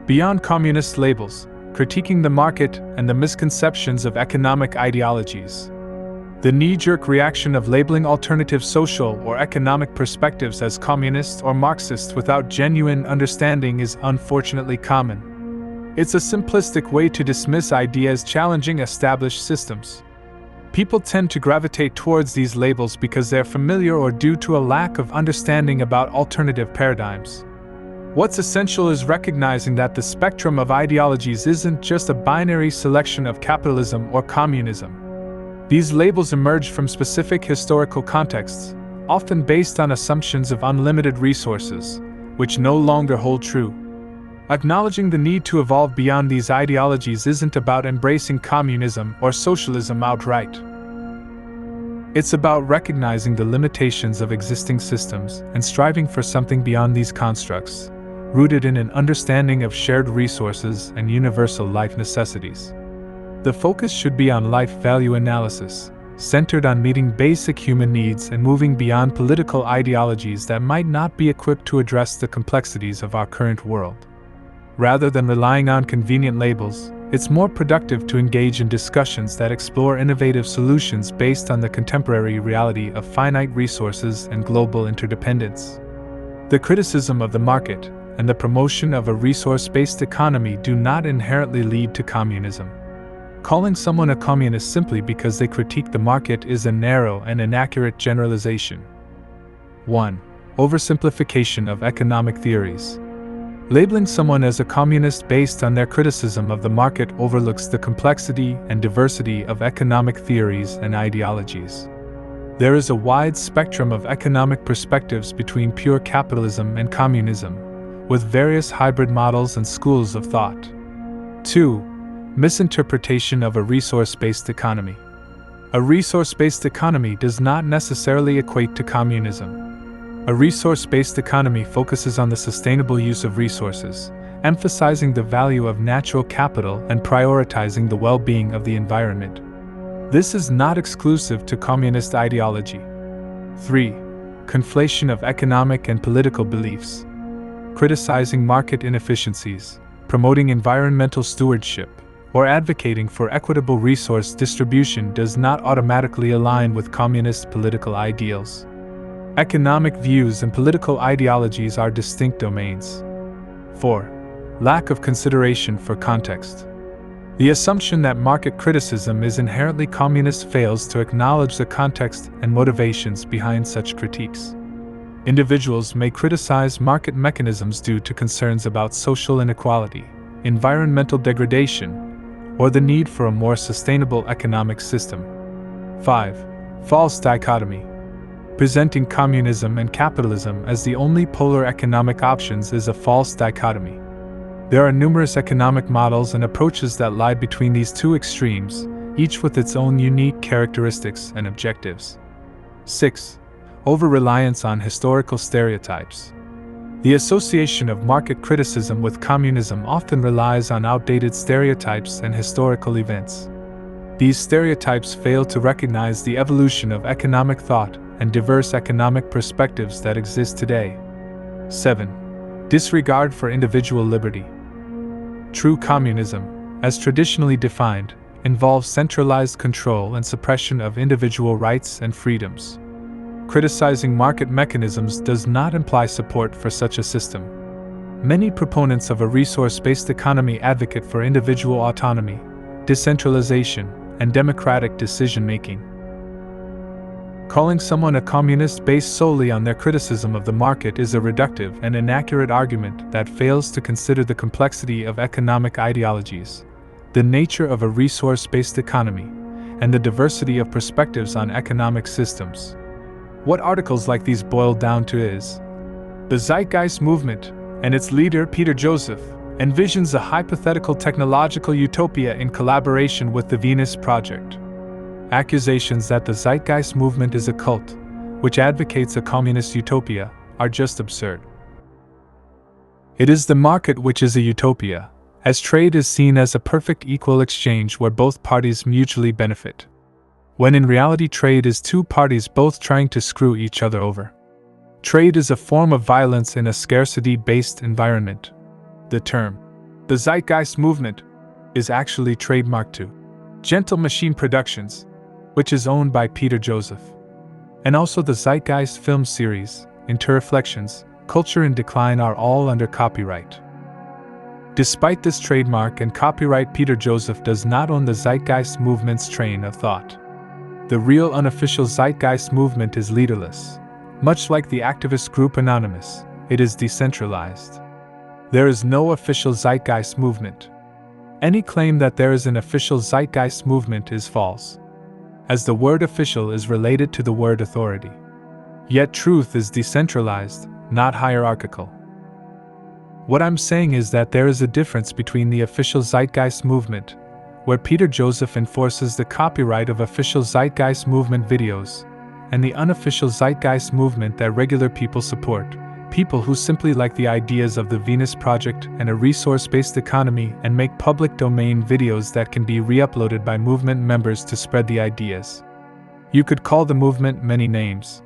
Beyond communist labels, critiquing the market and the misconceptions of economic ideologies. The knee-jerk reaction of labeling alternative social or economic perspectives as communist or Marxist without genuine understanding is unfortunately common. It's a simplistic way to dismiss ideas challenging established systems. People tend to gravitate towards these labels because they're familiar or due to a lack of understanding about alternative paradigms. What's essential is recognizing that the spectrum of ideologies isn't just a binary selection of capitalism or communism. These labels emerge from specific historical contexts, often based on assumptions of unlimited resources, which no longer hold true. Acknowledging the need to evolve beyond these ideologies isn't about embracing communism or socialism outright. It's about recognizing the limitations of existing systems and striving for something beyond these constructs, rooted in an understanding of shared resources and universal life necessities. The focus should be on life value analysis, centered on meeting basic human needs and moving beyond political ideologies that might not be equipped to address the complexities of our current world. Rather than relying on convenient labels, it's more productive to engage in discussions that explore innovative solutions based on the contemporary reality of finite resources and global interdependence. The criticism of the market and the promotion of a resource-based economy do not inherently lead to communism. Calling someone a communist simply because they critique the market is a narrow and inaccurate generalization. 1. Oversimplification of economic theories. Labeling someone as a communist based on their criticism of the market overlooks the complexity and diversity of economic theories and ideologies. There is a wide spectrum of economic perspectives between pure capitalism and communism, with various hybrid models and schools of thought. 2. Misinterpretation of a resource-based economy. A resource-based economy does not necessarily equate to communism. A resource-based economy focuses on the sustainable use of resources, emphasizing the value of natural capital and prioritizing the well-being of the environment. This is not exclusive to communist ideology. 3. Conflation of economic and political beliefs. Criticizing market inefficiencies, promoting environmental stewardship, or advocating for equitable resource distribution does not automatically align with communist political ideals. Economic views and political ideologies are distinct domains. 4. Lack of consideration for context. The assumption that market criticism is inherently communist fails to acknowledge the context and motivations behind such critiques. Individuals may criticize market mechanisms due to concerns about social inequality, environmental degradation, or the need for a more sustainable economic system. 5. False dichotomy. Presenting communism and capitalism as the only polar economic options is a false dichotomy. There are numerous economic models and approaches that lie between these two extremes, each with its own unique characteristics and objectives. 6. Over-reliance on historical stereotypes. The association of market criticism with communism often relies on outdated stereotypes and historical events. These stereotypes fail to recognize the evolution of economic thought and diverse economic perspectives that exist today. 7. Disregard for individual liberty. True communism, as traditionally defined, involves centralized control and suppression of individual rights and freedoms. Criticizing market mechanisms does not imply support for such a system. Many proponents of a resource-based economy advocate for individual autonomy, decentralization, and democratic decision-making. Calling someone a communist based solely on their criticism of the market is a reductive and inaccurate argument that fails to consider the complexity of economic ideologies, the nature of a resource-based economy, and the diversity of perspectives on economic systems. What articles like these boil down to is the Zeitgeist movement, and its leader, Peter Joseph, envisions a hypothetical technological utopia in collaboration with the Venus Project. Accusations that the Zeitgeist movement is a cult, which advocates a communist utopia, are just absurd. It is the market which is a utopia, as trade is seen as a perfect equal exchange where both parties mutually benefit, when in reality trade is two parties both trying to screw each other over. Trade is a form of violence in a scarcity-based environment. The term, the Zeitgeist movement, is actually trademarked to Gentle Machine Productions, which is owned by Peter Joseph, and also the Zeitgeist film series, Interreflections, Culture in Decline are all under copyright. Despite this trademark and copyright, Peter Joseph does not own the Zeitgeist movement's train of thought. The real unofficial Zeitgeist movement is leaderless. Much like the activist group Anonymous, it is decentralized. There is no official Zeitgeist movement. Any claim that there is an official Zeitgeist movement is false, as the word official is related to the word authority. Yet truth is decentralized, not hierarchical. What I'm saying is that there is a difference between the official Zeitgeist movement, where Peter Joseph enforces the copyright of official Zeitgeist movement videos, and the unofficial Zeitgeist movement that regular people support, people who simply like the ideas of the Venus Project and a resource-based economy and make public domain videos that can be re-uploaded by movement members to spread the ideas. You could call the movement many names.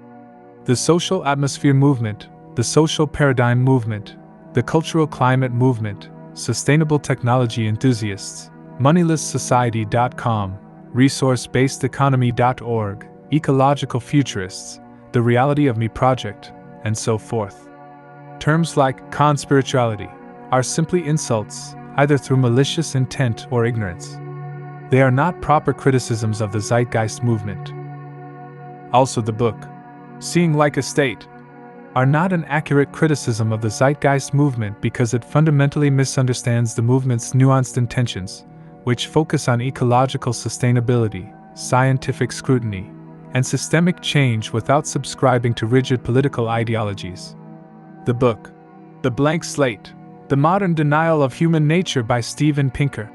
The social atmosphere movement, the social paradigm movement, the cultural climate movement, sustainable technology enthusiasts, moneylesssociety.com, resource-based-economy.org, ecological futurists, the Reality of Me Project, and so forth. Terms like conspirituality are simply insults, either through malicious intent or ignorance. They are not proper criticisms of the Zeitgeist movement. Also, the book, Seeing Like a State, are not an accurate criticism of the Zeitgeist movement because it fundamentally misunderstands the movement's nuanced intentions, which focus on ecological sustainability, scientific scrutiny, and systemic change without subscribing to rigid political ideologies. The book, The Blank Slate, The Modern Denial of Human Nature by Steven Pinker,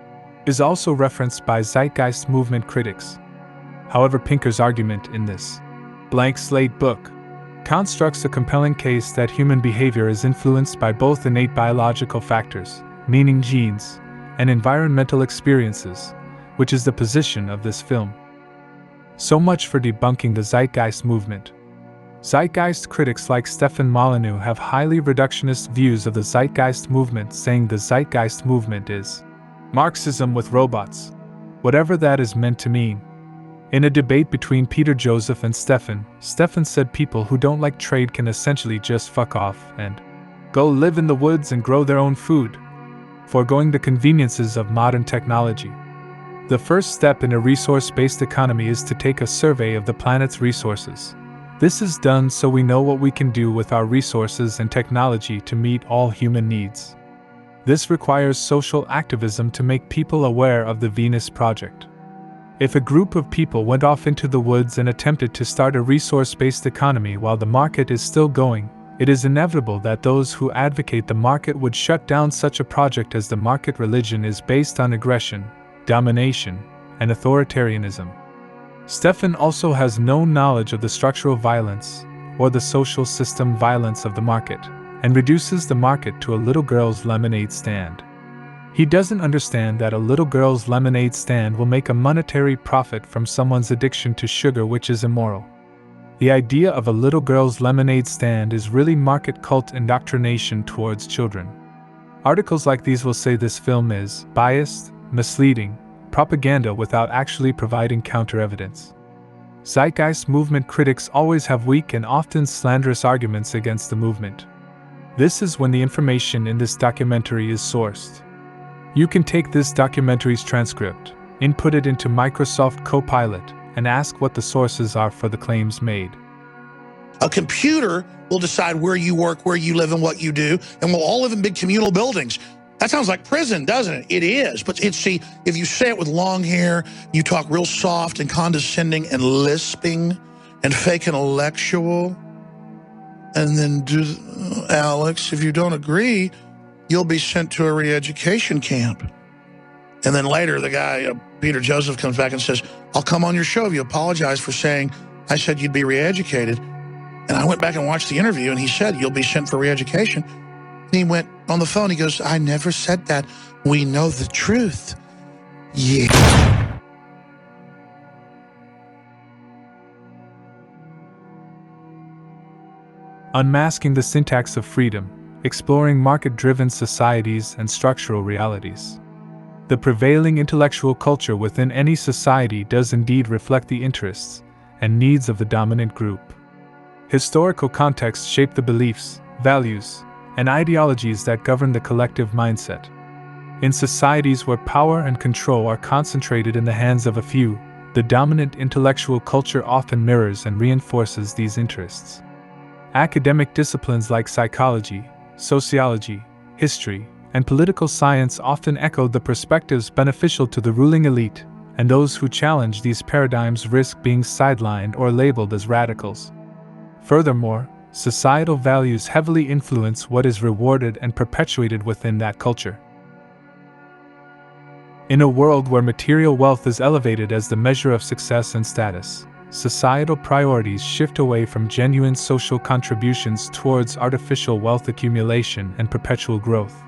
is also referenced by Zeitgeist movement critics. However, Pinker's argument in this Blank Slate book constructs a compelling case that human behavior is influenced by both innate biological factors, meaning genes, and environmental experiences, which is the position of this film. So much for debunking the Zeitgeist movement. Zeitgeist critics like Stefan Molyneux have highly reductionist views of the Zeitgeist movement, saying the Zeitgeist movement is Marxism with robots, whatever that is meant to mean. In a debate between Peter Joseph and Stefan said people who don't like trade can essentially just fuck off and go live in the woods and grow their own food, foregoing the conveniences of modern technology. The first step in a resource-based economy is to take a survey of the planet's resources. This is done so we know what we can do with our resources and technology to meet all human needs. This requires social activism to make people aware of the Venus Project. If a group of people went off into the woods and attempted to start a resource-based economy while the market is still going, it is inevitable that those who advocate the market would shut down such a project, as the market religion is based on aggression, domination, and authoritarianism. Stefan also has no knowledge of the structural violence or the social system violence of the market, and reduces the market to a little girl's lemonade stand. He doesn't understand that a little girl's lemonade stand will make a monetary profit from someone's addiction to sugar, which is immoral. The idea of a little girl's lemonade stand is really market cult indoctrination towards children. Articles like these will say this film is biased, misleading, propaganda without actually providing counter-evidence. Zeitgeist movement critics always have weak and often slanderous arguments against the movement. This is when the information in this documentary is sourced. You can take this documentary's transcript, input it into Microsoft Copilot, and ask what the sources are for the claims made. A computer will decide where you work, where you live, and what you do, and we'll all live in big communal buildings. That sounds like prison, doesn't it? It is, but see, if you say it with long hair, you talk real soft and condescending and lisping, and fake intellectual and then do, Alex, if you don't agree, you'll be sent to a re-education camp. And then later the guy, Peter Joseph, comes back and says, I'll come on your show if you apologize for saying I said you'd be re-educated. And I went back and watched the interview, and he said, you'll be sent for re-education. And he went on the phone, he goes, I never said that. We know the truth. Yeah. Unmasking the syntax of freedom, exploring market-driven societies and structural realities. The prevailing intellectual culture within any society does indeed reflect the interests and needs of the dominant group. Historical contexts shape the beliefs, values, and ideologies that govern the collective mindset. In societies where power and control are concentrated in the hands of a few, the dominant intellectual culture often mirrors and reinforces these interests. Academic disciplines like psychology, sociology, history, and political science often echo the perspectives beneficial to the ruling elite, and those who challenge these paradigms risk being sidelined or labeled as radicals. Furthermore, societal values heavily influence what is rewarded and perpetuated within that culture. In a world where material wealth is elevated as the measure of success and status, societal priorities shift away from genuine social contributions towards artificial wealth accumulation and perpetual growth.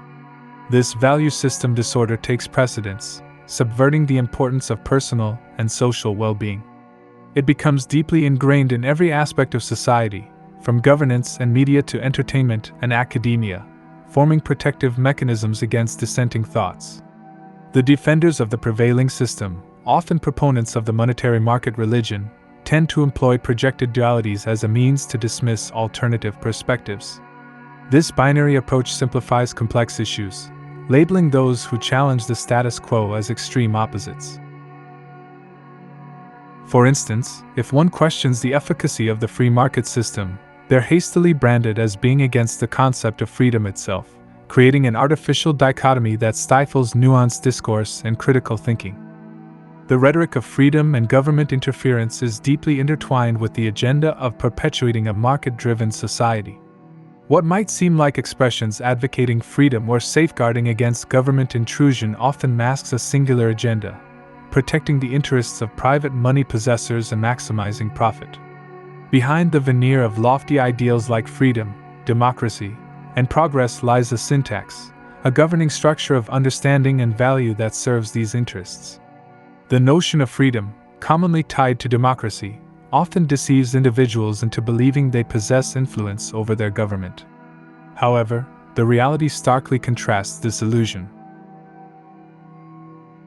This value system disorder takes precedence, subverting the importance of personal and social well-being. It becomes deeply ingrained in every aspect of society, from governance and media to entertainment and academia, forming protective mechanisms against dissenting thoughts. The defenders of the prevailing system, often proponents of the monetary market religion, tend to employ projected dualities as a means to dismiss alternative perspectives. This binary approach simplifies complex issues, labeling those who challenge the status quo as extreme opposites. For instance, if one questions the efficacy of the free market system, they're hastily branded as being against the concept of freedom itself, creating an artificial dichotomy that stifles nuanced discourse and critical thinking. The rhetoric of freedom and government interference is deeply intertwined with the agenda of perpetuating a market-driven society. What might seem like expressions advocating freedom or safeguarding against government intrusion often masks a singular agenda: protecting the interests of private money possessors and maximizing profit. Behind the veneer of lofty ideals like freedom, democracy, and progress lies a syntax, a governing structure of understanding and value that serves these interests. The notion of freedom, commonly tied to democracy, often deceives individuals into believing they possess influence over their government. However, the reality starkly contrasts this illusion.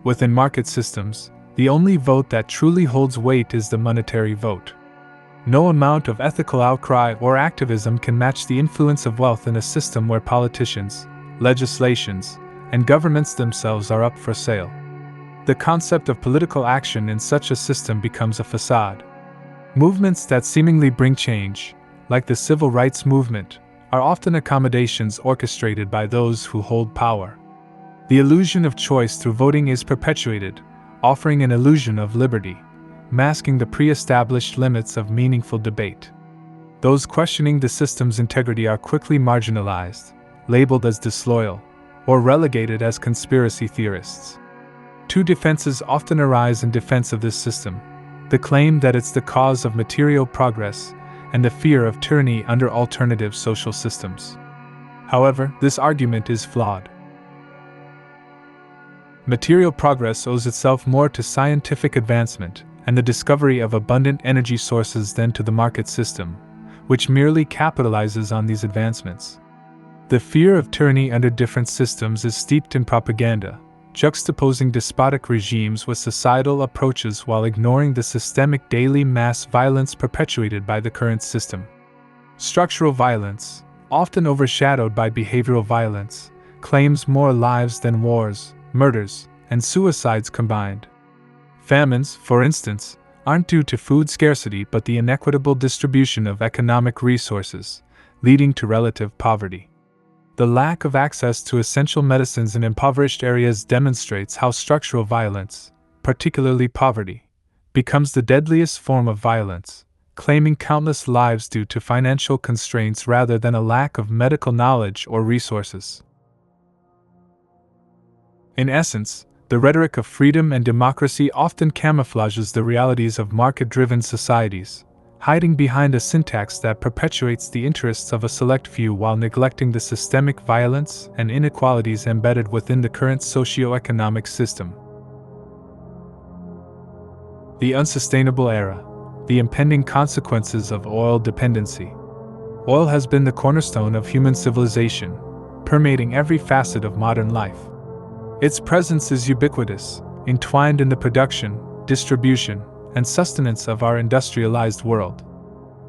Within market systems, the only vote that truly holds weight is the monetary vote. No amount of ethical outcry or activism can match the influence of wealth in a system where politicians, legislations, and governments themselves are up for sale. The concept of political action in such a system becomes a facade. Movements that seemingly bring change, like the civil rights movement, are often accommodations orchestrated by those who hold power. The illusion of choice through voting is perpetuated, offering an illusion of liberty, masking the pre-established limits of meaningful debate. Those questioning the system's integrity are quickly marginalized, labeled as disloyal, or relegated as conspiracy theorists. Two defenses often arise in defense of this system: the claim that it's the cause of material progress, and the fear of tyranny under alternative social systems. However, this argument is flawed. Material progress owes itself more to scientific advancement and the discovery of abundant energy sources than to the market system, which merely capitalizes on these advancements. The fear of tyranny under different systems is steeped in propaganda, juxtaposing despotic regimes with societal approaches while ignoring the systemic daily mass violence perpetuated by the current system. Structural violence, often overshadowed by behavioral violence, claims more lives than wars, murders, and suicides combined. Famines, for instance, aren't due to food scarcity but the inequitable distribution of economic resources, leading to relative poverty. The lack of access to essential medicines in impoverished areas demonstrates how structural violence, particularly poverty, becomes the deadliest form of violence, claiming countless lives due to financial constraints rather than a lack of medical knowledge or resources. In essence, the rhetoric of freedom and democracy often camouflages the realities of market-driven societies, hiding behind a syntax that perpetuates the interests of a select few while neglecting the systemic violence and inequalities embedded within the current socio-economic system. The unsustainable era. The impending consequences of oil dependency. Oil has been the cornerstone of human civilization, permeating every facet of modern life. Its presence is ubiquitous, entwined in the production, distribution, and sustenance of our industrialized world.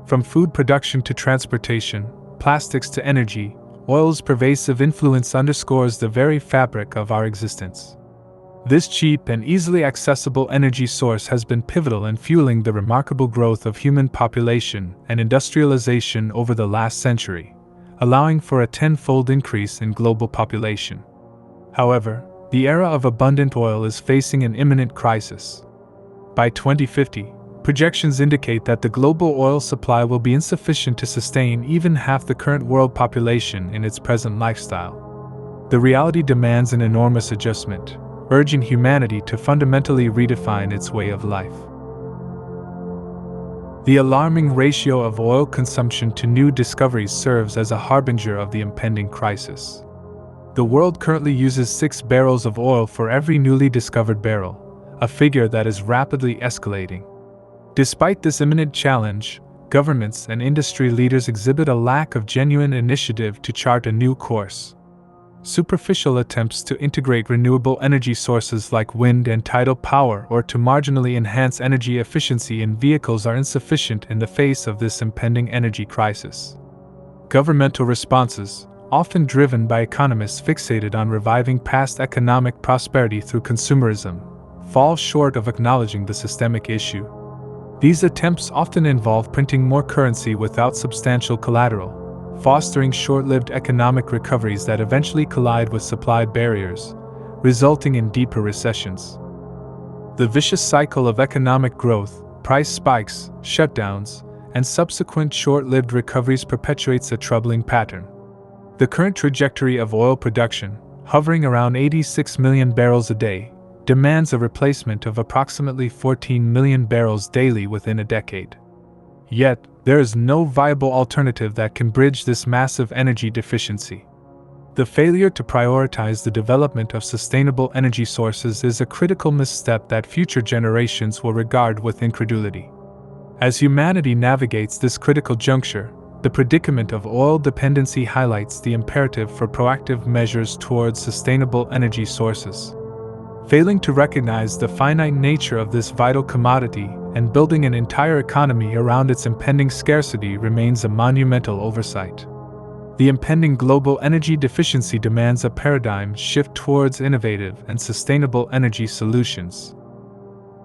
From food production to transportation, plastics to energy, oil's pervasive influence underscores the very fabric of our existence. This cheap and easily accessible energy source has been pivotal in fueling the remarkable growth of human population and industrialization over the last century, allowing for a tenfold increase in global population. However, the era of abundant oil is facing an imminent crisis. By 2050, projections indicate that the global oil supply will be insufficient to sustain even half the current world population in its present lifestyle. The reality demands an enormous adjustment, urging humanity to fundamentally redefine its way of life. The alarming ratio of oil consumption to new discoveries serves as a harbinger of the impending crisis. The world currently uses 6 barrels of oil for every newly discovered barrel, a figure that is rapidly escalating. Despite this imminent challenge, governments and industry leaders exhibit a lack of genuine initiative to chart a new course. Superficial attempts to integrate renewable energy sources like wind and tidal power or to marginally enhance energy efficiency in vehicles are insufficient in the face of this impending energy crisis. Governmental responses, often driven by economists fixated on reviving past economic prosperity through consumerism, fall short of acknowledging the systemic issue. These attempts often involve printing more currency without substantial collateral, fostering short-lived economic recoveries that eventually collide with supply barriers, resulting in deeper recessions. The vicious cycle of economic growth, price spikes, shutdowns, and subsequent short-lived recoveries perpetuates a troubling pattern. The current trajectory of oil production, hovering around 86 million barrels a day, demands a replacement of approximately 14 million barrels daily within a decade. Yet, there is no viable alternative that can bridge this massive energy deficiency. The failure to prioritize the development of sustainable energy sources is a critical misstep that future generations will regard with incredulity. As humanity navigates this critical juncture, the predicament of oil dependency highlights the imperative for proactive measures towards sustainable energy sources. Failing to recognize the finite nature of this vital commodity and building an entire economy around its impending scarcity remains a monumental oversight. The impending global energy deficiency demands a paradigm shift towards innovative and sustainable energy solutions.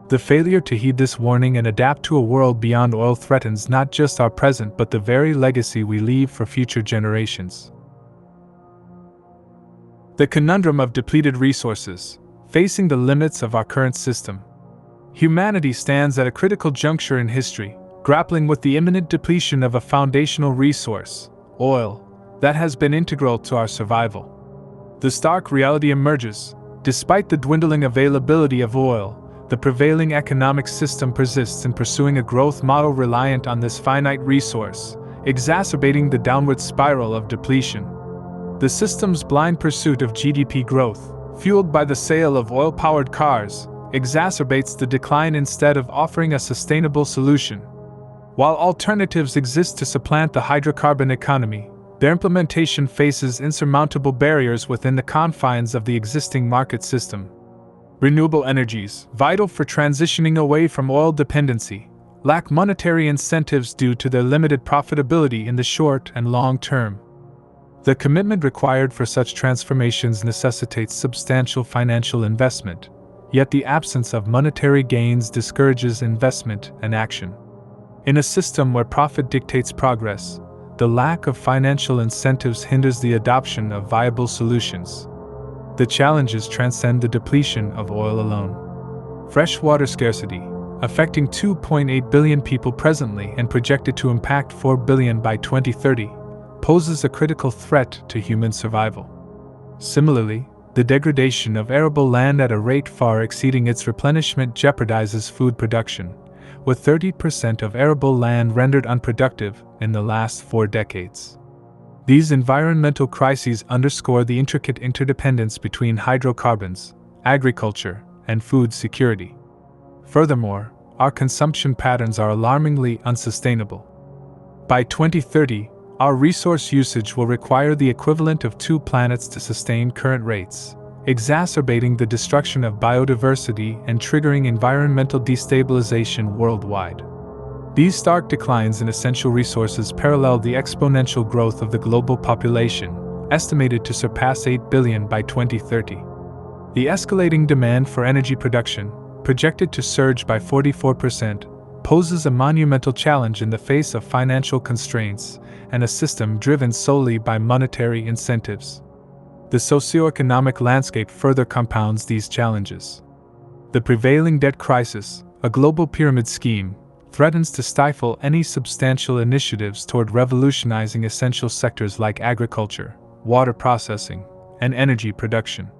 The failure to heed this warning and adapt to a world beyond oil threatens not just our present but the very legacy we leave for future generations. The conundrum of depleted resources, facing the limits of our current system. Humanity stands at a critical juncture in history, grappling with the imminent depletion of a foundational resource, oil, that has been integral to our survival. The stark reality emerges: despite the dwindling availability of oil, the prevailing economic system persists in pursuing a growth model reliant on this finite resource, exacerbating the downward spiral of depletion. The system's blind pursuit of GDP growth, fueled by the sale of oil-powered cars, exacerbates the decline instead of offering a sustainable solution. While alternatives exist to supplant the hydrocarbon economy, their implementation faces insurmountable barriers within the confines of the existing market system. Renewable energies, vital for transitioning away from oil dependency, lack monetary incentives due to their limited profitability in the short and long term. The commitment required for such transformations necessitates substantial financial investment, yet the absence of monetary gains discourages investment and action. In a system where profit dictates progress, the lack of financial incentives hinders the adoption of viable solutions. The challenges transcend the depletion of oil alone. Fresh water scarcity, affecting 2.8 billion people presently and projected to impact 4 billion by 2030, poses a critical threat to human survival. Similarly, the degradation of arable land at a rate far exceeding its replenishment jeopardizes food production, with 30% of arable land rendered unproductive in the last 4 decades. These environmental crises underscore the intricate interdependence between hydrocarbons, agriculture, and food security. Furthermore, our consumption patterns are alarmingly unsustainable. By 2030, our resource usage will require the equivalent of 2 planets to sustain current rates, exacerbating the destruction of biodiversity and triggering environmental destabilization worldwide. These stark declines in essential resources parallel the exponential growth of the global population, estimated to surpass 8 billion by 2030. The escalating demand for energy production, projected to surge by 44%, poses a monumental challenge in the face of financial constraints and a system driven solely by monetary incentives. The socioeconomic landscape further compounds these challenges. The prevailing debt crisis, a global pyramid scheme, threatens to stifle any substantial initiatives toward revolutionizing essential sectors like agriculture, water processing, and energy production.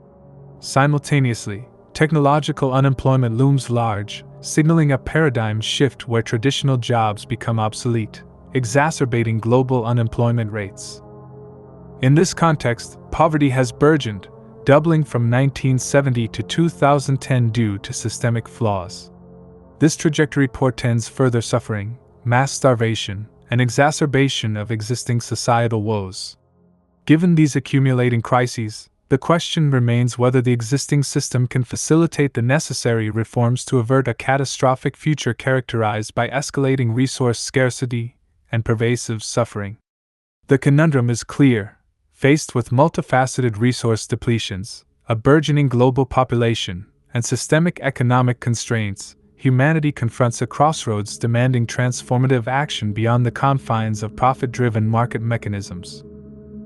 Simultaneously, technological unemployment looms large, signaling a paradigm shift where traditional jobs become obsolete, exacerbating global unemployment rates. In this context, poverty has burgeoned, doubling from 1970 to 2010 due to systemic flaws. This trajectory portends further suffering, mass starvation, and exacerbation of existing societal woes. Given these accumulating crises, the question remains whether the existing system can facilitate the necessary reforms to avert a catastrophic future characterized by escalating resource scarcity and pervasive suffering. The conundrum is clear. Faced with multifaceted resource depletions, a burgeoning global population, and systemic economic constraints, humanity confronts a crossroads demanding transformative action beyond the confines of profit-driven market mechanisms.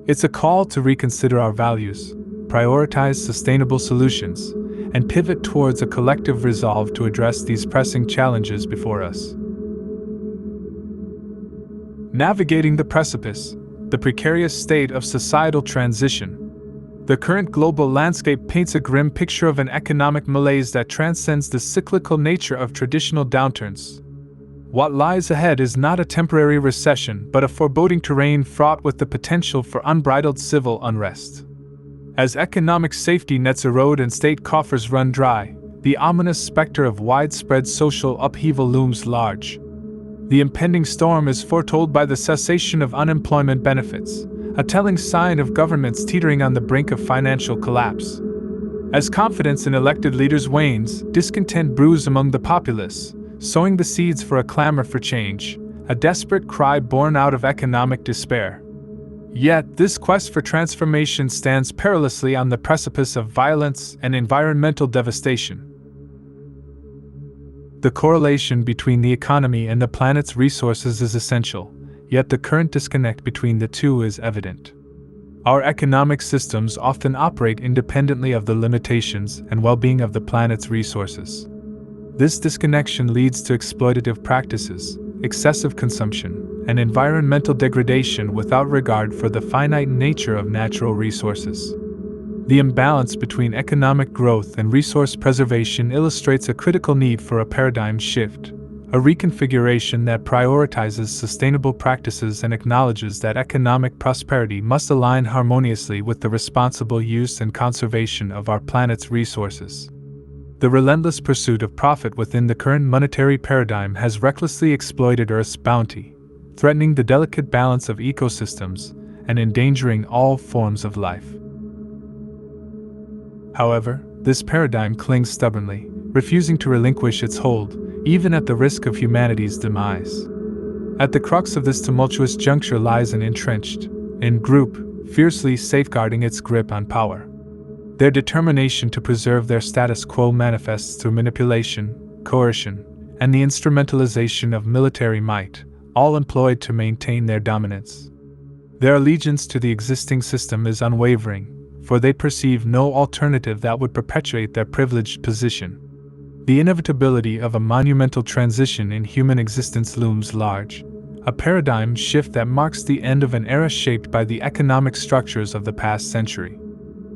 It's a call to reconsider our values, prioritize sustainable solutions, and pivot towards a collective resolve to address these pressing challenges before us. Navigating the precipice, the precarious state of societal transition. The current global landscape paints a grim picture of an economic malaise that transcends the cyclical nature of traditional downturns. What lies ahead is not a temporary recession but a foreboding terrain fraught with the potential for unbridled civil unrest. As economic safety nets erode and state coffers run dry, the ominous specter of widespread social upheaval looms large. The impending storm is foretold by the cessation of unemployment benefits, a telling sign of governments teetering on the brink of financial collapse. As confidence in elected leaders wanes, discontent brews among the populace, sowing the seeds for a clamor for change, a desperate cry born out of economic despair. Yet, this quest for transformation stands perilously on the precipice of violence and environmental devastation. The correlation between the economy and the planet's resources is essential, yet the current disconnect between the two is evident. Our economic systems often operate independently of the limitations and well-being of the planet's resources. This disconnection leads to exploitative practices, excessive consumption, and environmental degradation without regard for the finite nature of natural resources. The imbalance between economic growth and resource preservation illustrates a critical need for a paradigm shift, a reconfiguration that prioritizes sustainable practices and acknowledges that economic prosperity must align harmoniously with the responsible use and conservation of our planet's resources. The relentless pursuit of profit within the current monetary paradigm has recklessly exploited Earth's bounty, threatening the delicate balance of ecosystems and endangering all forms of life. However, this paradigm clings stubbornly, refusing to relinquish its hold, even at the risk of humanity's demise. At the crux of this tumultuous juncture lies an entrenched group, fiercely safeguarding its grip on power. Their determination to preserve their status quo manifests through manipulation, coercion, and the instrumentalization of military might, all employed to maintain their dominance. Their allegiance to the existing system is unwavering, for they perceive no alternative that would perpetuate their privileged position. The inevitability of a monumental transition in human existence looms large, a paradigm shift that marks the end of an era shaped by the economic structures of the past century.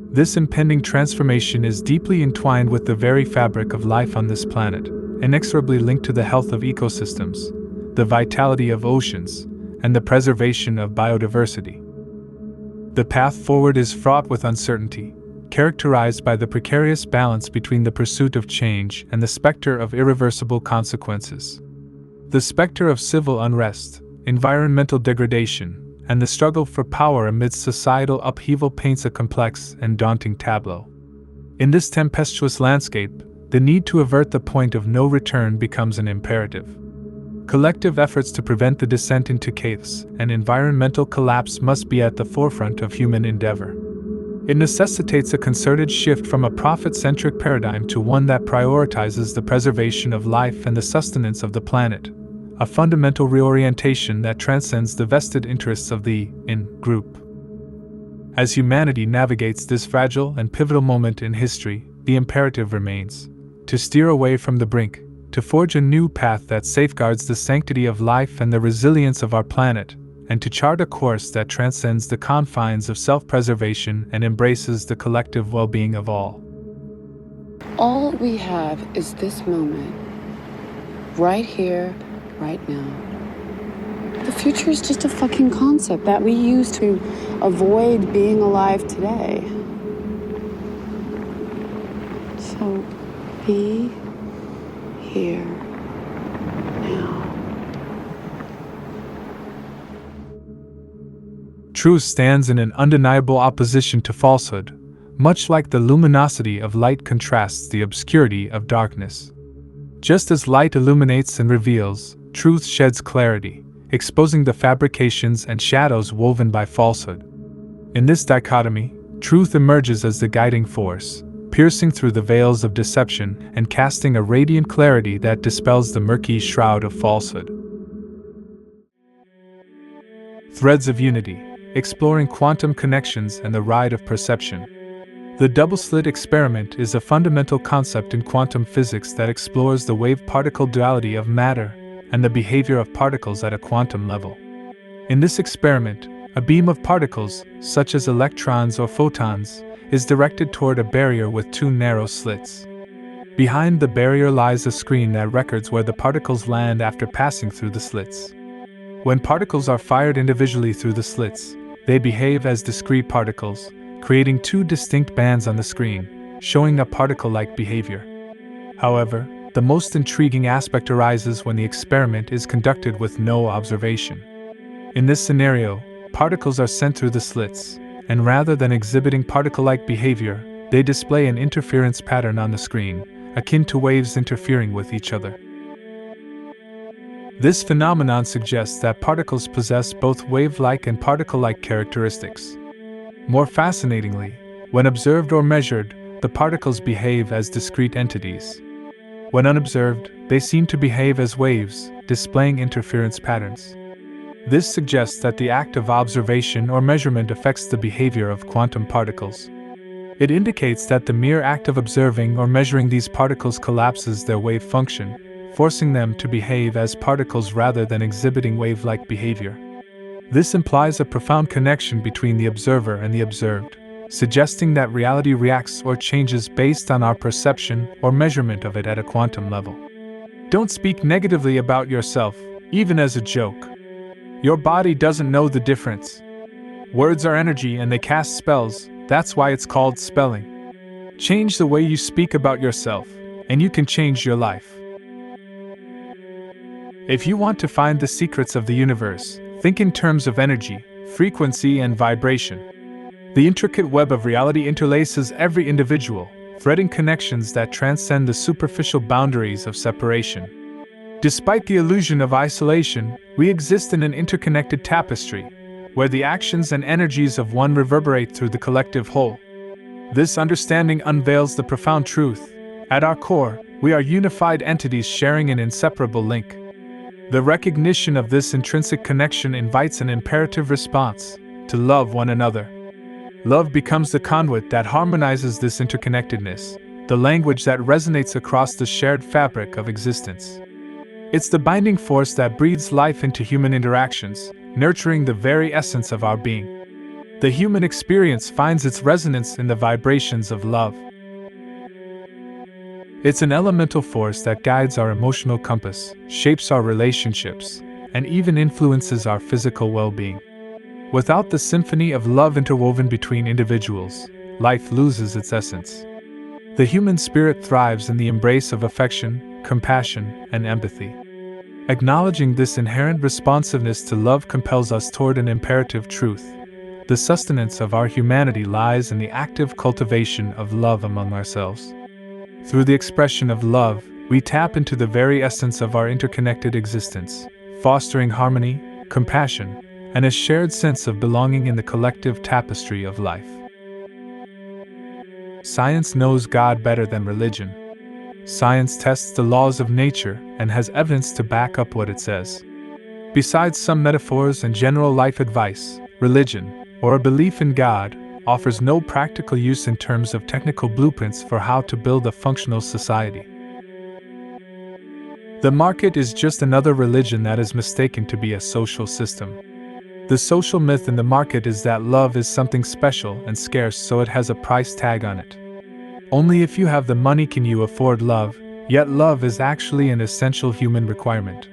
This impending transformation is deeply entwined with the very fabric of life on this planet, inexorably linked to the health of ecosystems, the vitality of oceans, and the preservation of biodiversity. The path forward is fraught with uncertainty, characterized by the precarious balance between the pursuit of change and the specter of irreversible consequences. The specter of civil unrest, environmental degradation, and the struggle for power amidst societal upheaval paints a complex and daunting tableau. In this tempestuous landscape, the need to avert the point of no return becomes an imperative. Collective efforts to prevent the descent into chaos and environmental collapse must be at the forefront of human endeavor. It necessitates a concerted shift from a profit-centric paradigm to one that prioritizes the preservation of life and the sustenance of the planet, a fundamental reorientation that transcends the vested interests of the in-group. As humanity navigates this fragile and pivotal moment in history, the imperative remains to steer away from the brink, to forge a new path that safeguards the sanctity of life and the resilience of our planet, and to chart a course that transcends the confines of self-preservation and embraces the collective well-being of all. All we have is this moment, right here, right now. The future is just a fucking concept that we use to avoid being alive today. So, be here now. Truth stands in an undeniable opposition to falsehood, much like the luminosity of light contrasts the obscurity of darkness. Just as light illuminates and reveals, truth sheds clarity, exposing the fabrications and shadows woven by falsehood. In this dichotomy, truth emerges as the guiding force, piercing through the veils of deception and casting a radiant clarity that dispels the murky shroud of falsehood. Threads of Unity, exploring quantum connections and the ride of perception. The double-slit experiment is a fundamental concept in quantum physics that explores the wave-particle duality of matter and the behavior of particles at a quantum level. In this experiment, a beam of particles, such as electrons or photons, is directed toward a barrier with two narrow slits. Behind the barrier lies a screen that records where the particles land after passing through the slits. When particles are fired individually through the slits, they behave as discrete particles, creating two distinct bands on the screen, showing a particle-like behavior. However, the most intriguing aspect arises when the experiment is conducted with no observation. In this scenario, particles are sent through the slits, and rather than exhibiting particle-like behavior, they display an interference pattern on the screen, akin to waves interfering with each other. This phenomenon suggests that particles possess both wave-like and particle-like characteristics. More fascinatingly, when observed or measured, the particles behave as discrete entities. When unobserved, they seem to behave as waves, displaying interference patterns. This suggests that the act of observation or measurement affects the behavior of quantum particles. It indicates that the mere act of observing or measuring these particles collapses their wave function, forcing them to behave as particles rather than exhibiting wave-like behavior. This implies a profound connection between the observer and the observed, suggesting that reality reacts or changes based on our perception or measurement of it at a quantum level. Don't speak negatively about yourself, even as a joke. Your body doesn't know the difference. Words are energy and they cast spells, that's why it's called spelling. Change the way you speak about yourself, and you can change your life. If you want to find the secrets of the universe, think in terms of energy, frequency, and vibration. The intricate web of reality interlaces every individual, threading connections that transcend the superficial boundaries of separation. Despite the illusion of isolation, we exist in an interconnected tapestry, where the actions and energies of one reverberate through the collective whole. This understanding unveils the profound truth. At our core, we are unified entities sharing an inseparable link. The recognition of this intrinsic connection invites an imperative response: to love one another. Love becomes the conduit that harmonizes this interconnectedness, the language that resonates across the shared fabric of existence. It's the binding force that breathes life into human interactions, nurturing the very essence of our being. The human experience finds its resonance in the vibrations of love. It's an elemental force that guides our emotional compass, shapes our relationships, and even influences our physical well-being. Without the symphony of love interwoven between individuals, life loses its essence. The human spirit thrives in the embrace of affection, compassion, and empathy. Acknowledging this inherent responsiveness to love compels us toward an imperative truth. The sustenance of our humanity lies in the active cultivation of love among ourselves. Through the expression of love, we tap into the very essence of our interconnected existence, fostering harmony, compassion, and a shared sense of belonging in the collective tapestry of life. Science knows God better than religion. Science tests the laws of nature and has evidence to back up what it says. Besides some metaphors and general life advice, religion, or a belief in God, offers no practical use in terms of technical blueprints for how to build a functional society. The market is just another religion that is mistaken to be a social system. The social myth in the market is that love is something special and scarce, so it has a price tag on it. Only if you have the money can you afford love, yet love is actually an essential human requirement.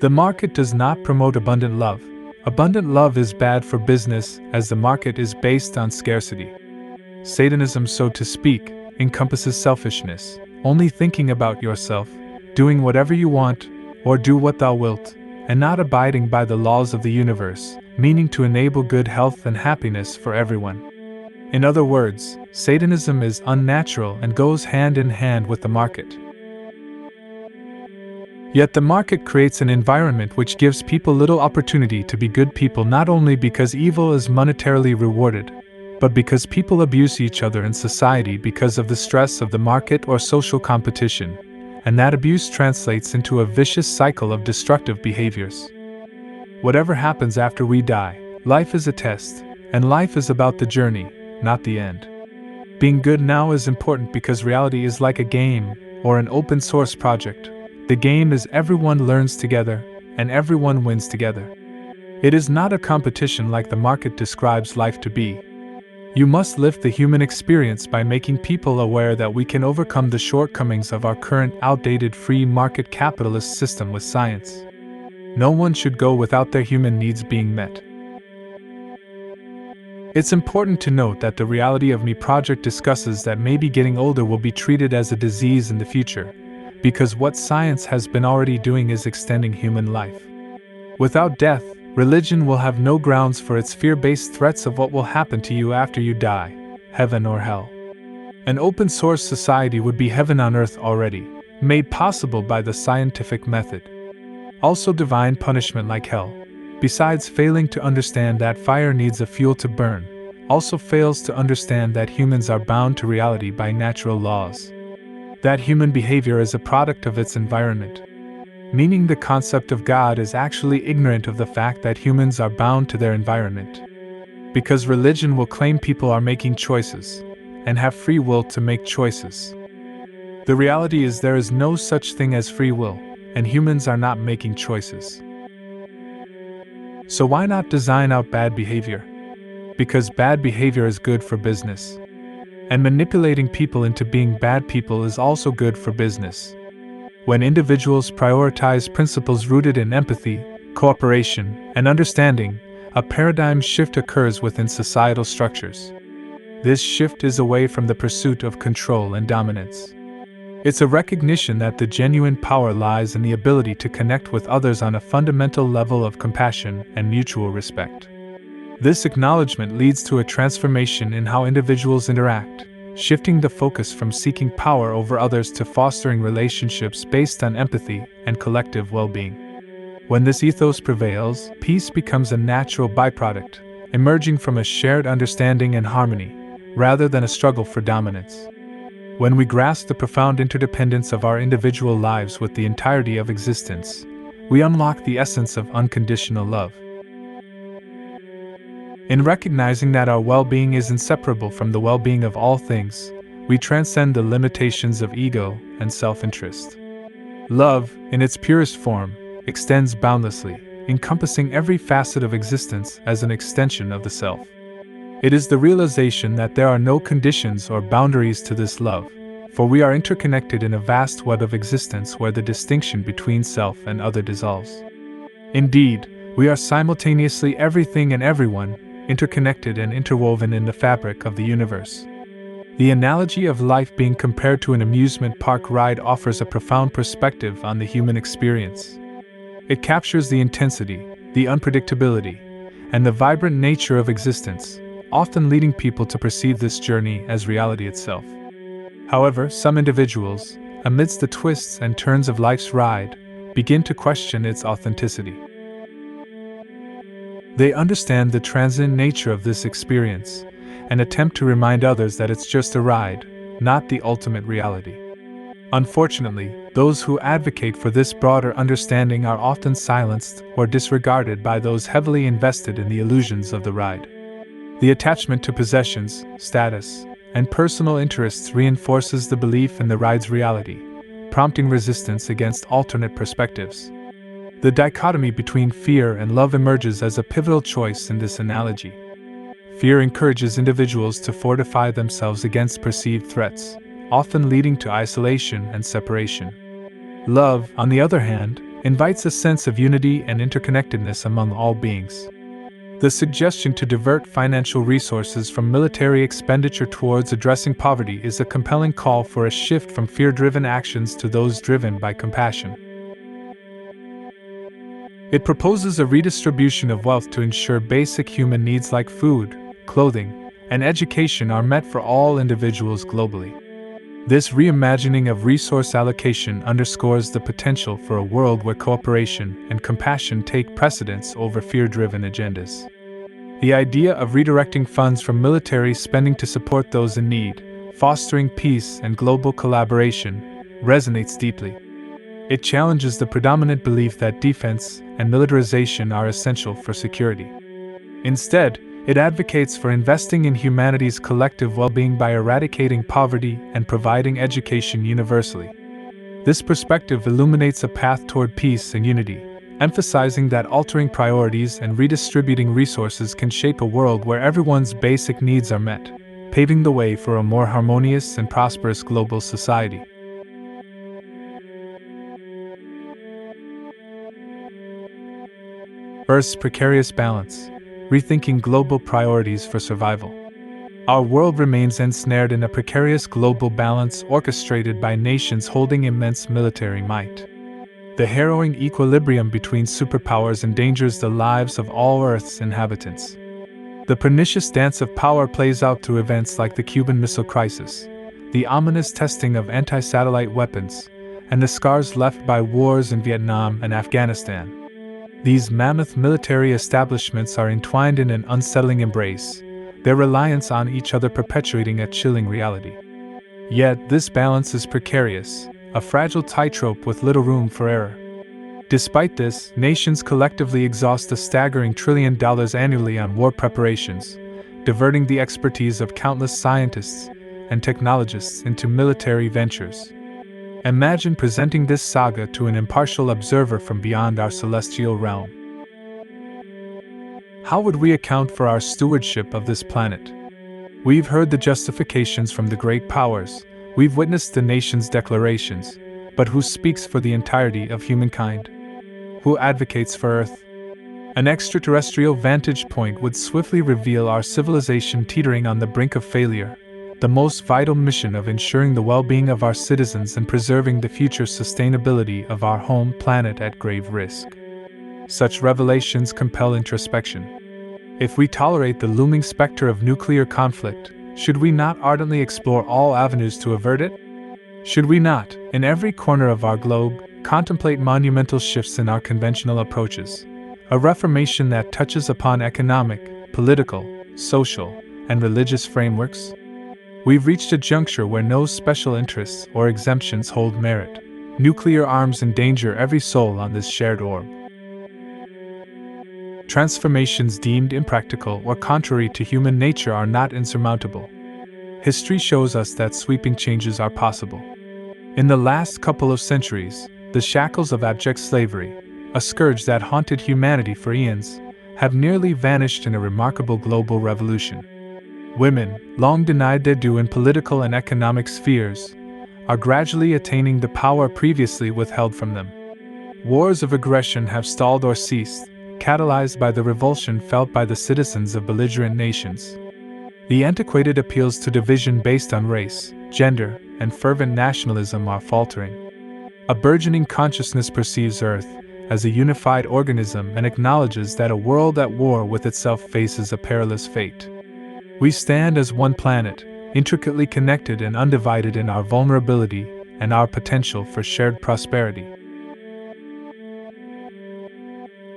The market does not promote abundant love. Abundant love is bad for business, as the market is based on scarcity. Satanism, so to speak, encompasses selfishness, only thinking about yourself, doing whatever you want, or do what thou wilt, and not abiding by the laws of the universe, meaning to enable good health and happiness for everyone. In other words, Satanism is unnatural and goes hand in hand with the market. Yet the market creates an environment which gives people little opportunity to be good people, not only because evil is monetarily rewarded, but because people abuse each other in society because of the stress of the market or social competition, and that abuse translates into a vicious cycle of destructive behaviors. Whatever happens after we die, life is a test, and life is about the journey, not the end. Being good now is important because reality is like a game or an open source project. The game is everyone learns together, and everyone wins together. It is not a competition like the market describes life to be. You must lift the human experience by making people aware that we can overcome the shortcomings of our current outdated free market capitalist system with science. No one should go without their human needs being met. It's important to note that the Reality of Me project discusses that maybe getting older will be treated as a disease in the future, because what science has been already doing is extending human life. Without death, religion will have no grounds for its fear-based threats of what will happen to you after you die, heaven or hell. An open-source society would be heaven on earth already, made possible by the scientific method. Also divine punishment like hell, besides failing to understand that fire needs a fuel to burn, also fails to understand that humans are bound to reality by natural laws. That human behavior is a product of its environment. Meaning the concept of God is actually ignorant of the fact that humans are bound to their environment. Because religion will claim people are making choices, and have free will to make choices. The reality is there is no such thing as free will, and humans are not making choices. So why not design out bad behavior? Because bad behavior is good for business. And manipulating people into being bad people is also good for business. When individuals prioritize principles rooted in empathy, cooperation, and understanding, a paradigm shift occurs within societal structures. This shift is away from the pursuit of control and dominance. It's a recognition that the genuine power lies in the ability to connect with others on a fundamental level of compassion and mutual respect. This acknowledgement leads to a transformation in how individuals interact, shifting the focus from seeking power over others to fostering relationships based on empathy and collective well-being. When this ethos prevails, peace becomes a natural byproduct, emerging from a shared understanding and harmony, rather than a struggle for dominance. When we grasp the profound interdependence of our individual lives with the entirety of existence, we unlock the essence of unconditional love. In recognizing that our well-being is inseparable from the well-being of all things, we transcend the limitations of ego and self-interest. Love, in its purest form, extends boundlessly, encompassing every facet of existence as an extension of the self. It is the realization that there are no conditions or boundaries to this love, for we are interconnected in a vast web of existence where the distinction between self and other dissolves. Indeed, we are simultaneously everything and everyone, interconnected and interwoven in the fabric of the universe. The analogy of life being compared to an amusement park ride offers a profound perspective on the human experience. It captures the intensity, the unpredictability, and the vibrant nature of existence, often leading people to perceive this journey as reality itself. However, some individuals, amidst the twists and turns of life's ride, begin to question its authenticity. They understand the transient nature of this experience and attempt to remind others that it's just a ride, not the ultimate reality. Unfortunately, those who advocate for this broader understanding are often silenced or disregarded by those heavily invested in the illusions of the ride. The attachment to possessions, status, and personal interests reinforces the belief in the ride's reality, prompting resistance against alternate perspectives. The dichotomy between fear and love emerges as a pivotal choice in this analogy. Fear encourages individuals to fortify themselves against perceived threats, often leading to isolation and separation. Love, on the other hand, invites a sense of unity and interconnectedness among all beings. The suggestion to divert financial resources from military expenditure towards addressing poverty is a compelling call for a shift from fear-driven actions to those driven by compassion. It proposes a redistribution of wealth to ensure basic human needs like food, clothing, and education are met for all individuals globally. This reimagining of resource allocation underscores the potential for a world where cooperation and compassion take precedence over fear-driven agendas. The idea of redirecting funds from military spending to support those in need, fostering peace and global collaboration, resonates deeply. It challenges the predominant belief that defense and militarization are essential for security. Instead, it advocates for investing in humanity's collective well-being by eradicating poverty and providing education universally. This perspective illuminates a path toward peace and unity, emphasizing that altering priorities and redistributing resources can shape a world where everyone's basic needs are met, paving the way for a more harmonious and prosperous global society. Earth's precarious balance. Rethinking global priorities for survival. Our world remains ensnared in a precarious global balance orchestrated by nations holding immense military might. The harrowing equilibrium between superpowers endangers the lives of all Earth's inhabitants. The pernicious dance of power plays out through events like the Cuban Missile Crisis, the ominous testing of anti-satellite weapons, and the scars left by wars in Vietnam and Afghanistan. These mammoth military establishments are entwined in an unsettling embrace, their reliance on each other perpetuating a chilling reality. Yet, this balance is precarious, a fragile tightrope with little room for error. Despite this, nations collectively exhaust a staggering $1 trillion annually on war preparations, diverting the expertise of countless scientists and technologists into military ventures. Imagine presenting this saga to an impartial observer from beyond our celestial realm. How would we account for our stewardship of this planet? We've heard the justifications from the great powers, we've witnessed the nation's declarations, but who speaks for the entirety of humankind? Who advocates for Earth? An extraterrestrial vantage point would swiftly reveal our civilization teetering on the brink of failure, the most vital mission of ensuring the well-being of our citizens and preserving the future sustainability of our home planet at grave risk. Such revelations compel introspection. If we tolerate the looming specter of nuclear conflict, should we not ardently explore all avenues to avert it? Should we not, in every corner of our globe, contemplate monumental shifts in our conventional approaches, a reformation that touches upon economic, political, social, and religious frameworks? We've reached a juncture where no special interests or exemptions hold merit. Nuclear arms endanger every soul on this shared orb. Transformations deemed impractical or contrary to human nature are not insurmountable. history shows us that sweeping changes are possible. In the last couple of centuries, the shackles of abject slavery, a scourge that haunted humanity for eons, have nearly vanished in a remarkable global revolution. Women, long denied their due in political and economic spheres, are gradually attaining the power previously withheld from them. Wars of aggression have stalled or ceased, catalyzed by the revulsion felt by the citizens of belligerent nations. The antiquated appeals to division based on race, gender, and fervent nationalism are faltering. A burgeoning consciousness perceives Earth as a unified organism and acknowledges that a world at war with itself faces a perilous fate. We stand as one planet, intricately connected and undivided in our vulnerability and our potential for shared prosperity.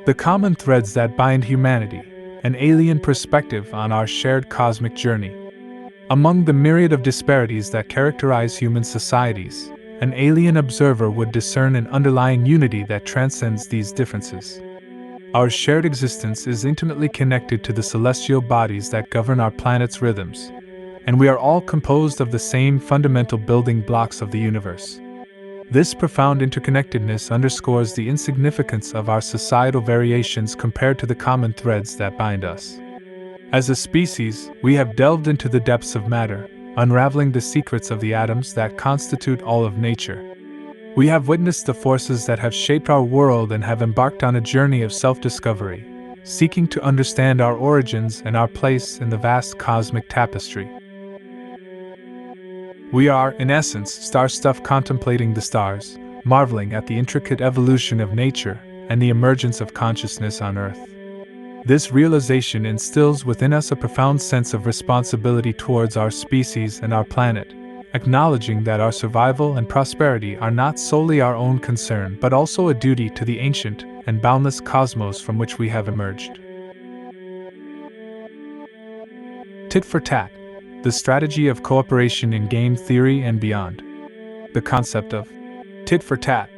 The common threads that bind humanity, an alien perspective on our shared cosmic journey. Among the myriad of disparities that characterize human societies, an alien observer would discern an underlying unity that transcends these differences. Our shared existence is intimately connected to the celestial bodies that govern our planet's rhythms, and we are all composed of the same fundamental building blocks of the universe. This profound interconnectedness underscores the insignificance of our societal variations compared to the common threads that bind us. As a species, we have delved into the depths of matter, unraveling the secrets of the atoms that constitute all of nature. We have witnessed the forces that have shaped our world and have embarked on a journey of self-discovery, seeking to understand our origins and our place in the vast cosmic tapestry. We are, in essence, star-stuff contemplating the stars, marveling at the intricate evolution of nature and the emergence of consciousness on Earth. This realization instills within us a profound sense of responsibility towards our species and our planet, acknowledging that our survival and prosperity are not solely our own concern but also a duty to the ancient and boundless cosmos from which we have emerged. Tit for tat, the strategy of cooperation in game theory and beyond. The concept of tit for tat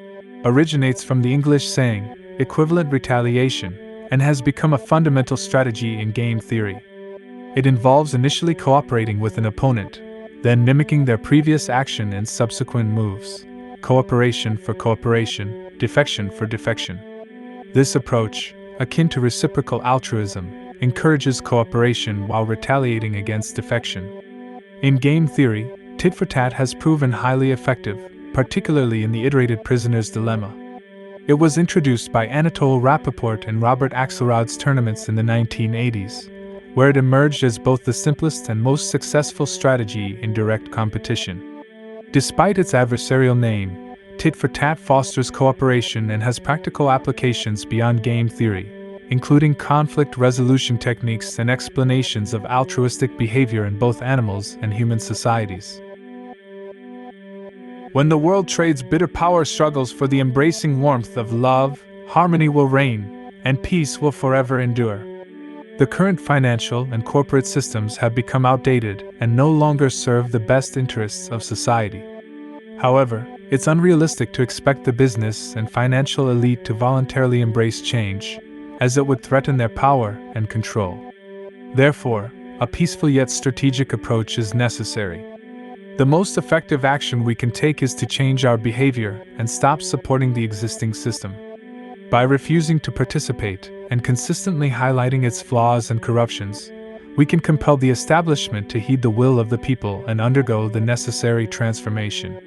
originates from the English saying, equivalent retaliation, and has become a fundamental strategy in game theory. It involves initially cooperating with an opponent, then mimicking their previous action and subsequent moves. Cooperation for cooperation, defection for defection. This approach, akin to reciprocal altruism, encourages cooperation while retaliating against defection. In game theory, tit for tat has proven highly effective, particularly in the iterated prisoner's dilemma. It was introduced by Anatole Rappaport and Robert Axelrod's tournaments in the 1980s, where it emerged as both the simplest and most successful strategy in direct competition. Despite its adversarial name, tit for tat fosters cooperation and has practical applications beyond game theory, including conflict resolution techniques and explanations of altruistic behavior in both animals and human societies. When the world trades bitter power struggles for the embracing warmth of love, harmony will reign, and peace will forever endure. The current financial and corporate systems have become outdated and no longer serve the best interests of society. However, it's unrealistic to expect the business and financial elite to voluntarily embrace change, as it would threaten their power and control. Therefore, a peaceful yet strategic approach is necessary. The most effective action we can take is to change our behavior and stop supporting the existing system. By refusing to participate and consistently highlighting its flaws and corruptions, we can compel the establishment to heed the will of the people and undergo the necessary transformation.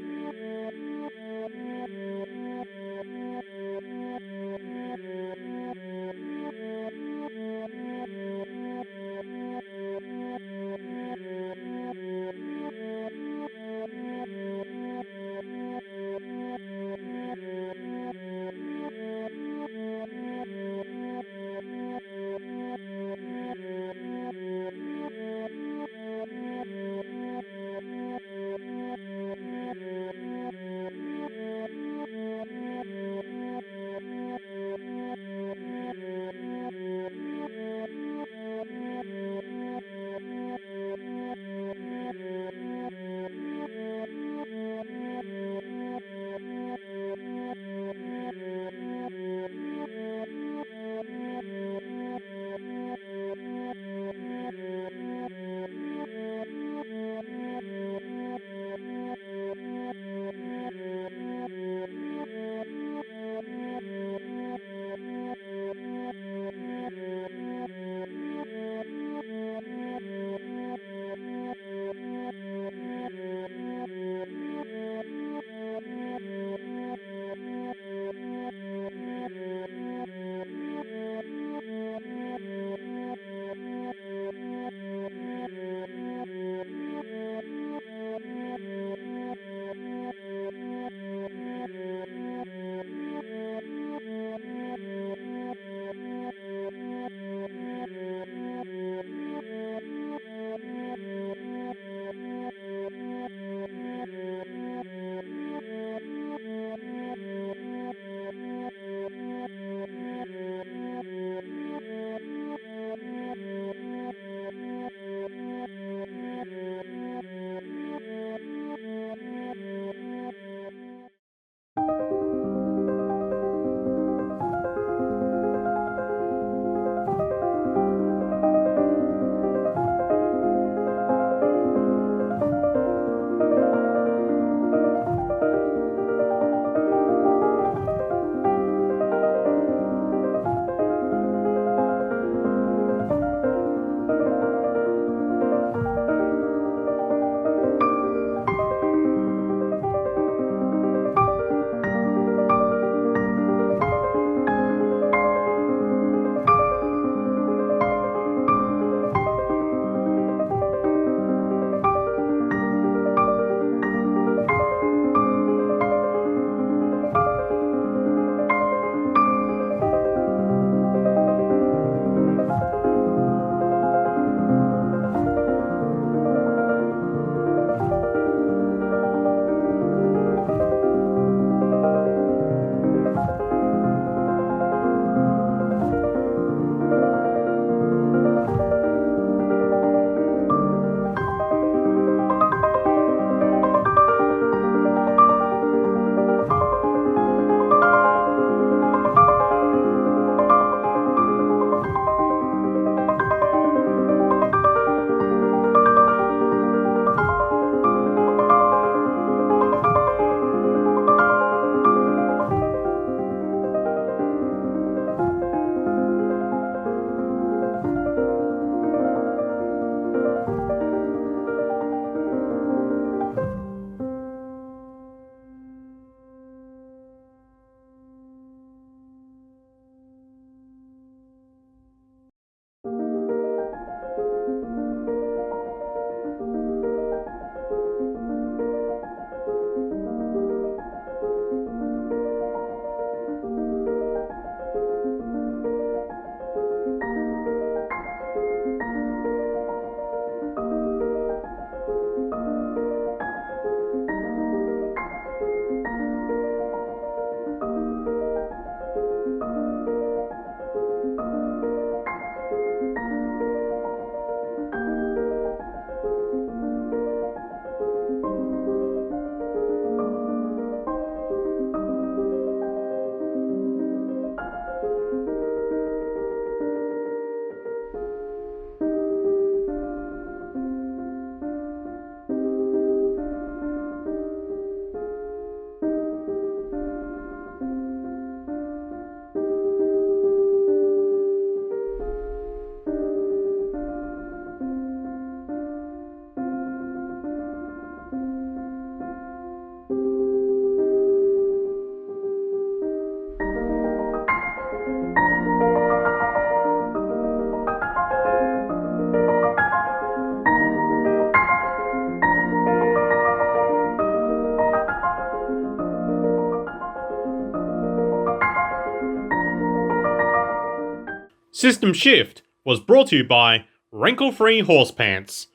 System Shift was brought to you by Wrinkle-Free Horse Pants.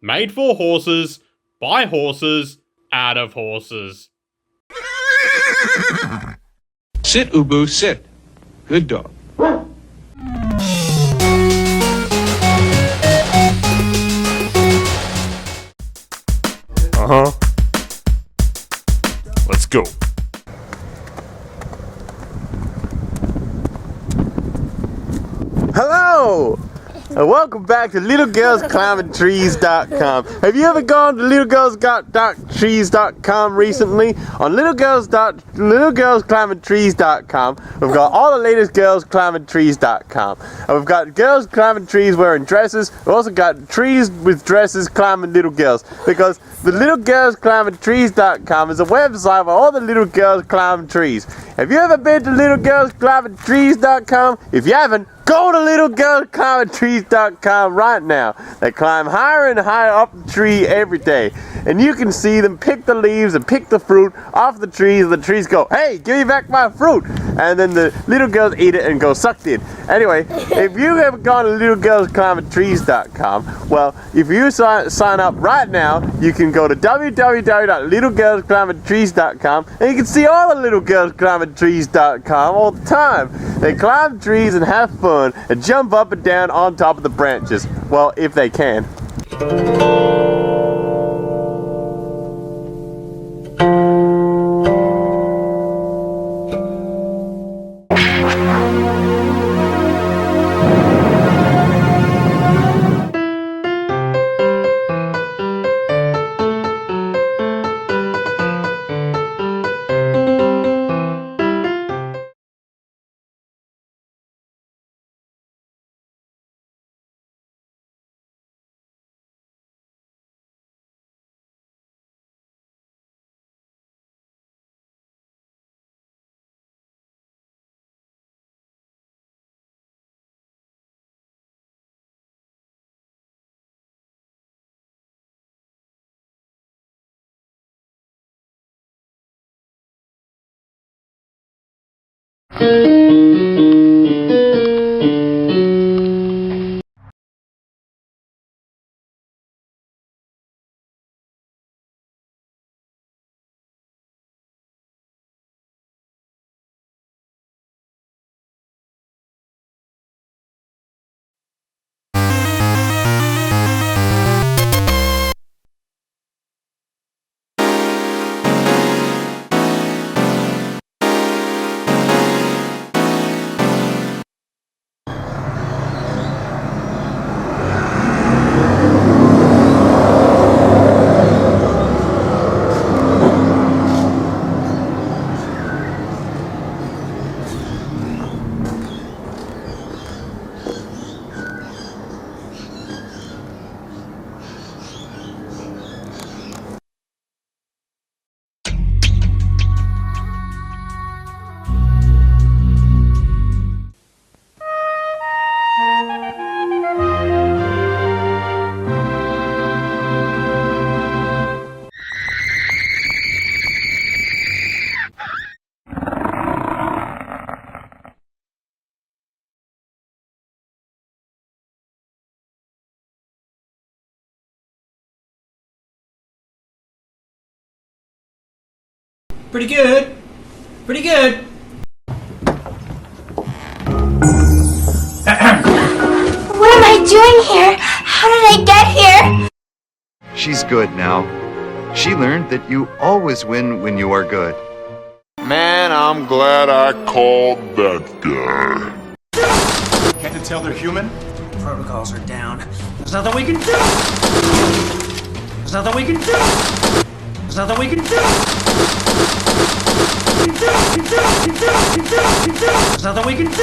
Made for horses, by horses, out of horses. Sit, Ubu, sit. Good dog. Uh-huh. Let's go. Hello! And welcome back to LittleGirlsClimbingTrees.com. Have you ever gone to LittleGirls.trees.com recently? On LittleGirlsClimbingTrees.com, we've got all the latest GirlsClimbingTrees.com. And we've got girls climbing trees wearing dresses. We've also got trees with dresses climbing little girls. Because the LittleGirlsClimbingTrees.com is a website where all the little girls climb trees. Have you ever been to LittleGirlsClimbingTrees.com? If you haven't, go to LittleGirlsClimbingTrees.com right now. They climb higher and higher up the tree every day. And you can see them pick the leaves and pick the fruit off the trees. And the trees go, hey, give me back my fruit. And then the little girls eat it and go sucked in. Anyway, if you have gone to LittleGirlsClimbingTrees.com, well, if you sign up right now, you can go to www.littlegirlsclimbingtrees.com and you can see all the little girls climbing trees.com all the time. They climb trees and have fun and jump up and down on top of the branches. Well, if they can. Pretty good. Pretty good. What am I doing here? How did I get here? She's good now. She learned that you always win when you are good. Man, I'm glad I called that guy. Can't you tell they're human? Protocols are down. There's nothing we can do. There's nothing we can do. There's nothing we can do. There's nothing we can do.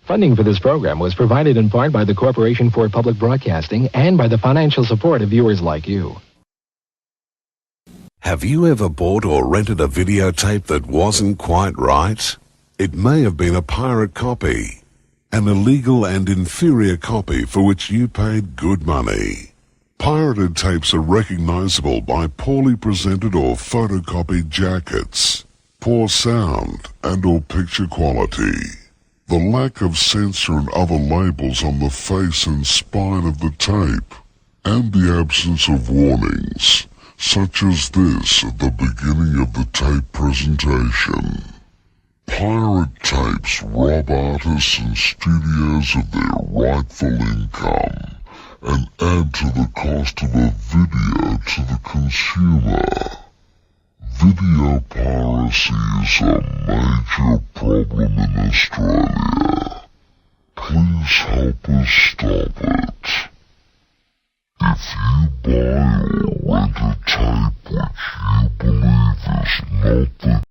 Funding for this program was provided in part by the Corporation for Public Broadcasting and by the financial support of viewers like you. Have you ever bought or rented a videotape that wasn't quite right? It may have been a pirate copy, an illegal and inferior copy for which you paid good money. Pirated tapes are recognizable by poorly presented or photocopied jackets, poor sound and or picture quality. the lack of censor and other labels on the face and spine of the tape, and the absence of warnings, such as this at the beginning of the tape presentation. Pirate tapes rob artists and studios of their rightful income and add to the cost of a video to the consumer. Video piracy is a major problem in Australia. Please help us stop it. If you buy or rent a tape which you believe is not the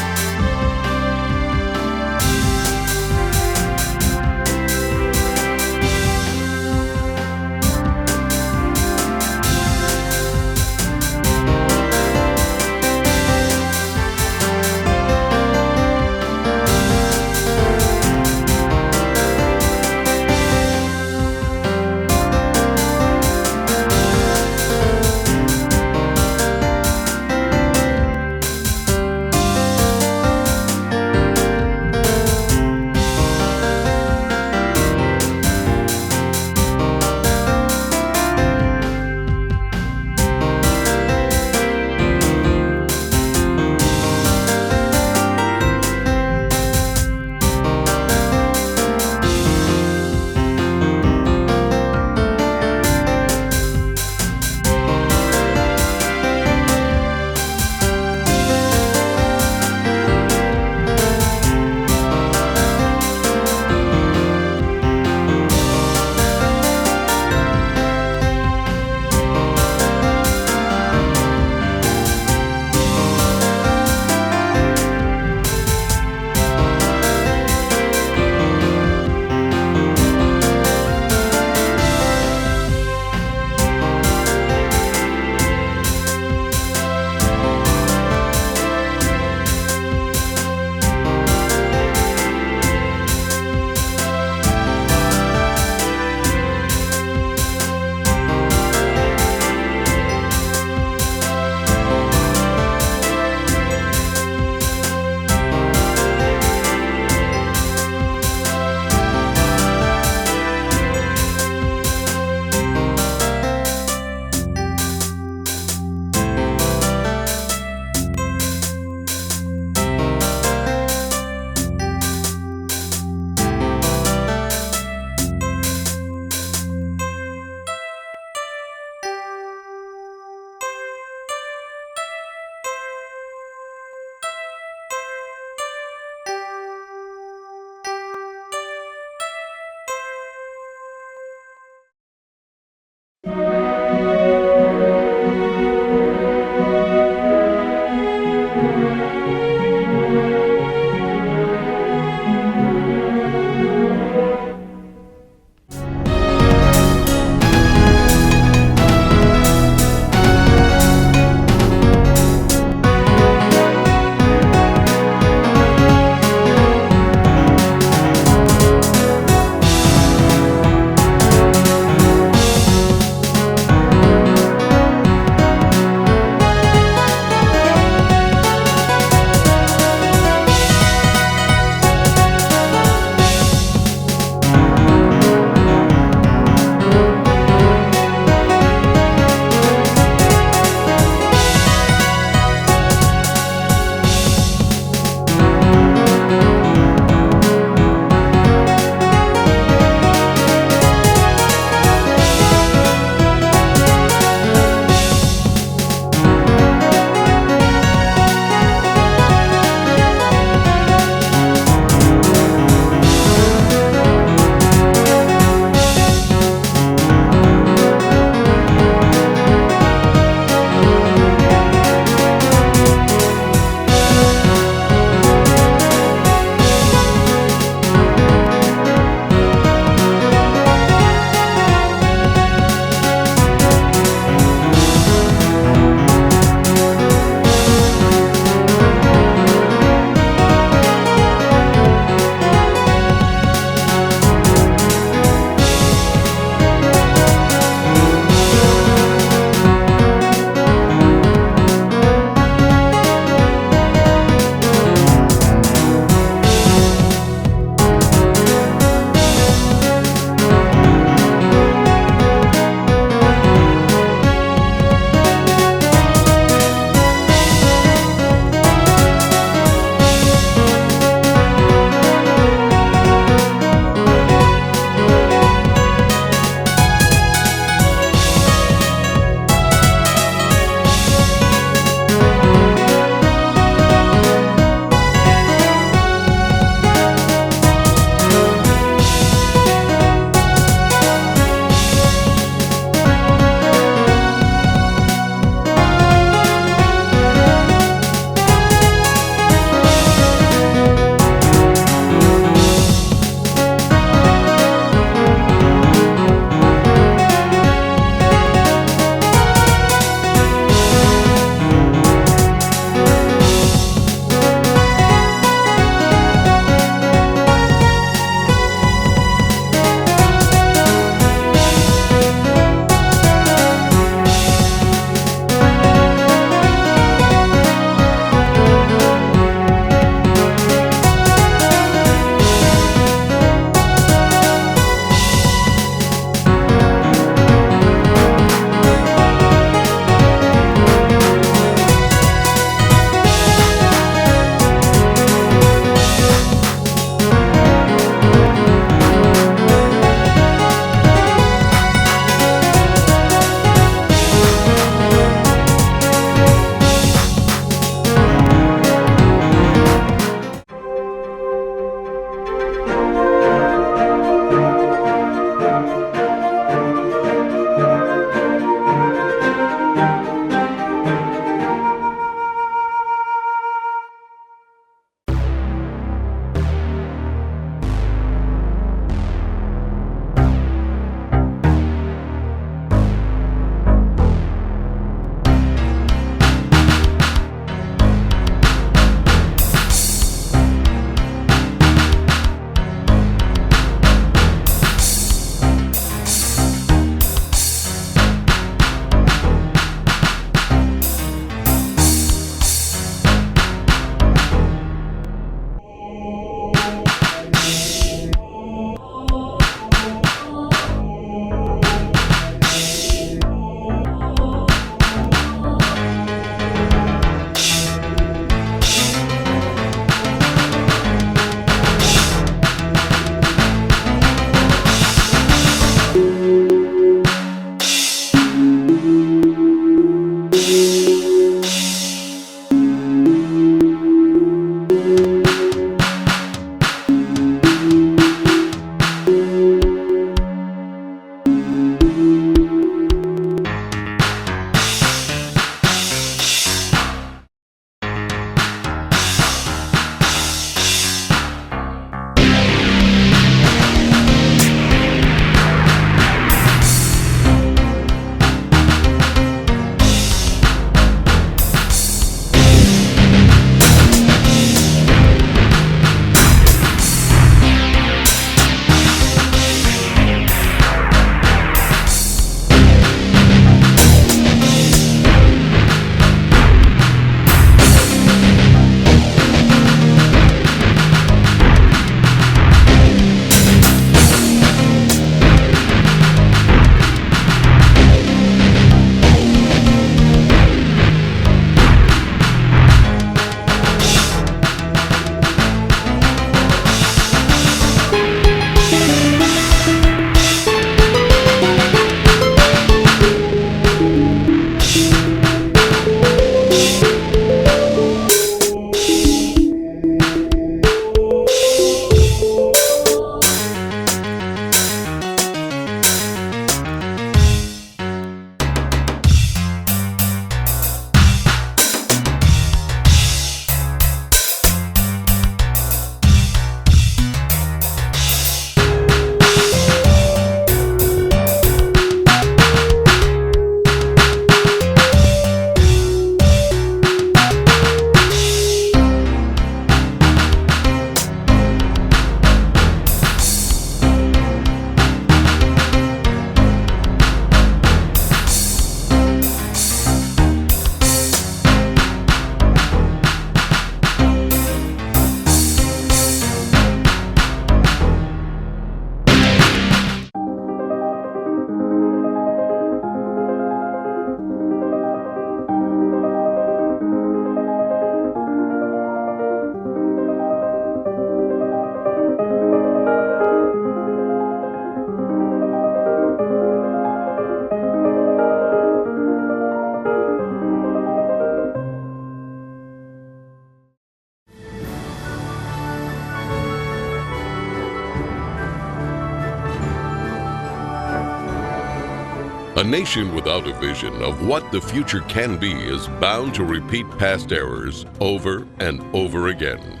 A nation without a vision of what the future can be is bound to repeat past errors over and over again.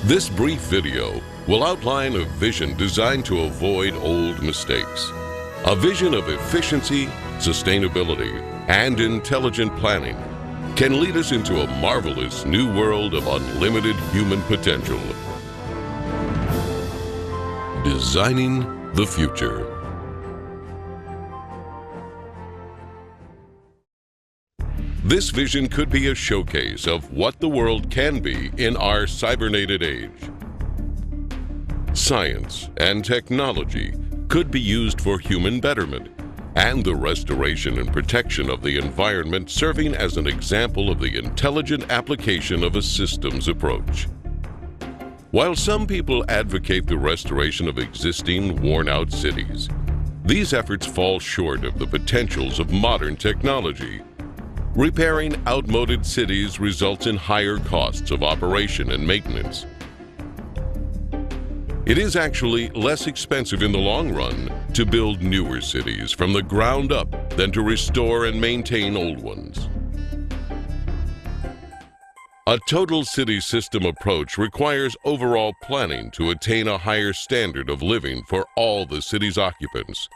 This brief video will outline a vision designed to avoid old mistakes. A vision of efficiency, sustainability, and intelligent planning can lead us into a marvelous new world of unlimited human potential. Designing the future. This vision could be a showcase of what the world can be in our cybernated age. Science and technology could be used for human betterment and the restoration and protection of the environment, serving as an example of the intelligent application of a systems approach. While some people advocate the restoration of existing, worn-out cities, these efforts fall short of the potentials of modern technology. Repairing outmoded cities results in higher costs of operation and maintenance. It is actually less expensive in the long run to build newer cities from the ground up than to restore and maintain old ones. A total city system approach requires overall planning to attain a higher standard of living for all the city's occupants.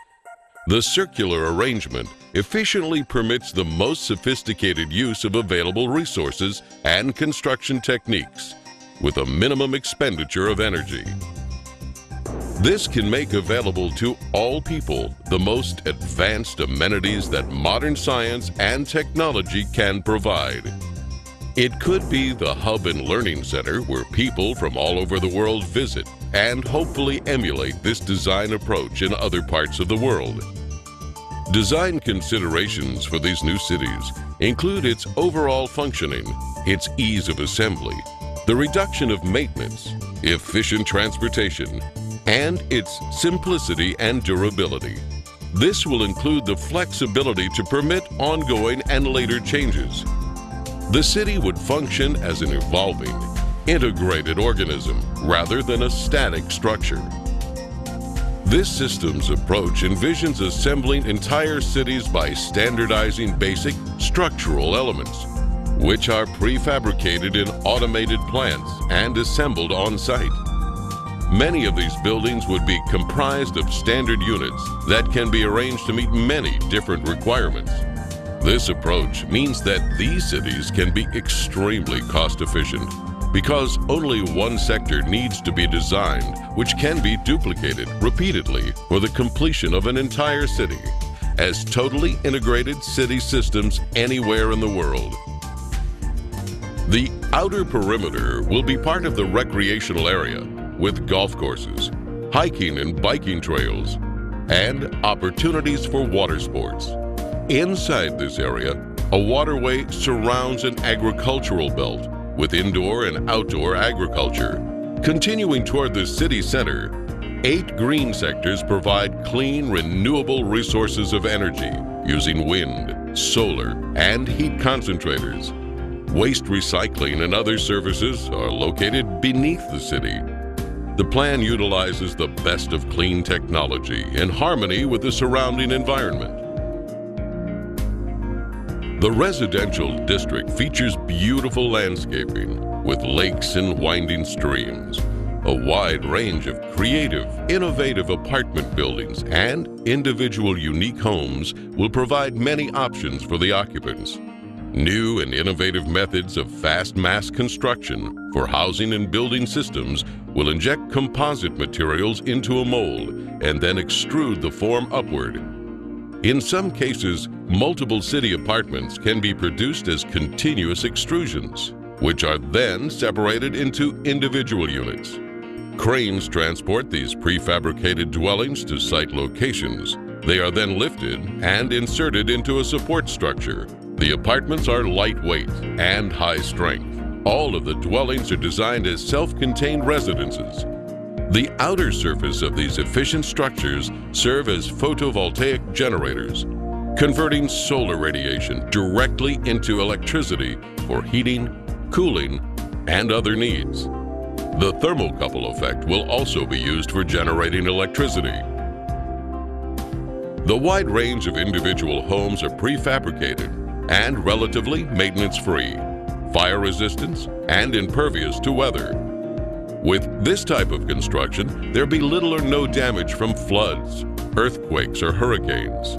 The circular arrangement efficiently permits the most sophisticated use of available resources and construction techniques with a minimum expenditure of energy. This can make available to all people the most advanced amenities that modern science and technology can provide. It could be the hub and learning center where people from all over the world visit and hopefully emulate this design approach in other parts of the world. Design considerations for these new cities include its overall functioning, its ease of assembly, the reduction of maintenance, efficient transportation, and its simplicity and durability. This will include the flexibility to permit ongoing and later changes. The city would function as an evolving, integrated organism rather than a static structure. This systems approach envisions assembling entire cities by standardizing basic structural elements, which are prefabricated in automated plants and assembled on site. Many of these buildings would be comprised of standard units that can be arranged to meet many different requirements. This approach means that these cities can be extremely cost efficient because only one sector needs to be designed, which can be duplicated repeatedly for the completion of an entire city as totally integrated city systems anywhere in the world. The outer perimeter will be part of the recreational area with golf courses, hiking and biking trails, and opportunities for water sports. Inside this area, a waterway surrounds an agricultural belt with indoor and outdoor agriculture. Continuing toward the city center, 8 green sectors provide clean, renewable resources of energy using wind, solar, and heat concentrators. Waste recycling and other services are located beneath the city. The plan utilizes the best of clean technology in harmony with the surrounding environment. The residential district features beautiful landscaping with lakes and winding streams, a wide range of creative, innovative apartment buildings, and individual unique homes will provide many options for the occupants. New and innovative methods of fast mass construction for housing and building systems will inject composite materials into a mold and then extrude the form upward. In some cases, multiple city apartments can be produced as continuous extrusions, which are then separated into individual units. Cranes transport these prefabricated dwellings to site locations. They are then lifted and inserted into a support structure. The apartments are lightweight and high strength. All of the dwellings are designed as self-contained residences. The outer surface of these efficient structures serve as photovoltaic generators, converting solar radiation directly into electricity for heating, cooling, and other needs. The thermocouple effect will also be used for generating electricity. The wide range of individual homes are prefabricated and relatively maintenance-free, fire resistance, and impervious to weather. With this type of construction, there'd be little or no damage from floods, earthquakes, or hurricanes.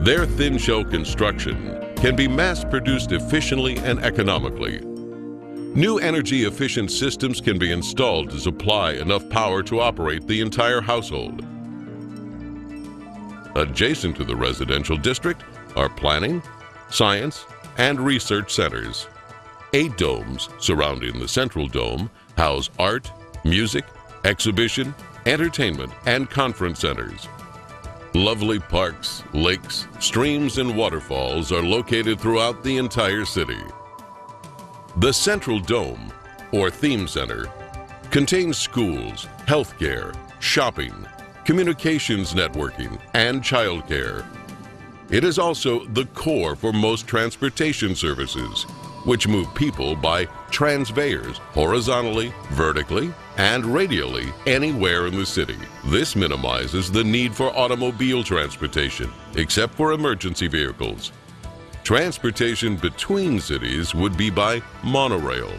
Their thin shell construction can be mass-produced efficiently and economically. New energy-efficient systems can be installed to supply enough power to operate the entire household. Adjacent to the residential district are planning, science, and research centers. 8 domes surrounding the central dome house art, music, exhibition, entertainment, and conference centers. Lovely parks, lakes, streams, and waterfalls are located throughout the entire city. The Central Dome, or Theme Center, contains schools, healthcare, shopping, communications networking, and childcare. It is also the core for most transportation services, which move people by transveyors horizontally, vertically, and radially anywhere in the city. This minimizes the need for automobile transportation, except for emergency vehicles. Transportation between cities would be by monorail.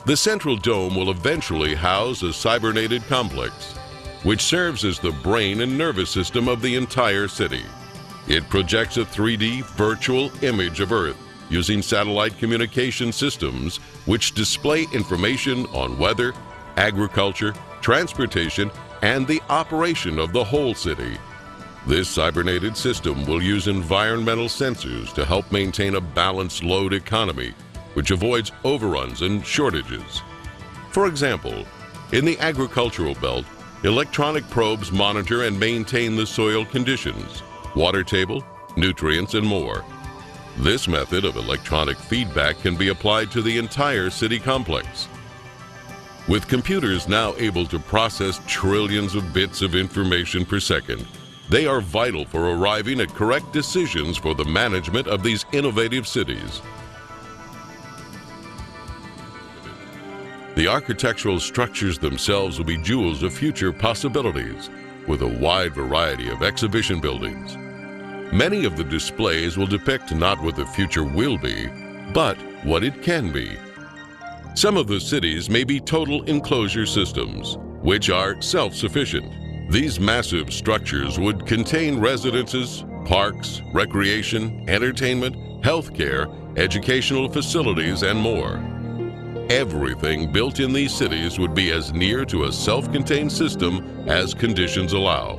The Central Dome will eventually house a cybernated complex, which serves as the brain and nervous system of the entire city. It projects a 3D virtual image of Earth using satellite communication systems which display information on weather, agriculture, transportation, and the operation of the whole city. This cybernated system will use environmental sensors to help maintain a balanced load economy, which avoids overruns and shortages. For example, in the agricultural belt, electronic probes monitor and maintain the soil conditions, water table, nutrients, and more. This method of electronic feedback can be applied to the entire city complex. With computers now able to process trillions of bits of information per second, they are vital for arriving at correct decisions for the management of these innovative cities. The architectural structures themselves will be jewels of future possibilities, with a wide variety of exhibition buildings. Many of the displays will depict not what the future will be, but what it can be. Some of the cities may be total enclosure systems, which are self-sufficient. These massive structures would contain residences, parks, recreation, entertainment, healthcare, educational facilities, and more. Everything built in these cities would be as near to a self-contained system as conditions allow.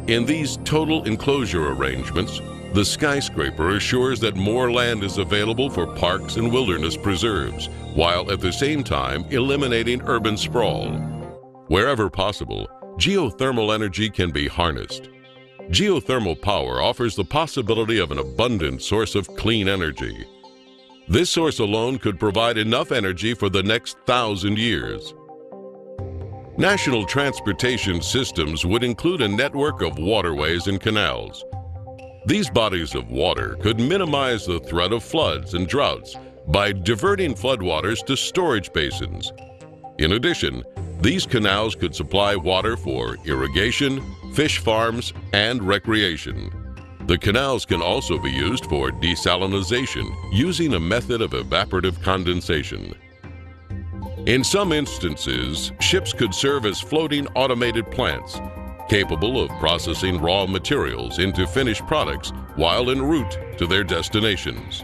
In these total enclosure arrangements, the skyscraper assures that more land is available for parks and wilderness preserves, while at the same time eliminating urban sprawl. Wherever possible, geothermal energy can be harnessed. Geothermal power offers the possibility of an abundant source of clean energy. This source alone could provide enough energy for the next 1,000 years. National transportation systems would include a network of waterways and canals. These bodies of water could minimize the threat of floods and droughts by diverting floodwaters to storage basins. In addition, these canals could supply water for irrigation, fish farms, and recreation. The canals can also be used for desalination using a method of evaporative condensation. In some instances, ships could serve as floating automated plants, capable of processing raw materials into finished products while en route to their destinations.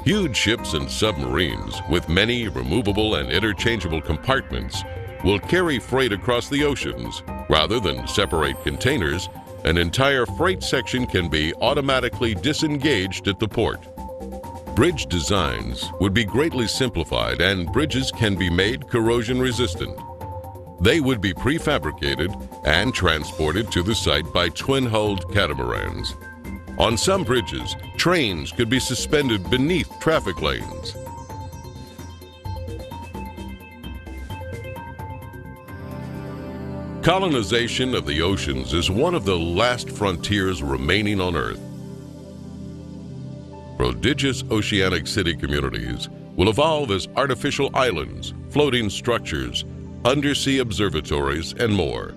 Huge ships and submarines with many removable and interchangeable compartments will carry freight across the oceans. Rather than separate containers, an entire freight section can be automatically disengaged at the port. Bridge designs would be greatly simplified, and bridges can be made corrosion resistant. They would be prefabricated and transported to the site by twin-hulled catamarans. On some bridges, trains could be suspended beneath traffic lanes. Colonization of the oceans is one of the last frontiers remaining on Earth. Prodigious oceanic city communities will evolve as artificial islands, floating structures, undersea observatories, and more.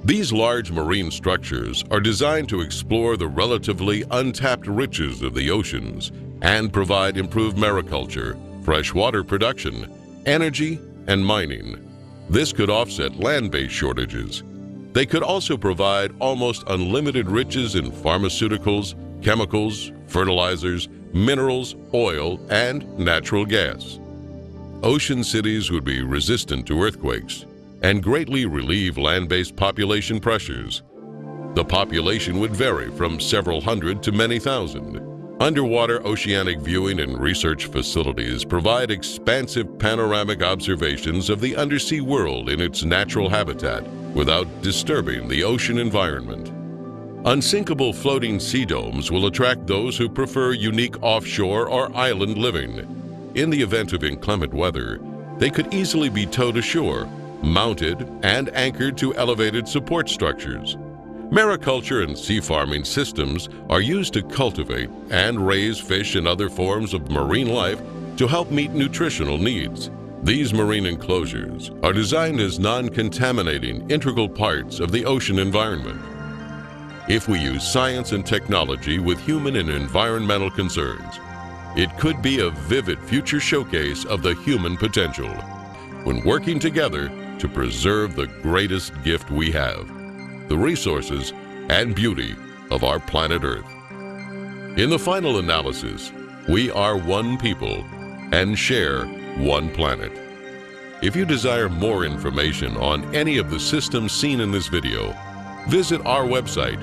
These large marine structures are designed to explore the relatively untapped riches of the oceans and provide improved mariculture, freshwater production, energy, and mining. This could offset land-based shortages. They could also provide almost unlimited riches in pharmaceuticals, chemicals, fertilizers, minerals, oil, and natural gas. Ocean cities would be resistant to earthquakes and greatly relieve land-based population pressures. The population would vary from several hundred to many thousand. Underwater oceanic viewing and research facilities provide expansive panoramic observations of the undersea world in its natural habitat without disturbing the ocean environment. Unsinkable floating sea domes will attract those who prefer unique offshore or island living. In the event of inclement weather, they could easily be towed ashore, mounted and anchored to elevated support structures. Mariculture and sea farming systems are used to cultivate and raise fish and other forms of marine life to help meet nutritional needs. These marine enclosures are designed as non-contaminating integral parts of the ocean environment. If we use science and technology with human and environmental concerns, it could be a vivid future showcase of the human potential when working together to preserve the greatest gift we have, the resources and beauty of our planet Earth. In the final analysis, we are one people and share one planet. If you desire more information on any of the systems seen in this video, visit our website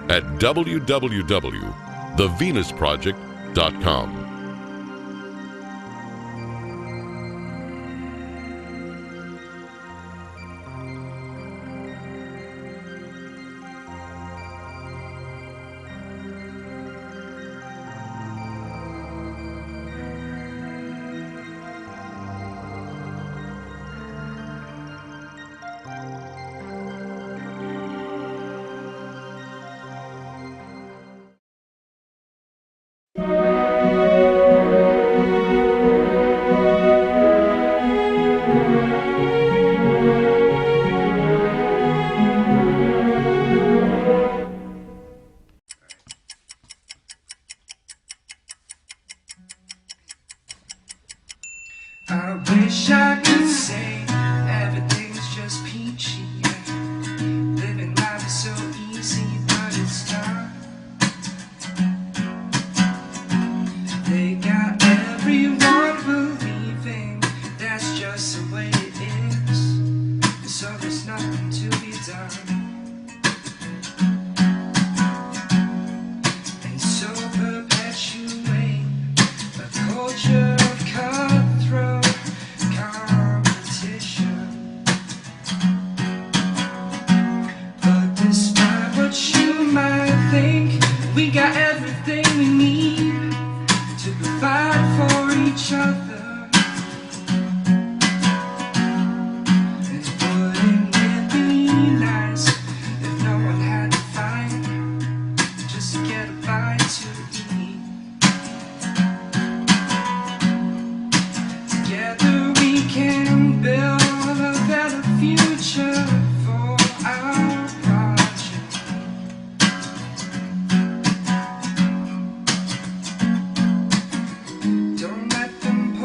at www.thevenusproject.com. I wish I could say everything's just peachy. Living life is so easy, but it's not. They got everyone believing that's just the way it is, so there's nothing to be done. And so perpetuate a culture of cutthroat competition. But despite what you might think, we got everything we need to provide for each other. And wouldn't it be nice if no one had to fight just to get a bite to eat? Together we can build a better future for our project. Don't let them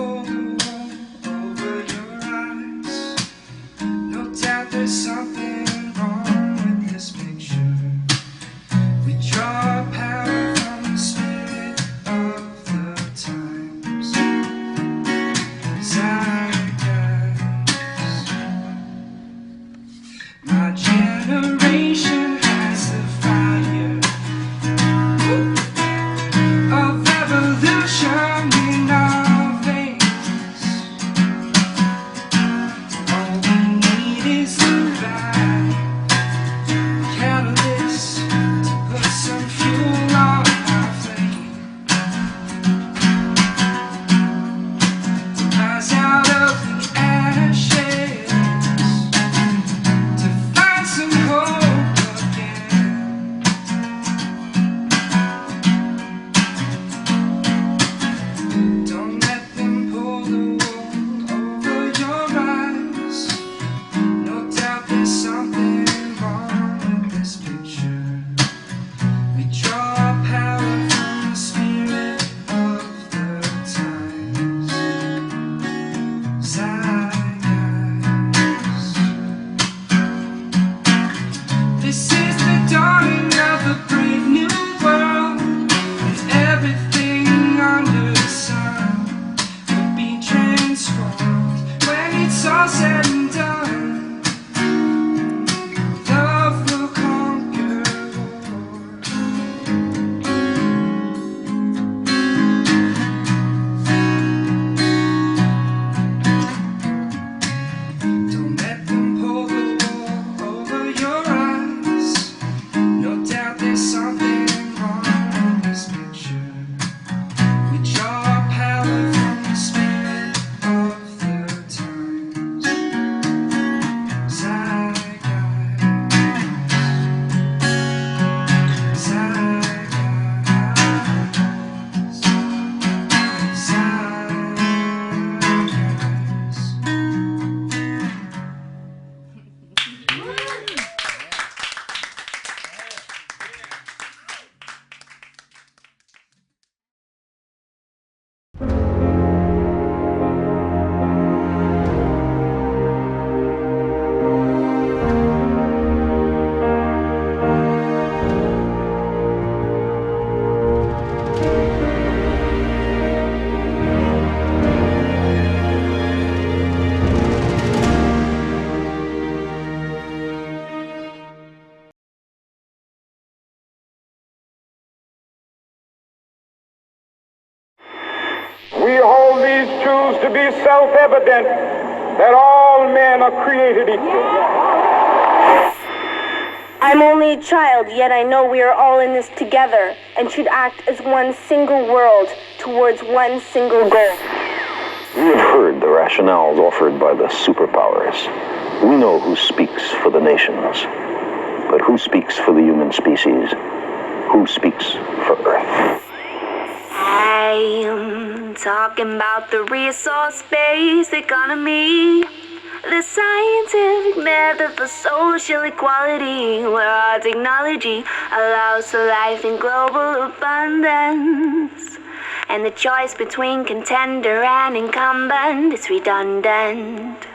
these truths to be self-evident, that all men are created equal. I'm only a child, yet I know we are all in this together and should act as one single world towards one single goal. We have heard the rationales offered by the superpowers. We know who speaks for the nations, but who speaks for the human species? Who speaks for Earth? I am talking about the resource-based economy. The scientific method for social equality, where our technology allows for life in global abundance. And the choice between contender and incumbent is redundant.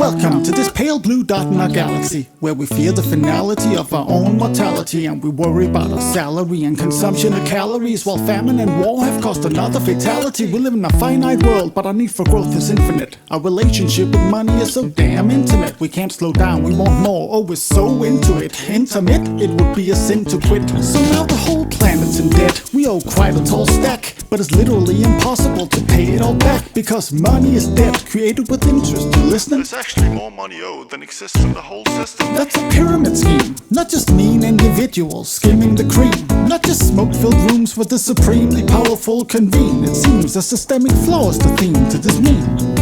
Welcome to this pale blue dot in our galaxy, where we fear the finality of our own mortality, and we worry about our salary and consumption of calories, while famine and war have caused another fatality. We live in a finite world, but our need for growth is infinite. Our relationship with money is so damn intimate. We can't slow down, we want more, oh we're so into it. Intermit, it would be a sin to quit. So now the whole planet's in debt. We owe quite a tall stack, but it's literally impossible to pay it all back, because money is debt created with interest. You listening? There's actually more money owed than exists in the whole system. That's a pyramid scheme, not just mean individuals skimming the cream, not just smoke-filled rooms where the supremely powerful convene. It seems a systemic flaw is the theme to this meme.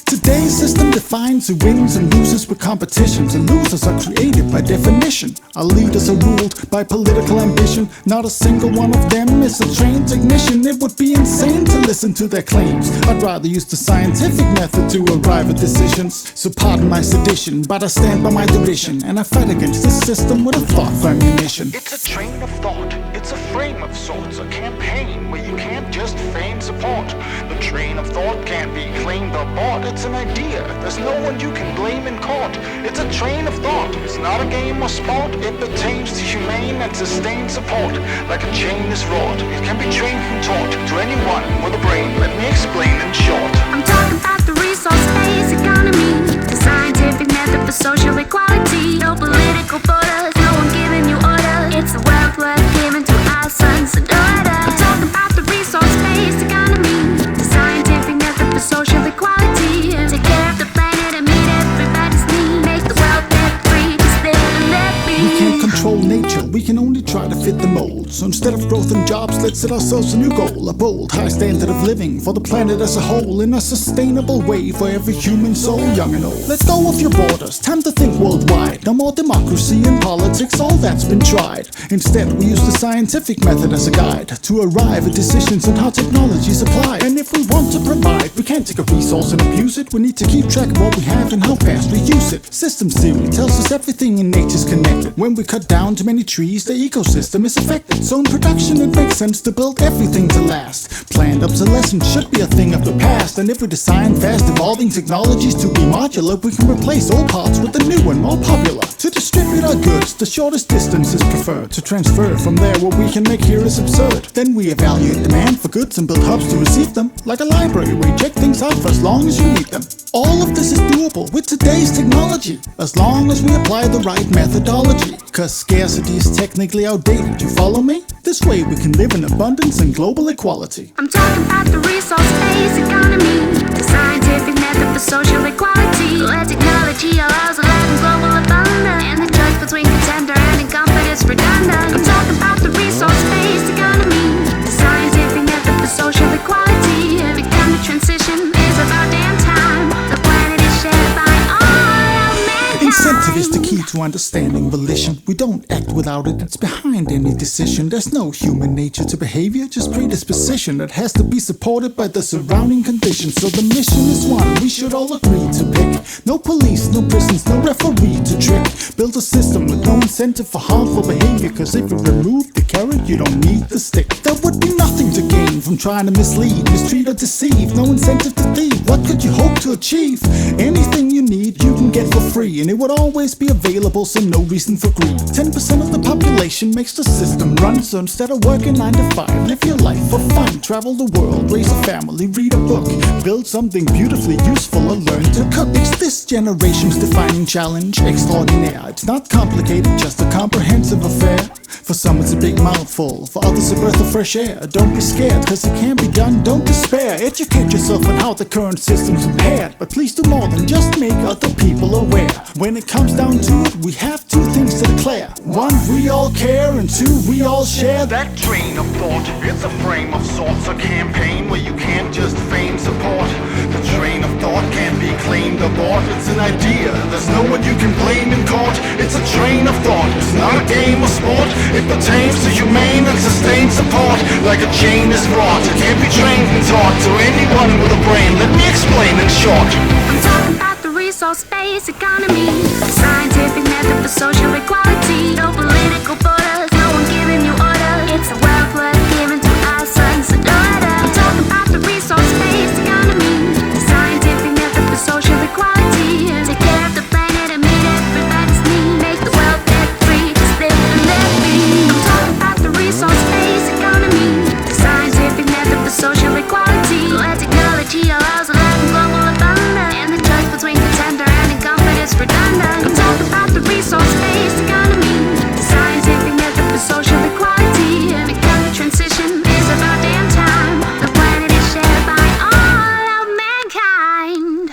Today's system defines who wins and loses with competitions, and losers are created by definition. Our leaders are ruled by political ambition. Not a single one of them is a trained technician. It would be insane to listen to their claims. I'd rather use the scientific method to arrive at decisions. So pardon my sedition, but I stand by my derision, and I fight against this system with a thought for ammunition. It's a train of thought, it's a frame of sorts, a campaign where you can't just feign support. The train of thought can't be claimed or bought. It's an idea, there's no one you can blame in court. It's a train of thought, it's not a game or sport. It pertains to humane and sustained support. Like a chain is wrought, it can be trained and taught to anyone with a brain. Let me explain in short. I'm talking about the resource-based economy, the scientific method for social equality. No political borders, no one giving you orders. It's a wealth worth giving to our sons and daughters. I'm talking about the resource-based economy, the scientific method for social equality. Take care of the planet and meet everybody's need. Make the world debt-free, just live and let be. We can't control nature, we can only try to fit the mold. So instead of growth and jobs, let's set ourselves a new goal. A bold, high standard of living for the planet as a whole, in a sustainable way for every human soul, young and old. Let go of your borders, time to think worldwide. No more democracy and politics, all that's been tried. Instead, we use the scientific method as a guide to arrive at decisions on how technologies apply. And if we want to provide, we can't take a resource and abuse it. We need to keep track of what we have and how fast we use it. Systems theory tells us everything in nature's connected. When we cut down too many trees, the ecosystem is affected. So in production, it makes sense to build everything to last. Planned obsolescence should be a thing of the past. And if we design fast evolving technologies to be modular, we can replace old parts with the new and more popular. To distribute our goods, the shortest distance is preferred. To transfer from there, what we can make here is absurd. Then we evaluate demand for goods and build hubs to receive them. Like a library, we check things out for as long as you need them. All of this is doable with today's technology, as long as we apply the right methodology. Cause scarcity is technically outdated, you follow me? This way we can live in abundance and global equality. I'm talking about the resource-based economy, the scientific method for social equality, where technology allows a life in global abundance, and the choice between contender and incumbent is redundant. I'm talking about the resource-based economy, the scientific method for social equality. Every kind of transition is about damn time. The planet is shared by all of mankind. Incentive is the key to understanding volition. We don't act without it, it's behind any decision. There's no human nature to behavior, just predisposition that has to be supported by the surrounding conditions. So the mission is one we should all agree to pick. No police, no prisons, no referee to trick. Build a system with no incentive for harmful behavior, cause if you remove the carrot, you don't need the stick. There would be nothing to gain from trying to mislead, mistreat or deceive. No incentive to thieve, what could you hope to achieve? Anything you need, you can get for free, and it would always be available, so no reason for greed. 10% of the population makes the system run, so instead of working 9 to 5, live your life for fun. Travel the world, raise a family, read a book, build something beautifully useful, or learn to cook. It's this generation's defining challenge, extraordinaire. It's not complicated, just a comprehensive affair. For some it's a big mouthful, for others a breath of fresh air. Don't be scared, cause it can be done, don't despair. educate yourself on how the current system's impaired. But please do more than just make other people aware. When it comes down to it, we have two things to declare. One, we all care, and two, we all share. That train of thought, it's a frame of sorts, a campaign where you can't just feign support. The train of thought can't be claimed or bought. It's an idea, there's no one you can blame in court. It's a train of thought, it's not a game or sport. It pertains to humane and sustained support. Like a chain is wrought, it can't be trained and taught to anyone with a brain. Let me explain in short. I'm talking about the resource-based economy, the scientific method for social equality. No political borders, no one giving you orders. It's a wealth worth giving to our sons and daughters. I'm talking about the resource-based economy, the scientific method for social equality. Take care of the planet and meet everybody's need. Make the world debt-free, just live and let be. I'm talking about the resource-based economy, the scientific method for social equality. Where technology allows a life in global abundance, and the choice between contender and incumbent is redundant. I'm talking about the resource-based economy, the scientific method for social equality. And because the transition is about damn time, the planet is shared by all of mankind.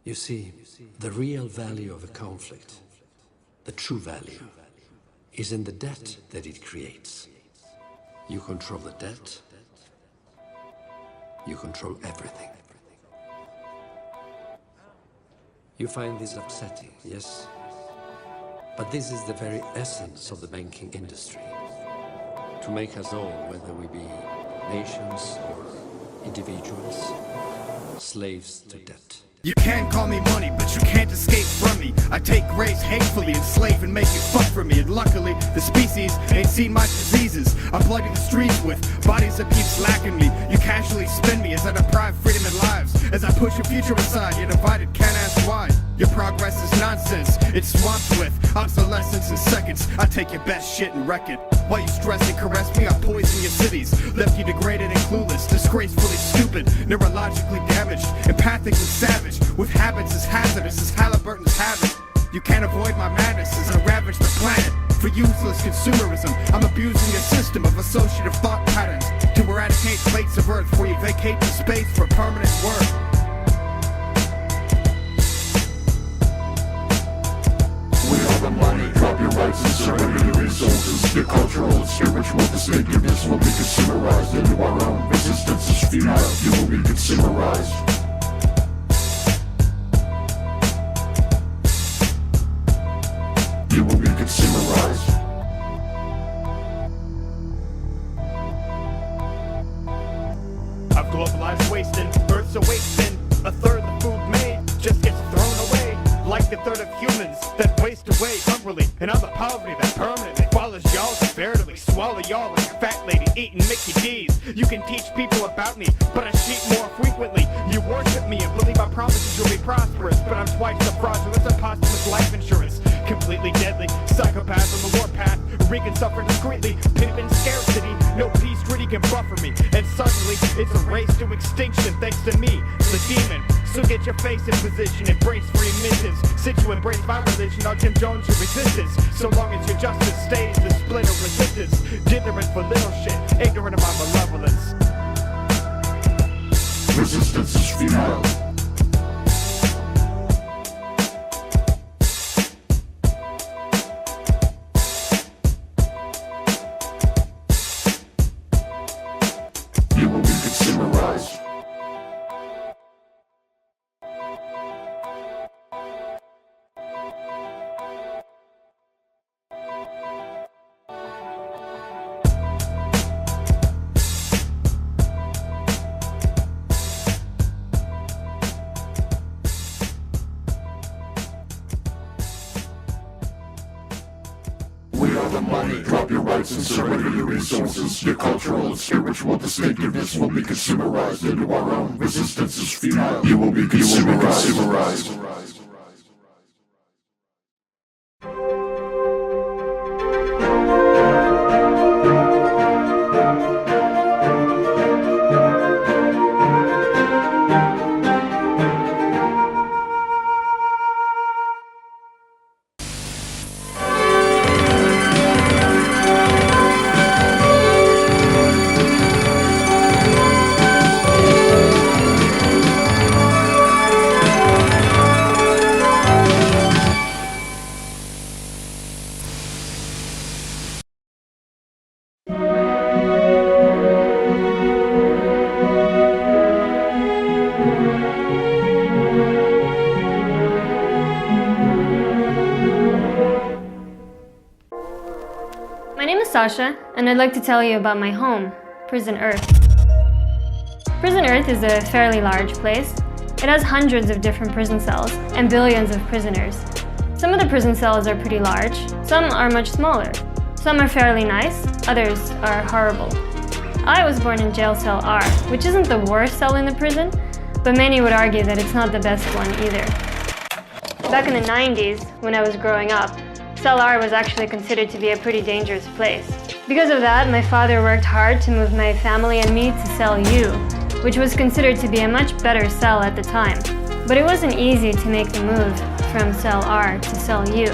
You see, the real value of a conflict, the true value, is in the debt that it creates. You control the debt, you control everything. You find this upsetting, yes? But this is the very essence of the banking industry. To make us all, whether we be nations or individuals, slaves to debt. You can call me money, but you can't escape from me. I take grace hatefully, enslave and make it fun for me. And luckily, the species ain't seen my diseases. I bloody the streets with bodies that keep slacking me. You casually spin me as I deprive freedom and lives. As I push your future aside, you're divided, can't ask why. Your progress is nonsense, it's swamped with obsolescence in seconds. I take your best shit and wreck it. While you stress and caress me, I poison your cities. Left you degraded and clueless, disgracefully stupid, neurologically damaged, empathically savage, with habits as hazardous as Halliburton's habit. You can't avoid my madness as I ravage the planet. For useless consumerism, I'm abusing a system of associative thought patterns to eradicate plates of earth before you vacate the space for permanent work. The money, copyrights, and serenity resources. Your cultural and spiritual distinctiveness will be consumerized into our own resistance is futile. You will be consumerized. You will be consumerized. I've globalized wasting, Earth's a wasting. A third of the food made just gets thrown away. Like a third of humans that waste away hungrily. And other poverty that permanently follows y'all to veritably swallow y'all like a fat lady eating Mickey D's. You can teach people about me, but I cheat more frequently. You worship me and believe my promises you'll be prosperous, but I'm twice the fraudulent and posthumous life insurance. Completely deadly, psychopath on the warpath, wreaking suffering discreetly, pimp in scarcity, no peace treaty can buffer me. And suddenly, it's a race to extinction thanks to me, the demon. So get your face in position, embrace free missions. Since you embrace my religion, I'll Jim Jones your resistance. So long as your justice stays the split of resistance. Dithering for little shit, ignorant of my malevolence. Resistance is futile. You will be consumerized. rights and surrender your resources. Your cultural and spiritual distinctiveness will be consumerized into our own. Resistance is futile. You will be consumerized. Sasha, and I'd like to tell you about my home, Prison Earth. Prison Earth is a fairly large place. It has hundreds of different prison cells and billions of prisoners. Some of the prison cells are pretty large, some are much smaller. Some are fairly nice, others are horrible. I was born in jail cell R, which isn't the worst cell in the prison, but many would argue that it's not the best one either. Back in the 90s, when I was growing up, Cell R was actually considered to be a pretty dangerous place. Because of that, my father worked hard to move my family and me to Cell U, which was considered to be a much better cell at the time. But it wasn't easy to make the move from Cell R to Cell U,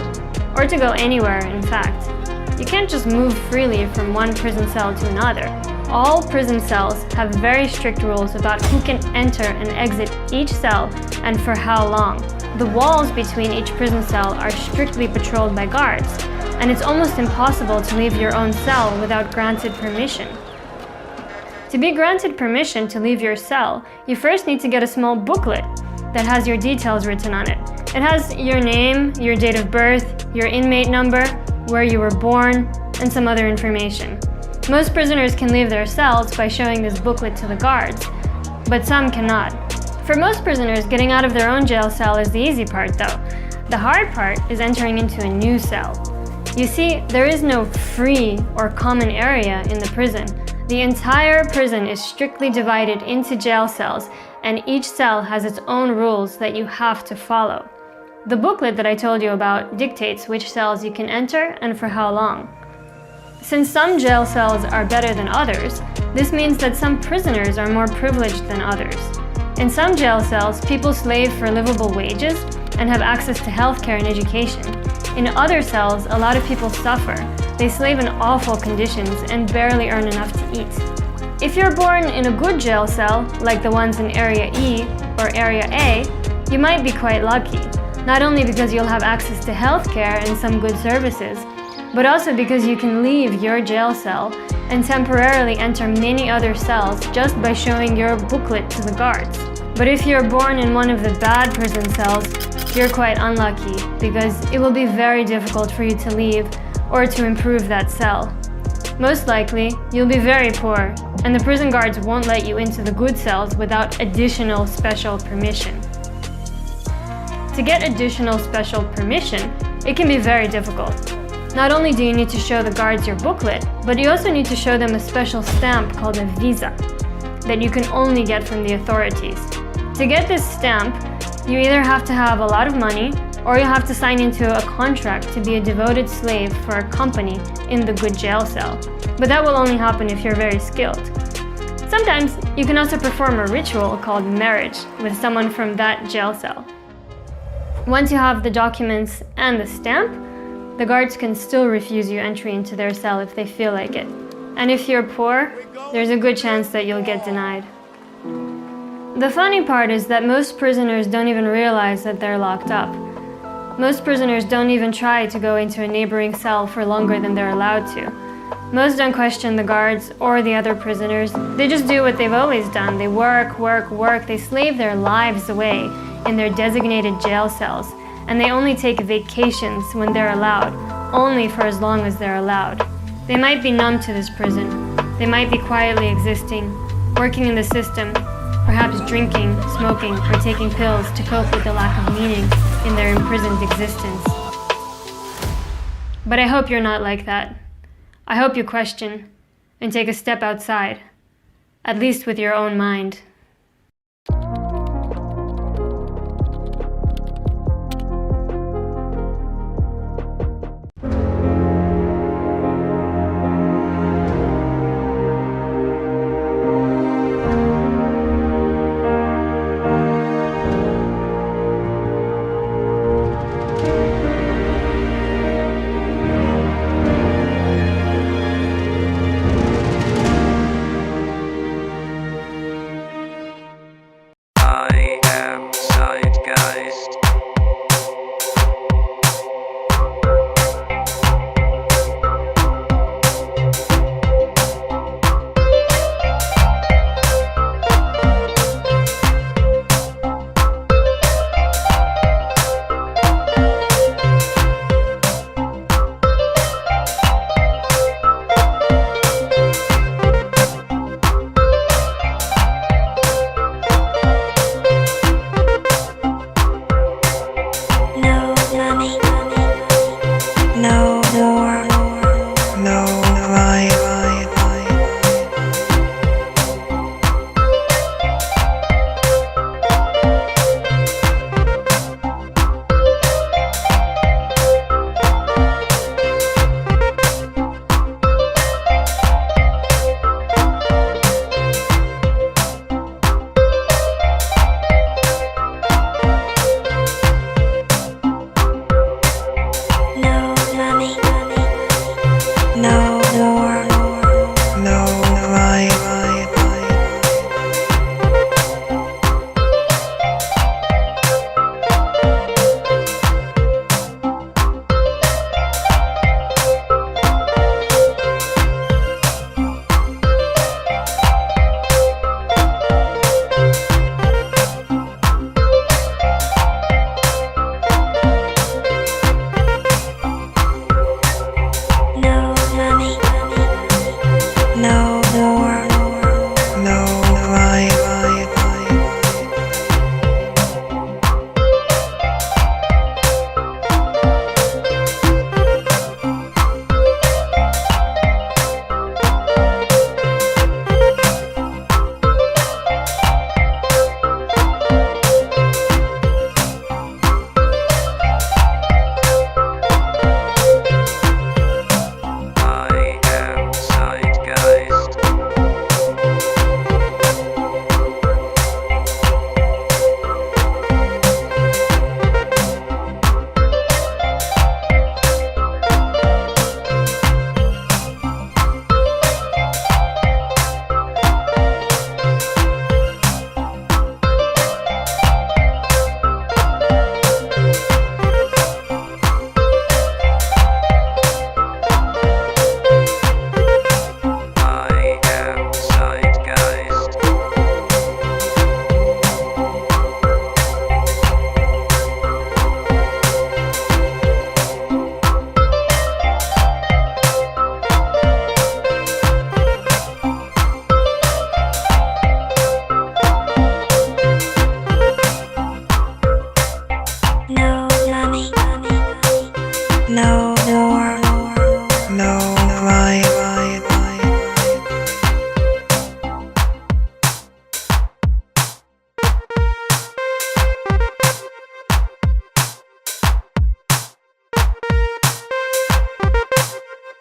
or to go anywhere, in fact. You can't just move freely from one prison cell to another. All prison cells have very strict rules about who can enter and exit each cell and for how long. The walls between each prison cell are strictly patrolled by guards, and it's almost impossible to leave your own cell without granted permission. To be granted permission to leave your cell, you first need to get a small booklet that has your details written on it. It has your name, your date of birth, your inmate number, where you were born, and some other information. Most prisoners can leave their cells by showing this booklet to the guards, but some cannot. For most prisoners, getting out of their own jail cell is the easy part, though. The hard part is entering into a new cell. You see, there is no free or common area in the prison. The entire prison is strictly divided into jail cells, and each cell has its own rules that you have to follow. The booklet that I told you about dictates which cells you can enter and for how long. Since some jail cells are better than others, this means that some prisoners are more privileged than others. In some jail cells, people slave for livable wages and have access to healthcare and education. In other cells, a lot of people suffer. They slave in awful conditions and barely earn enough to eat. If you're born in a good jail cell, like the ones in Area E or Area A, you might be quite lucky. Not only because you'll have access to healthcare and some good services, but also because you can leave your jail cell and temporarily enter many other cells just by showing your booklet to the guards. But if you're born in one of the bad prison cells, you're quite unlucky because it will be very difficult for you to leave or to improve that cell. Most likely, you'll be very poor, and the prison guards won't let you into the good cells without additional special permission. To get additional special permission, it can be very difficult. Not only do you need to show the guards your booklet, but you also need to show them a special stamp called a visa that you can only get from the authorities. To get this stamp, you either have to have a lot of money or you have to sign into a contract to be a devoted slave for a company in the good jail cell. But that will only happen if you're very skilled. Sometimes you can also perform a ritual called marriage with someone from that jail cell. Once you have the documents and the stamp, the guards can still refuse you entry into their cell if they feel like it. And if you're poor, there's a good chance that you'll get denied. The funny part is that most prisoners don't even realize that they're locked up. Most prisoners don't even try to go into a neighboring cell for longer than they're allowed to. Most don't question the guards or the other prisoners. They just do what they've always done. They work. They slave their lives away in their designated jail cells. And they only take vacations when they're allowed, only for as long as they're allowed. They might be numb to this prison. They might be quietly existing, working in the system, perhaps drinking, smoking, or taking pills to cope with the lack of meaning in their imprisoned existence. But I hope you're not like that. I hope you question and take a step outside, at least with your own mind.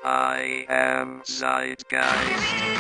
I am Zeitgeist.